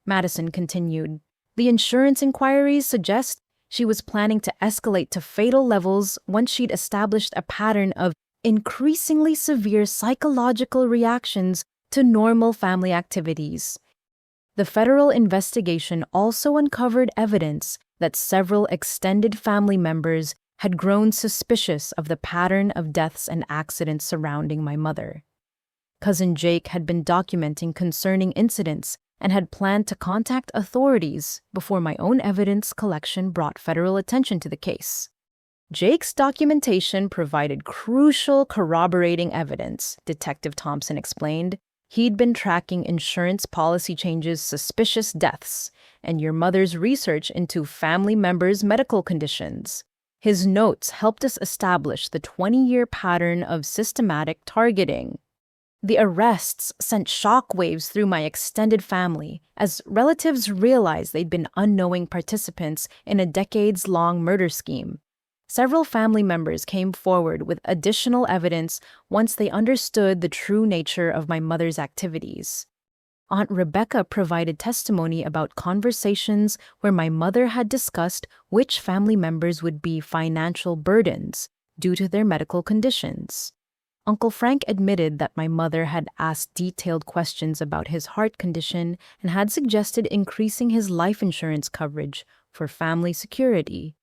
Madison continued. The insurance inquiries suggest she was planning to escalate to fatal levels once she'd established a pattern of increasingly severe psychological reactions to normal family activities. The federal investigation also uncovered evidence that several extended family members had grown suspicious of the pattern of deaths and accidents surrounding my mother. Cousin Jake had been documenting concerning incidents and had planned to contact authorities before my own evidence collection brought federal attention to the case. Jake's documentation provided crucial corroborating evidence, Detective Thompson explained. He'd been tracking insurance policy changes, suspicious deaths, and your mother's research into family members' medical conditions. His notes helped us establish the 20-year pattern of systematic targeting. The arrests sent shockwaves through my extended family as relatives realized they'd been unknowing participants in a decades-long murder scheme. Several family members came forward with additional evidence once they understood the true nature of my mother's activities. Aunt Rebecca provided testimony about conversations where my mother had discussed which family members would be financial burdens due to their medical conditions. Uncle Frank admitted that my mother had asked detailed questions about his heart condition and had suggested increasing his life insurance coverage for family security.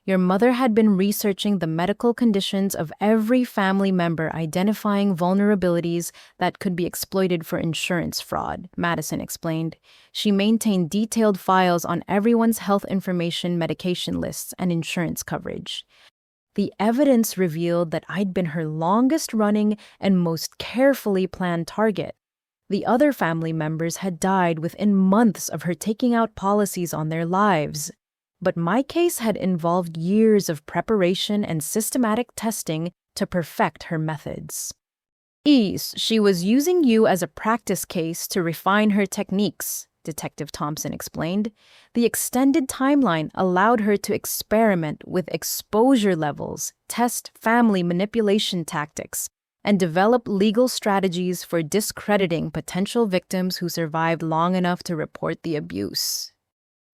Your mother had been researching the medical conditions of every family member, identifying vulnerabilities that could be exploited for insurance fraud, Madison explained. She maintained detailed files on everyone's health information, medication lists, and insurance coverage. The evidence revealed that I'd been her longest-running and most carefully planned target. The other family members had died within months of her taking out policies on their lives. But my case had involved years of preparation and systematic testing to perfect her methods. She was using you as a practice case to refine her techniques, Detective Thompson explained. The extended timeline allowed her to experiment with exposure levels, test family manipulation tactics, and develop legal strategies for discrediting potential victims who survived long enough to report the abuse.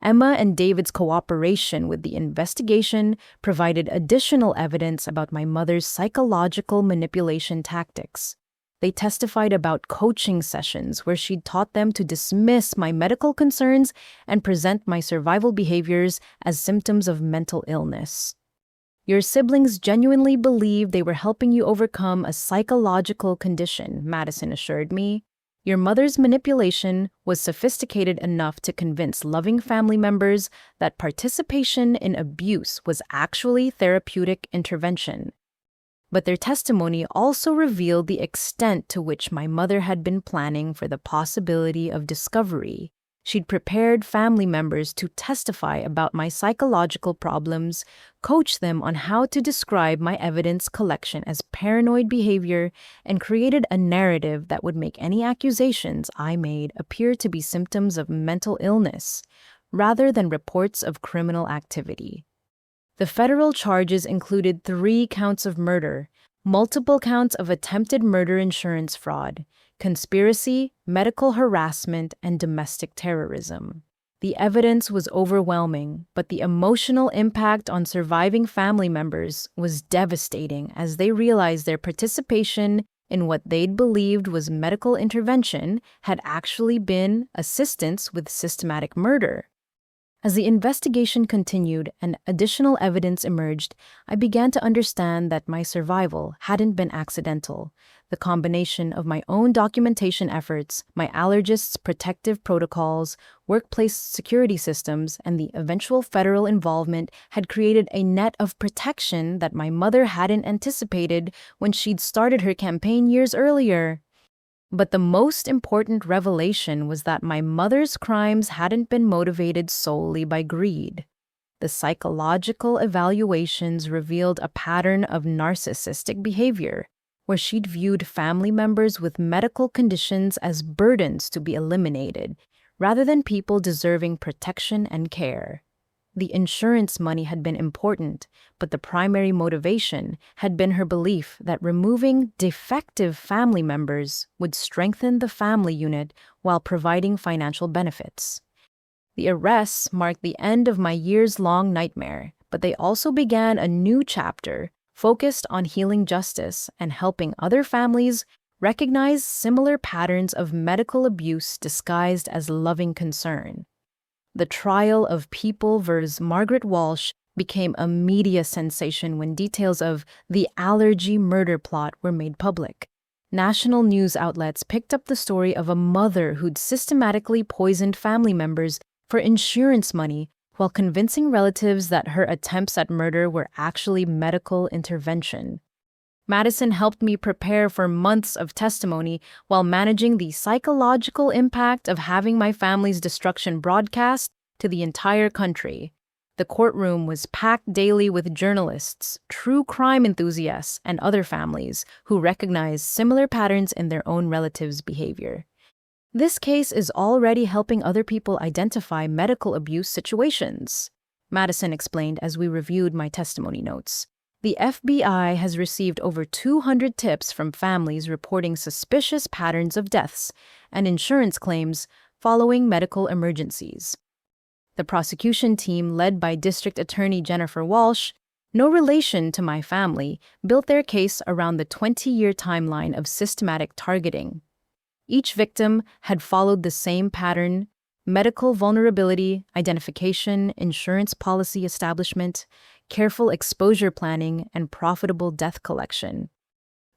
Emma and David's cooperation with the investigation provided additional evidence about my mother's psychological manipulation tactics. They testified about coaching sessions where she'd taught them to dismiss my medical concerns and present my survival behaviors as symptoms of mental illness. Your siblings genuinely believed they were helping you overcome a psychological condition, Madison assured me. Your mother's manipulation was sophisticated enough to convince loving family members that participation in abuse was actually therapeutic intervention. But their testimony also revealed the extent to which my mother had been planning for the possibility of discovery. She'd prepared family members to testify about my psychological problems, coach them on how to describe my evidence collection as paranoid behavior, and created a narrative that would make any accusations I made appear to be symptoms of mental illness, rather than reports of criminal activity. The federal charges included 3 counts of murder, multiple counts of attempted murder insurance fraud, conspiracy, medical harassment, and domestic terrorism. The evidence was overwhelming, but the emotional impact on surviving family members was devastating as they realized their participation in what they'd believed was medical intervention had actually been assistance with systematic murder. As the investigation continued and additional evidence emerged, I began to understand that my survival hadn't been accidental. The combination of my own documentation efforts, my allergist's protective protocols, workplace security systems, and the eventual federal involvement had created a net of protection that my mother hadn't anticipated when she'd started her campaign years earlier. But the most important revelation was that my mother's crimes hadn't been motivated solely by greed. The psychological evaluations revealed a pattern of narcissistic behavior, where she'd viewed family members with medical conditions as burdens to be eliminated, rather than people deserving protection and care. The insurance money had been important, but the primary motivation had been her belief that removing defective family members would strengthen the family unit while providing financial benefits. The arrests marked the end of my years-long nightmare, but they also began a new chapter focused on healing justice and helping other families recognize similar patterns of medical abuse disguised as loving concern. The trial of People vs. Margaret Walsh became a media sensation when details of the Allergy murder plot were made public. National news outlets picked up the story of a mother who'd systematically poisoned family members for insurance money while convincing relatives that her attempts at murder were actually medical intervention. Madison helped me prepare for months of testimony while managing the psychological impact of having my family's destruction broadcast to the entire country. The courtroom was packed daily with journalists, true crime enthusiasts, and other families who recognized similar patterns in their own relatives' behavior. This case is already helping other people identify medical abuse situations, Madison explained as we reviewed my testimony notes. The FBI has received over 200 tips from families reporting suspicious patterns of deaths and insurance claims following medical emergencies. The prosecution team, led by District Attorney Jennifer Walsh, no relation to my family, built their case around the 20-year timeline of systematic targeting. Each victim had followed the same pattern: medical vulnerability, identification, insurance policy establishment, careful exposure planning, and profitable death collection.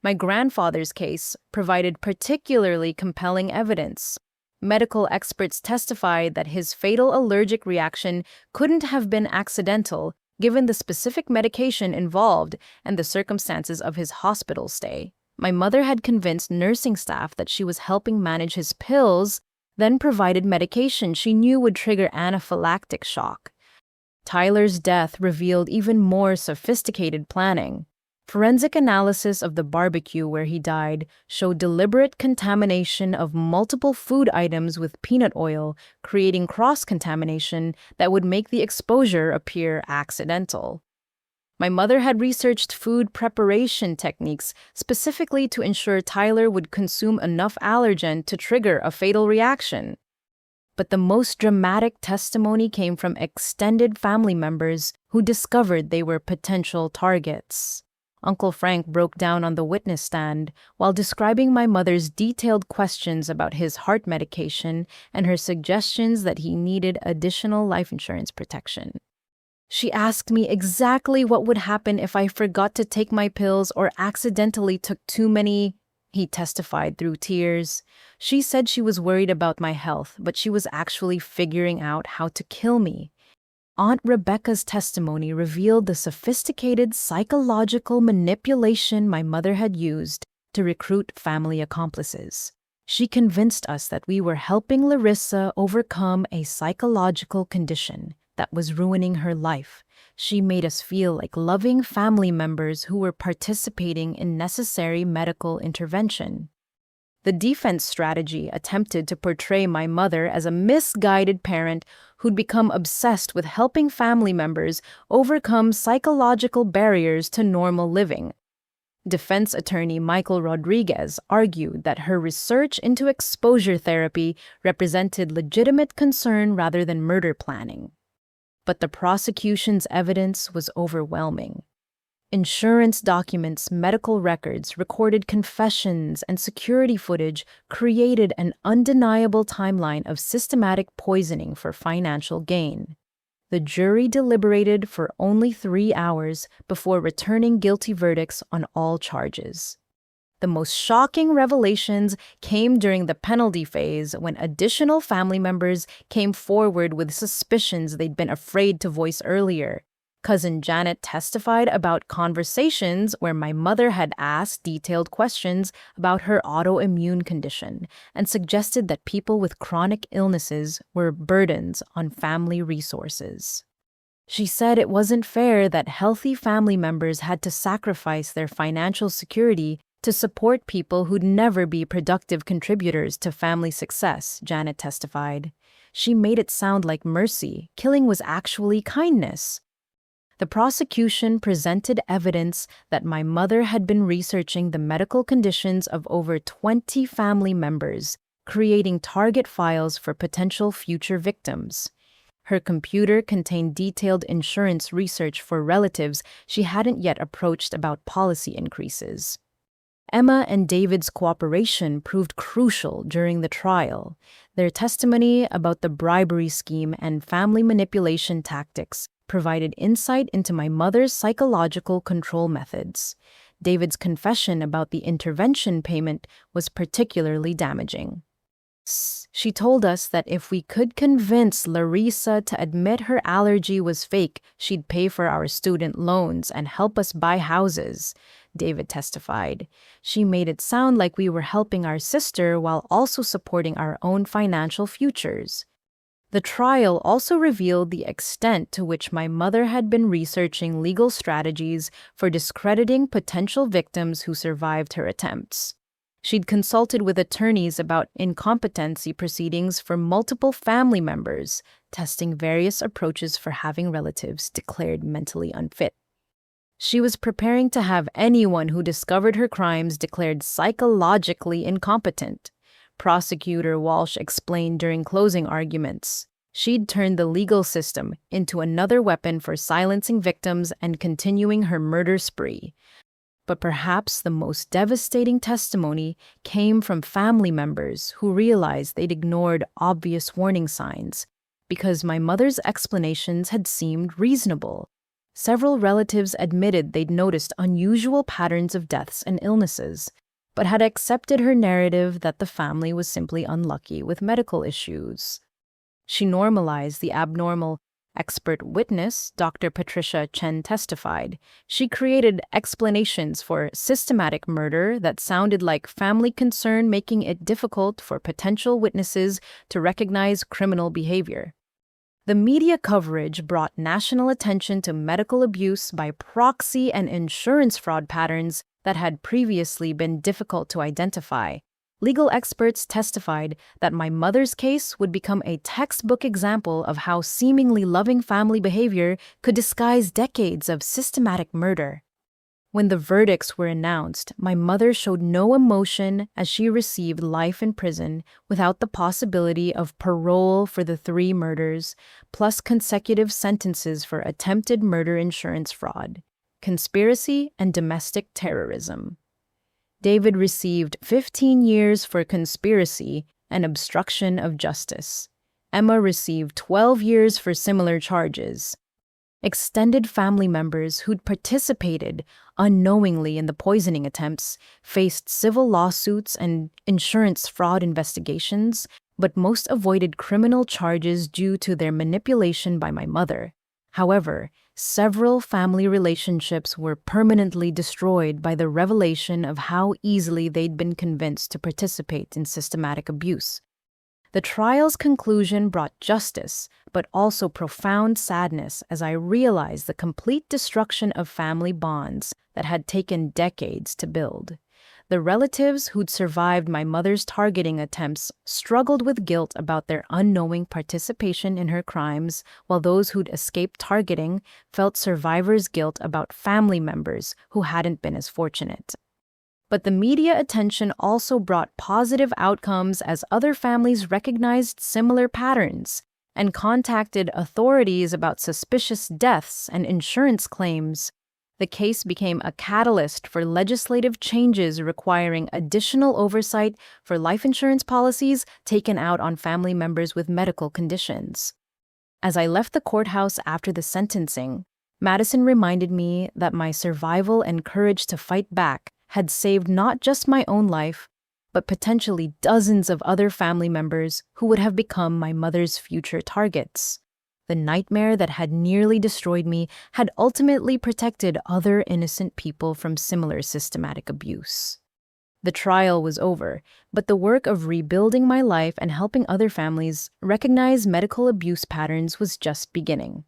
My grandfather's case provided particularly compelling evidence. Medical experts testified that his fatal allergic reaction couldn't have been accidental, given the specific medication involved and the circumstances of his hospital stay. My mother had convinced nursing staff that she was helping manage his pills, then provided medication she knew would trigger anaphylactic shock. Tyler's death revealed even more sophisticated planning. Forensic analysis of the barbecue where he died showed deliberate contamination of multiple food items with peanut oil, creating cross-contamination that would make the exposure appear accidental. My mother had researched food preparation techniques specifically to ensure Tyler would consume enough allergen to trigger a fatal reaction. But the most dramatic testimony came from extended family members who discovered they were potential targets. Uncle Frank broke down on the witness stand while describing my mother's detailed questions about his heart medication and her suggestions that he needed additional life insurance protection. She asked me exactly what would happen if I forgot to take my pills or accidentally took too many. He testified through tears. She said she was worried about my health, but she was actually figuring out how to kill me. Aunt Rebecca's testimony revealed the sophisticated psychological manipulation my mother had used to recruit family accomplices. She convinced us that we were helping Larissa overcome a psychological condition that was ruining her life. She made us feel like loving family members who were participating in necessary medical intervention. The defense strategy attempted to portray my mother as a misguided parent who'd become obsessed with helping family members overcome psychological barriers to normal living. Defense attorney Michael Rodriguez argued that her research into exposure therapy represented legitimate concern rather than murder planning. But the prosecution's evidence was overwhelming. Insurance documents, medical records, recorded confessions, and security footage created an undeniable timeline of systematic poisoning for financial gain. The jury deliberated for only 3 hours before returning guilty verdicts on all charges. The most shocking revelations came during the penalty phase when additional family members came forward with suspicions they'd been afraid to voice earlier. Cousin Janet testified about conversations where my mother had asked detailed questions about her autoimmune condition and suggested that people with chronic illnesses were burdens on family resources. She said it wasn't fair that healthy family members had to sacrifice their financial security to support people who'd never be productive contributors to family success, Janet testified. She made it sound like mercy. Killing was actually kindness. The prosecution presented evidence that my mother had been researching the medical conditions of over 20 family members, creating target files for potential future victims. Her computer contained detailed insurance research for relatives she hadn't yet approached about policy increases. Emma and David's cooperation proved crucial during the trial. Their testimony about the bribery scheme and family manipulation tactics provided insight into my mother's psychological control methods. David's confession about the intervention payment was particularly damaging. She told us that if we could convince Larissa to admit her allergy was fake, she'd pay for our student loans and help us buy houses, David testified. She made it sound like we were helping our sister while also supporting our own financial futures. The trial also revealed the extent to which my mother had been researching legal strategies for discrediting potential victims who survived her attempts. She'd consulted with attorneys about incompetency proceedings for multiple family members, testing various approaches for having relatives declared mentally unfit. She was preparing to have anyone who discovered her crimes declared psychologically incompetent. Prosecutor Walsh explained during closing arguments. She'd turned the legal system into another weapon for silencing victims and continuing her murder spree. But perhaps the most devastating testimony came from family members who realized they'd ignored obvious warning signs because my mother's explanations had seemed reasonable. Several relatives admitted they'd noticed unusual patterns of deaths and illnesses, but had accepted her narrative that the family was simply unlucky with medical issues. She normalized the abnormal. Expert witness Dr. Patricia Chen testified. She created explanations for systematic murder that sounded like family concern, making it difficult for potential witnesses to recognize criminal behavior. The media coverage brought national attention to medical abuse by proxy and insurance fraud patterns that had previously been difficult to identify. Legal experts testified that my mother's case would become a textbook example of how seemingly loving family behavior could disguise decades of systematic murder. When the verdicts were announced, my mother showed no emotion as she received life in prison without the possibility of parole for the 3 murders, plus consecutive sentences for attempted murder insurance fraud, conspiracy, and domestic terrorism. David received 15 years for conspiracy and obstruction of justice. Emma received 12 years for similar charges. Extended family members who'd participated unknowingly in the poisoning attempts faced civil lawsuits and insurance fraud investigations, but most avoided criminal charges due to their manipulation by my mother. However, several family relationships were permanently destroyed by the revelation of how easily they'd been convinced to participate in systematic abuse. The trial's conclusion brought justice, but also profound sadness as I realized the complete destruction of family bonds that had taken decades to build. The relatives who'd survived my mother's targeting attempts struggled with guilt about their unknowing participation in her crimes, while those who'd escaped targeting felt survivors' guilt about family members who hadn't been as fortunate. But the media attention also brought positive outcomes as other families recognized similar patterns and contacted authorities about suspicious deaths and insurance claims. The case became a catalyst for legislative changes requiring additional oversight for life insurance policies taken out on family members with medical conditions. As I left the courthouse after the sentencing, Madison reminded me that my survival and courage to fight back had saved not just my own life, but potentially dozens of other family members who would have become my mother's future targets. The nightmare that had nearly destroyed me had ultimately protected other innocent people from similar systematic abuse. The trial was over, but the work of rebuilding my life and helping other families recognize medical abuse patterns was just beginning.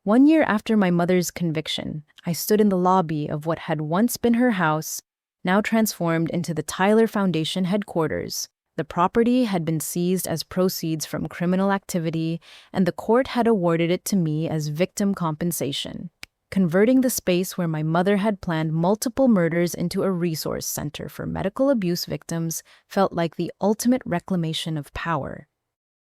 1 year after my mother's conviction, I stood in the lobby of what had once been her house, now transformed into the Tyler Foundation headquarters. The property had been seized as proceeds from criminal activity, and the court had awarded it to me as victim compensation. Converting the space where my mother had planned multiple murders into a resource center for medical abuse victims felt like the ultimate reclamation of power.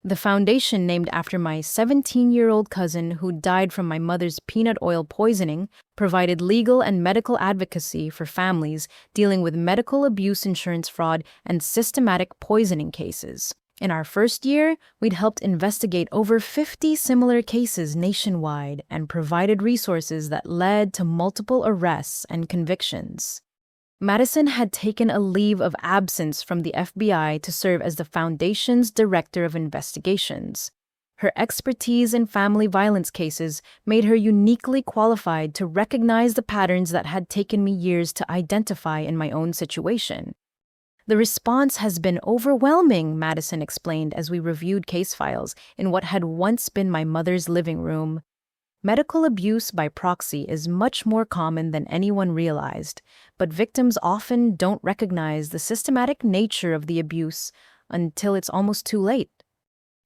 The foundation, named after my 17-year-old cousin who died from my mother's peanut oil poisoning, provided legal and medical advocacy for families dealing with medical abuse insurance fraud and systematic poisoning cases. In our first year, we'd helped investigate over 50 similar cases nationwide and provided resources that led to multiple arrests and convictions. Madison had taken a leave of absence from the FBI to serve as the Foundation's Director of Investigations. Her expertise in family violence cases made her uniquely qualified to recognize the patterns that had taken me years to identify in my own situation. The response has been overwhelming, Madison explained as we reviewed case files in what had once been my mother's living room. Medical abuse by proxy is much more common than anyone realized, but victims often don't recognize the systematic nature of the abuse until it's almost too late.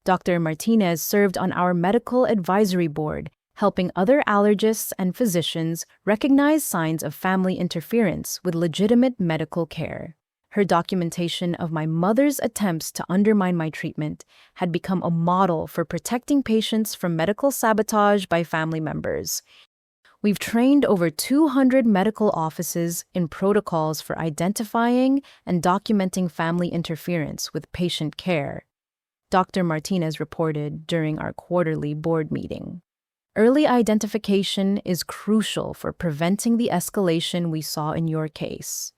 Dr. Martinez served on our medical advisory board, helping other allergists and physicians recognize signs of family interference with legitimate medical care. Her documentation of my mother's attempts to undermine my treatment had become a model for protecting patients from medical sabotage by family members. We've trained over 200 medical offices in protocols for identifying and documenting family interference with patient care, Dr. Martinez reported during our quarterly board meeting. Early identification is crucial for preventing the escalation we saw in your case.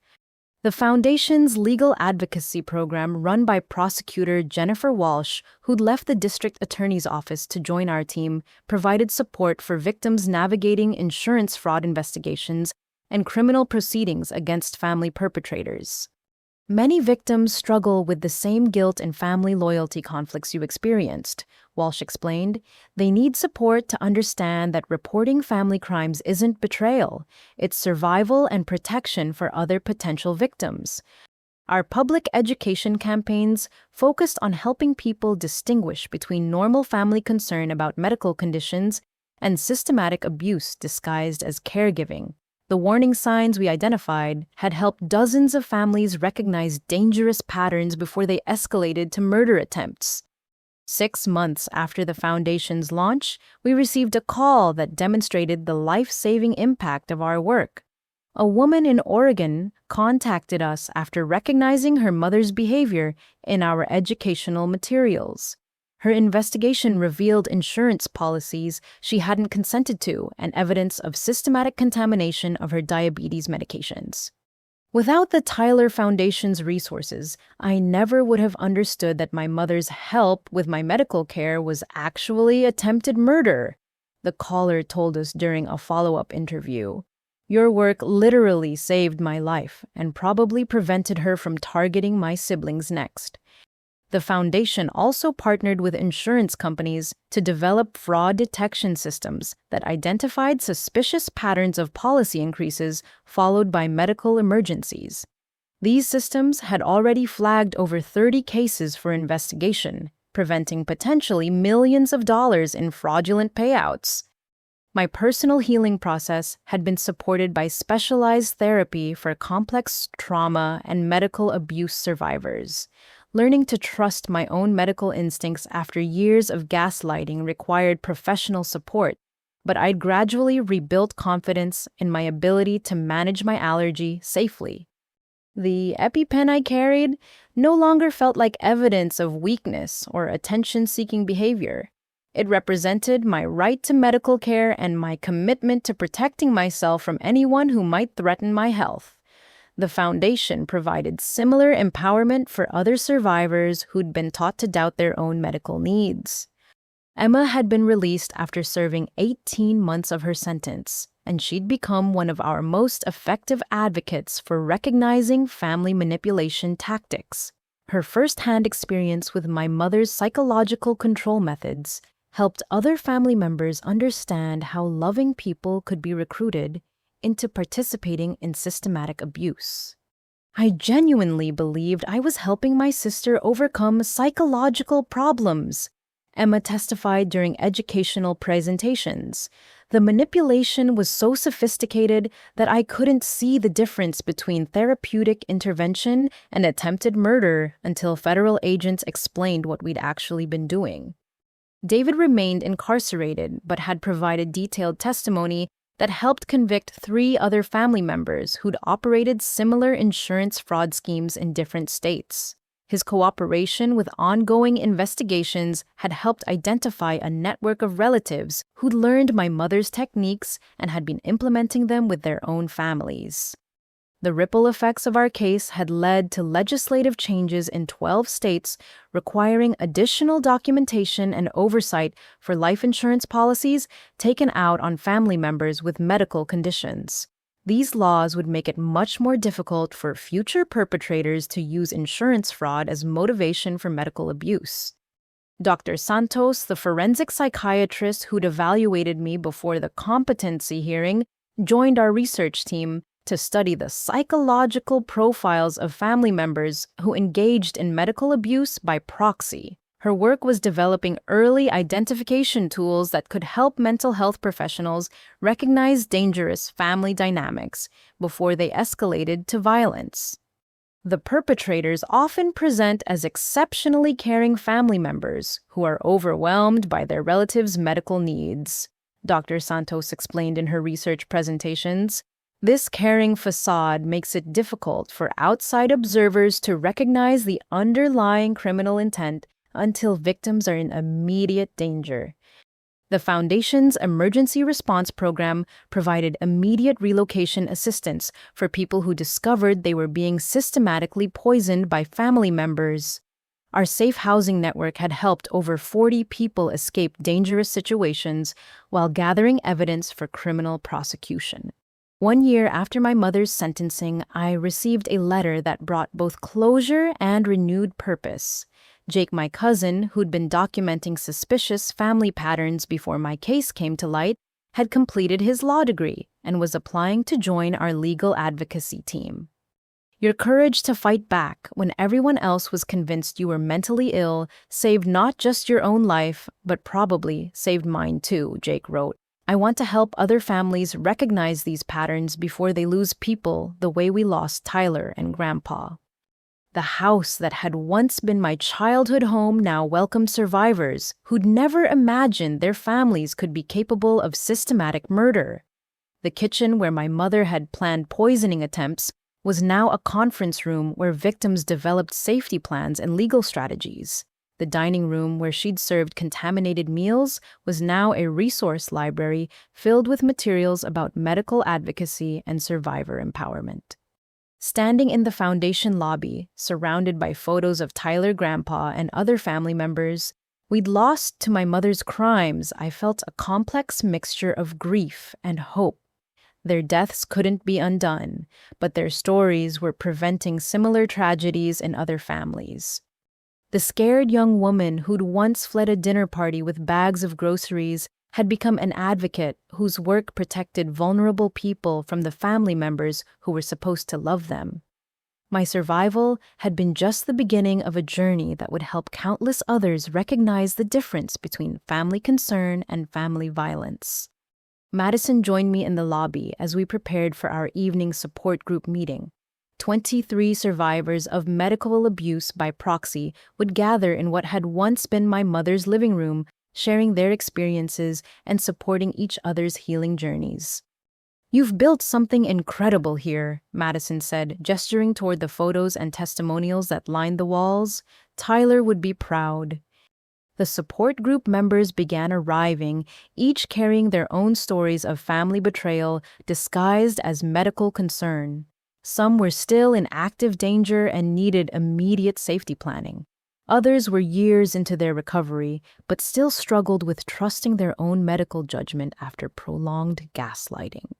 The Foundation's legal advocacy program, run by prosecutor Jennifer Walsh, who'd left the district attorney's office to join our team, provided support for victims navigating insurance fraud investigations and criminal proceedings against family perpetrators. Many victims struggle with the same guilt and family loyalty conflicts you experienced, Walsh explained. They need support to understand that reporting family crimes isn't betrayal, it's survival and protection for other potential victims. Our public education campaigns focused on helping people distinguish between normal family concern about medical conditions and systematic abuse disguised as caregiving. The warning signs we identified had helped dozens of families recognize dangerous patterns before they escalated to murder attempts. 6 months after the Foundation's launch, we received a call that demonstrated the life-saving impact of our work. A woman in Oregon contacted us after recognizing her mother's behavior in our educational materials. Her investigation revealed insurance policies she hadn't consented to and evidence of systematic contamination of her diabetes medications. Without the Tyler Foundation's resources, I never would have understood that my mother's help with my medical care was actually attempted murder, the caller told us during a follow-up interview. Your work literally saved my life and probably prevented her from targeting my siblings next. The Foundation also partnered with insurance companies to develop fraud detection systems that identified suspicious patterns of policy increases followed by medical emergencies. These systems had already flagged over 30 cases for investigation, preventing potentially millions of dollars in fraudulent payouts. My personal healing process had been supported by specialized therapy for complex trauma and medical abuse survivors. Learning to trust my own medical instincts after years of gaslighting required professional support, but I'd gradually rebuilt confidence in my ability to manage my allergy safely. The EpiPen I carried no longer felt like evidence of weakness or attention-seeking behavior. It represented my right to medical care and my commitment to protecting myself from anyone who might threaten my health. The Foundation provided similar empowerment for other survivors who'd been taught to doubt their own medical needs. Emma had been released after serving 18 months of her sentence, and she'd become one of our most effective advocates for recognizing family manipulation tactics. Her first-hand experience with my mother's psychological control methods helped other family members understand how loving people could be recruited into participating in systematic abuse. I genuinely believed I was helping my sister overcome psychological problems, Emma testified during educational presentations. The manipulation was so sophisticated that I couldn't see the difference between therapeutic intervention and attempted murder until federal agents explained what we'd actually been doing. David remained incarcerated but had provided detailed testimony that helped convict 3 other family members who'd operated similar insurance fraud schemes in different states. His cooperation with ongoing investigations had helped identify a network of relatives who'd learned my mother's techniques and had been implementing them with their own families. The ripple effects of our case had led to legislative changes in 12 states requiring additional documentation and oversight for life insurance policies taken out on family members with medical conditions. These laws would make it much more difficult for future perpetrators to use insurance fraud as motivation for medical abuse. Dr. Santos, the forensic psychiatrist who'd evaluated me before the competency hearing, joined our research team to study the psychological profiles of family members who engaged in medical abuse by proxy. Her work was developing early identification tools that could help mental health professionals recognize dangerous family dynamics before they escalated to violence. The perpetrators often present as exceptionally caring family members who are overwhelmed by their relatives' medical needs, Dr. Santos explained in her research presentations. This caring facade makes it difficult for outside observers to recognize the underlying criminal intent until victims are in immediate danger. The Foundation's emergency response program provided immediate relocation assistance for people who discovered they were being systematically poisoned by family members. Our safe housing network had helped over 40 people escape dangerous situations while gathering evidence for criminal prosecution. 1 year after my mother's sentencing, I received a letter that brought both closure and renewed purpose. Jake, my cousin, who'd been documenting suspicious family patterns before my case came to light, had completed his law degree and was applying to join our legal advocacy team. Your courage to fight back when everyone else was convinced you were mentally ill saved not just your own life, but probably saved mine too, Jake wrote. I want to help other families recognize these patterns before they lose people the way we lost Tyler and Grandpa. The house that had once been my childhood home now welcomed survivors who'd never imagined their families could be capable of systematic murder. The kitchen where my mother had planned poisoning attempts was now a conference room where victims developed safety plans and legal strategies. The dining room where she'd served contaminated meals was now a resource library filled with materials about medical advocacy and survivor empowerment. Standing in the Foundation lobby, surrounded by photos of Tyler, Grandpa, and other family members we'd lost to my mother's crimes, I felt a complex mixture of grief and hope. Their deaths couldn't be undone, but their stories were preventing similar tragedies in other families. The scared young woman who'd once fled a dinner party with bags of groceries had become an advocate whose work protected vulnerable people from the family members who were supposed to love them. My survival had been just the beginning of a journey that would help countless others recognize the difference between family concern and family violence. Madison joined me in the lobby as we prepared for our evening support group meeting. 23 survivors of medical abuse by proxy would gather in what had once been my mother's living room, sharing their experiences and supporting each other's healing journeys. "You've built something incredible here," Madison said, gesturing toward the photos and testimonials that lined the walls. "Tyler would be proud." The support group members began arriving, each carrying their own stories of family betrayal disguised as medical concern. Some were still in active danger and needed immediate safety planning. Others were years into their recovery, but still struggled with trusting their own medical judgment after prolonged gaslighting.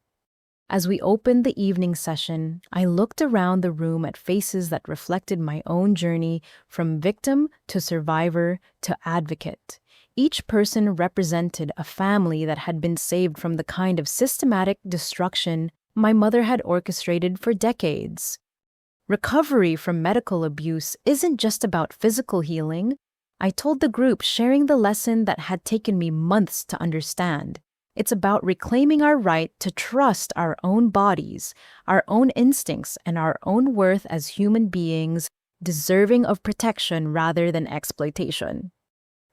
As we opened the evening session, I looked around the room at faces that reflected my own journey from victim to survivor to advocate. Each person represented a family that had been saved from the kind of systematic destruction my mother had orchestrated for decades. Recovery from medical abuse isn't just about physical healing, I told the group, sharing the lesson that had taken me months to understand. It's about reclaiming our right to trust our own bodies, our own instincts, and our own worth as human beings, deserving of protection rather than exploitation.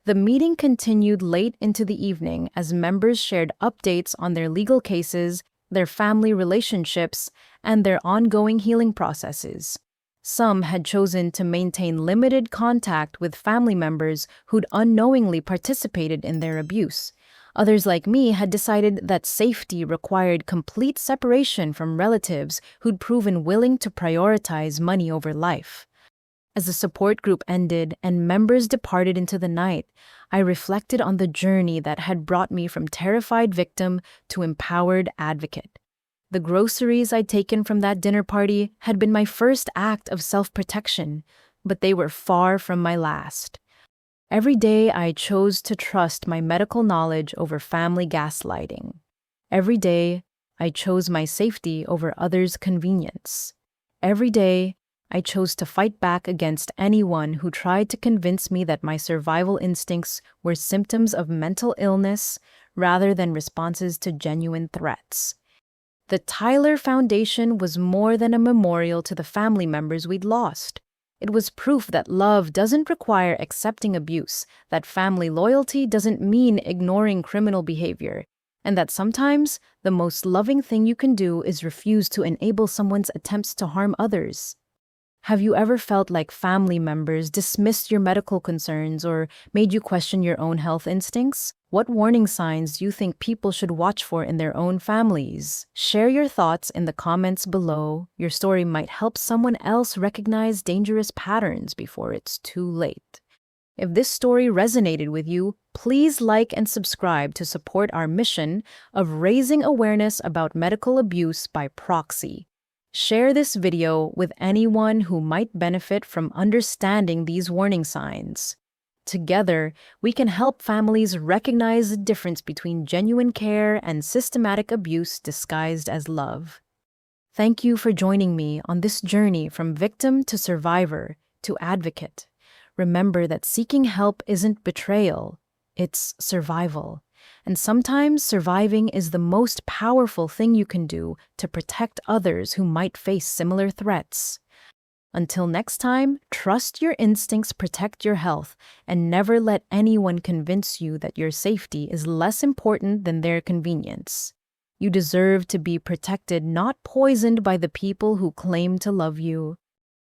The meeting continued late into the evening as members shared updates on their legal cases, their family relationships, and their ongoing healing processes. Some had chosen to maintain limited contact with family members who'd unknowingly participated in their abuse. Others, like me, had decided that safety required complete separation from relatives who'd proven willing to prioritize money over life. As the support group ended and members departed into the night, I reflected on the journey that had brought me from terrified victim to empowered advocate. The groceries I'd taken from that dinner party had been my first act of self-protection, but they were far from my last. Every day I chose to trust my medical knowledge over family gaslighting. Every day I chose my safety over others' convenience. Every day I chose to fight back against anyone who tried to convince me that my survival instincts were symptoms of mental illness rather than responses to genuine threats. The Tyler Foundation was more than a memorial to the family members we'd lost. It was proof that love doesn't require accepting abuse, that family loyalty doesn't mean ignoring criminal behavior, and that sometimes the most loving thing you can do is refuse to enable someone's attempts to harm others. Have you ever felt like family members dismissed your medical concerns or made you question your own health instincts? What warning signs do you think people should watch for in their own families? Share your thoughts in the comments below. Your story might help someone else recognize dangerous patterns before it's too late. If this story resonated with you, please like and subscribe to support our mission of raising awareness about medical abuse by proxy. Share this video with anyone who might benefit from understanding these warning signs. Together, we can help families recognize the difference between genuine care and systematic abuse disguised as love. Thank you for joining me on this journey from victim to survivor to advocate. Remember that seeking help isn't betrayal, it's survival. And sometimes surviving is the most powerful thing you can do to protect others who might face similar threats. Until next time, trust your instincts, protect your health, and never let anyone convince you that your safety is less important than their convenience. You deserve to be protected, not poisoned by the people who claim to love you.